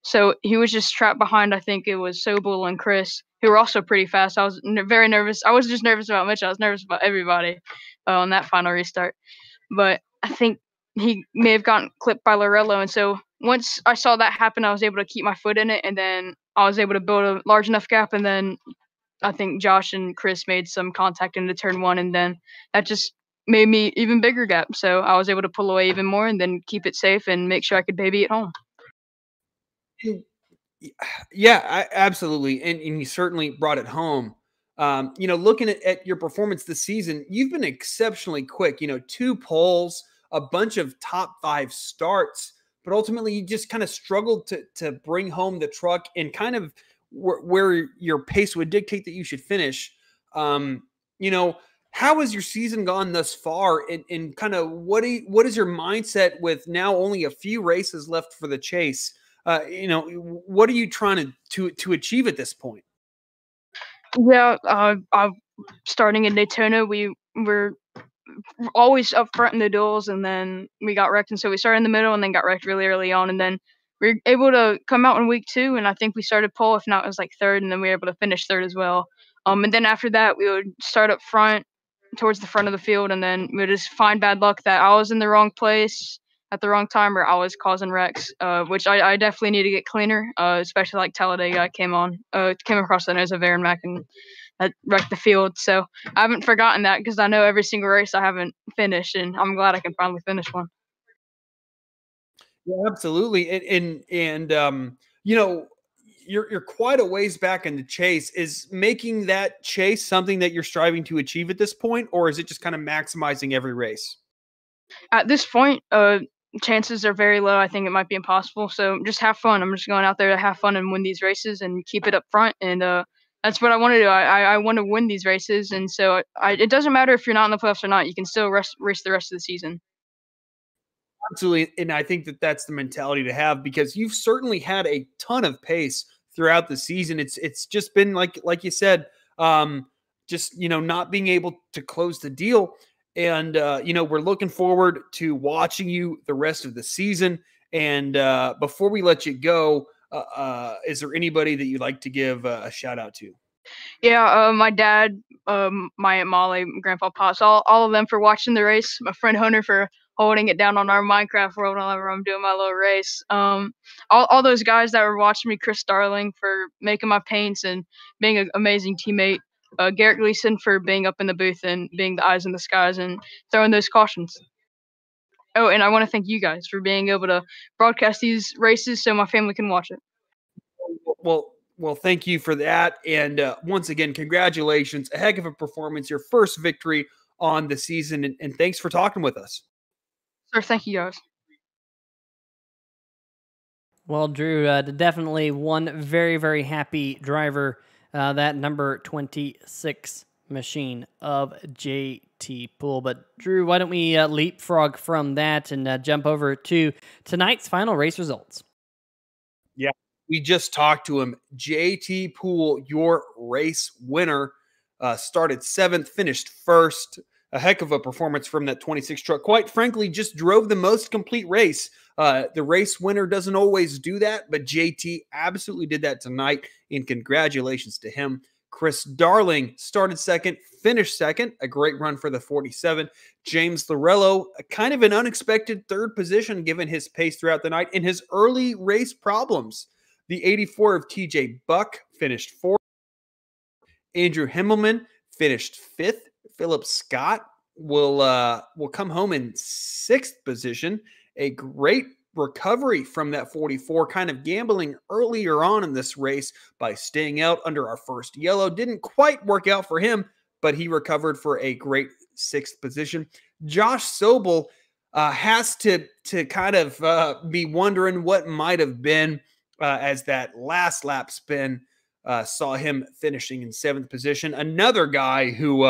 So he was just trapped behind, I think it was Sobel and Chris, who were also pretty fast. I was very nervous. I wasn't just nervous about Mitch. I was nervous about everybody on that final restart. But I think he may have gotten clipped by Lorello. And so once I saw that happen, I was able to keep my foot in it. And then I was able to build a large enough gap. And then I think Josh and Chris made some contact into turn 1. And then that just made me even bigger gap. So I was able to pull away even more and then keep it safe and make sure I could baby it home. Yeah, absolutely. And you certainly brought it home. Looking at your performance this season, you've been exceptionally quick, 2 poles, a bunch of top 5 starts, but ultimately you just kind of struggled to bring home the truck and kind of where your pace would dictate that you should finish. How has your season gone thus far? And kind of what is your mindset with now only a few races left for the chase? What are you trying to achieve at this point? Yeah, starting in Daytona, we were always up front in the duels, and then we got wrecked, and so we started in the middle and then got wrecked really early on, and then we were able to come out in week 2, and I think we started pole, if not it was like 3rd, and then we were able to finish 3rd as well. And then after that we would start up front towards the front of the field, and then we would just find bad luck that I was in the wrong place at the wrong time, or I was causing wrecks, which I definitely need to get cleaner, especially like Talladega. I came across the nose of Aaron Mack and that wrecked the field. So I haven't forgotten that, because I know every single race I haven't finished, and I'm glad I can finally finish one. Yeah, absolutely. And you know, you're quite a ways back in the chase. Is making that chase something that you're striving to achieve at this point, or is it just kind of maximizing every race? At this point, chances are very low. I think it might be impossible. So just have fun. I'm just going out there to have fun and win these races and keep it up front. And that's what I want to do. I want to win these races. And so it doesn't matter if you're not in the playoffs or not. You can still race the rest of the season. Absolutely. And I think that that's the mentality to have, because you've certainly had a ton of pace throughout the season. It's just been like you said, just, you know, not being able to close the deal. And, you know, we're looking forward to watching you the rest of the season. And before we let you go, is there anybody that you'd like to give a shout out to? Yeah, my dad, my Aunt Molly, Grandpa Potts, all of them for watching the race. My friend Hunter for holding it down on our Minecraft world whenever I'm doing my little race. All those guys that were watching me, Chris Darling for making my paints and being an amazing teammate. Garrett Gleason for being up in the booth and being the eyes in the skies and throwing those cautions. Oh, and I want to thank you guys for being able to broadcast these races so my family can watch it. Well, thank you for that. And once again, congratulations. A heck of a performance, your first victory on the season. And thanks for talking with us. Sir, thank you guys. Well, Drew, definitely one very, very happy driver, that number 26 machine of JT Poole. But Drew, why don't we leapfrog from that and jump over to tonight's final race results? Yeah, we just talked to him. JT Poole, your race winner, started 7th, finished 1st. A heck of a performance from that 26 truck. Quite frankly, just drove the most complete race. The race winner doesn't always do that, but JT absolutely did that tonight, and congratulations to him. Chris Darling started 2nd, finished 2nd, a great run for the 47. James Lorello, kind of an unexpected 3rd position given his pace throughout the night and his early race problems. The 84 of TJ Buck finished 4th. Andrew Himmelman finished 5th. Philip Scott will come home in 6th position. A great recovery from that 44, kind of gambling earlier on in this race by staying out under our first yellow. Didn't quite work out for him, but he recovered for a great 6th position. Josh Sobel has to kind of be wondering what might have been as that last lap spin saw him finishing in 7th position. Another guy who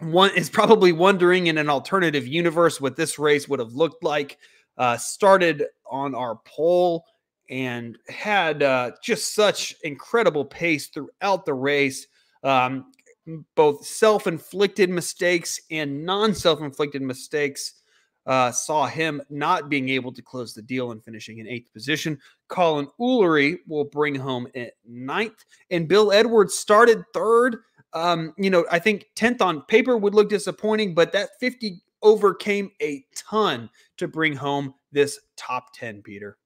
is probably wondering in an alternative universe what this race would have looked like. Started on our pole and had just such incredible pace throughout the race. Both self-inflicted mistakes and non-self-inflicted mistakes saw him not being able to close the deal and finishing in 8th position. Colin Ullery will bring home at 9th. And Bill Edwards started 3rd. You know, I think 10th on paper would look disappointing, but that 50 overcame a ton to bring home this top 10, Peter.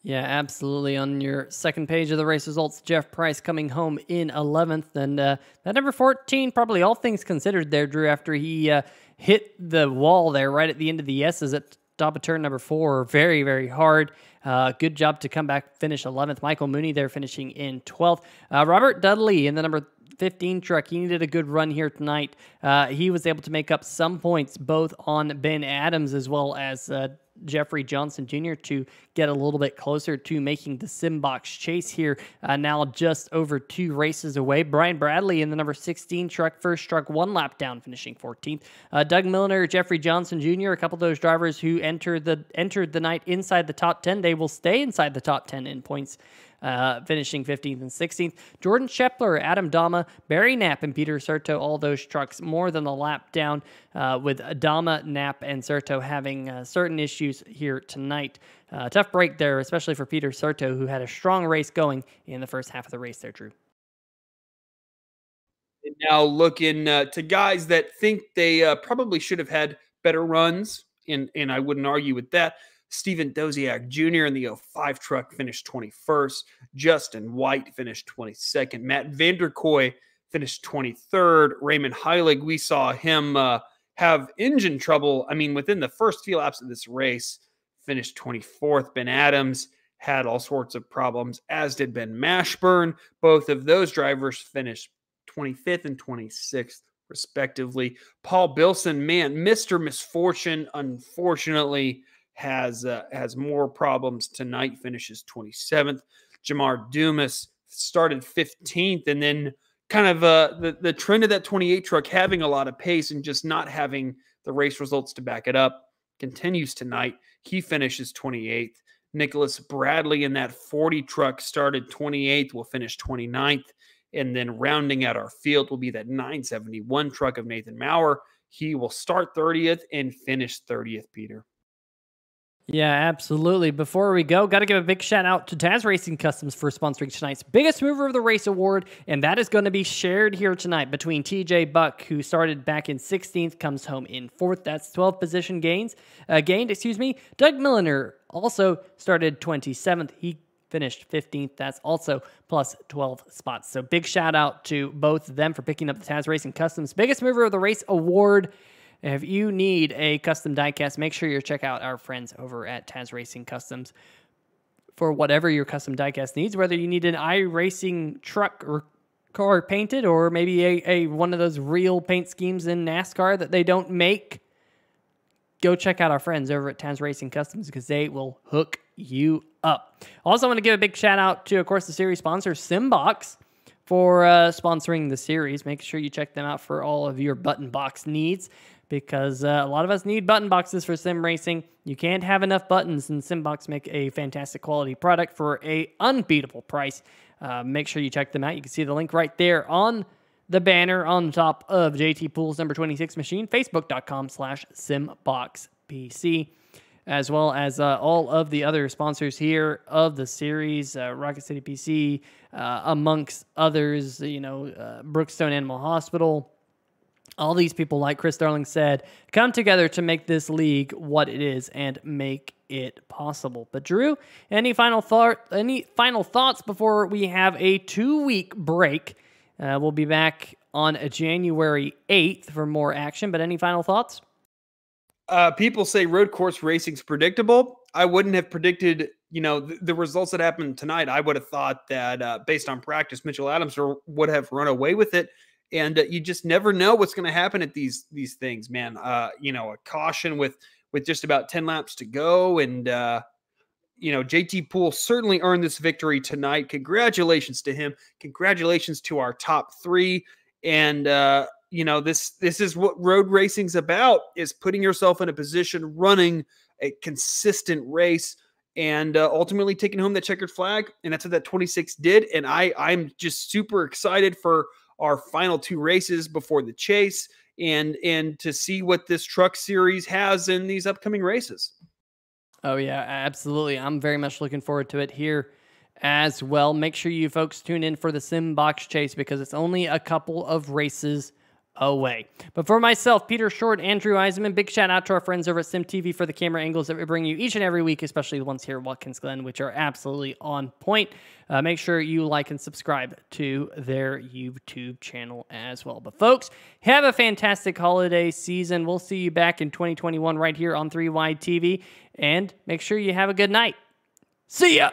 Yeah, absolutely. On your second page of the race results, Jeff Price coming home in 11th. And that number 14, probably all things considered there, Drew, after he hit the wall there right at the end of the S's at top of turn number 4. Very, very hard. Good job to come back, finish 11th. Michael Mooney there finishing in 12th. Robert Dudley in the number 15 truck. He needed a good run here tonight. He was able to make up some points both on Ben Adams as well as Jeffrey Johnson Jr. to get a little bit closer to making the Simbox chase here. Now just over 2 races away. Brian Bradley in the number 16 truck, first truck, 1 lap down, finishing 14th. Doug Milner, Jeffrey Johnson Jr., a couple of those drivers who entered the night inside the top 10. They will stay inside the top 10 in points finishing 15th and 16th. Jordan Scheffler, Adam Dama, Barry Knapp, and Peter Serto, all those trucks more than a lap down, with Dama, Knapp, and Serto having certain issues here tonight. Tough break there, especially for Peter Serto, who had a strong race going in the first half of the race there, Drew. And now looking to guys that think they probably should have had better runs, and I wouldn't argue with that. Steven Doziak Jr. in the 05 truck finished 21st. Justin White finished 22nd. Matt Vanderkoy finished 23rd. Raymond Heilig, we saw him have engine trouble. I mean, within the first few laps of this race, finished 24th. Ben Adams had all sorts of problems, as did Ben Mashburn. Both of those drivers finished 25th and 26th, respectively. Paul Bilson, man, Mr. Misfortune, unfortunately, has more problems tonight, finishes 27th. Jamar Dumas started 15th, and then kind of the trend of that 28 truck having a lot of pace and just not having the race results to back it up continues tonight. He finishes 28th. Nicholas Bradley in that 40 truck started 28th, will finish 29th. And then rounding out our field will be that 971 truck of Nathan Maurer. He will start 30th and finish 30th, Peter. Yeah, absolutely. Before we go, got to give a big shout out to Taz Racing Customs for sponsoring tonight's Biggest Mover of the Race award, and that is going to be shared here tonight between TJ Buck, who started back in 16th, comes home in 4th. That's 12 position gained. Doug Milliner also started 27th. He finished 15th. That's also plus 12 spots. So big shout out to both of them for picking up the Taz Racing Customs Biggest Mover of the Race award. If you need a custom diecast, make sure you check out our friends over at Taz Racing Customs for whatever your custom diecast needs, whether you need an iRacing truck or car painted, or maybe a one of those real paint schemes in NASCAR that they don't make. Go check out our friends over at Taz Racing Customs because they will hook you up. Also, I want to give a big shout out to, of course, the series sponsor, Simbox, for sponsoring the series. Make sure you check them out for all of your button box needs, because a lot of us need button boxes for sim racing. You can't have enough buttons, and Simbox make a fantastic quality product for a unbeatable price. Make sure you check them out. You can see the link right there on the banner on top of JT Pool's number 26 machine, facebook.com/SimboxPC, as well as all of the other sponsors here of the series, Rocket City PC, amongst others, Brookstone Animal Hospital. All these people, like Chris Darling said, come together to make this league what it is and make it possible. But Drew, any final thoughts before we have a 2-week break? We'll be back on January 8th for more action, but any final thoughts? People say road course racing's predictable. I wouldn't have predicted, the results that happened tonight. I would have thought that based on practice, Mitchell Adams would have run away with it. And you just never know what's going to happen at these things, man. A caution with just about 10 laps to go. And, JT Poole certainly earned this victory tonight. Congratulations to him. Congratulations to our top 3. And, this is what road racing's about, is putting yourself in a position, running a consistent race, and ultimately taking home that checkered flag. And that's what that 26 did. And I'm just super excited for our final 2 races before the chase, and to see what this truck series has in these upcoming races. Oh yeah, absolutely. I'm very much looking forward to it here as well. Make sure you folks tune in for the Simbox Chase, because it's only a couple of races away. But for myself, Peter Short, Andrew Eisenman, big shout out to our friends over at SimTV for the camera angles that we bring you each and every week, especially the ones here at Watkins Glen, which are absolutely on point. Make sure you like and subscribe to their YouTube channel as well. But folks, have a fantastic holiday season. We'll see you back in 2021 right here on 3Wide TV, and make sure you have a good night. See ya!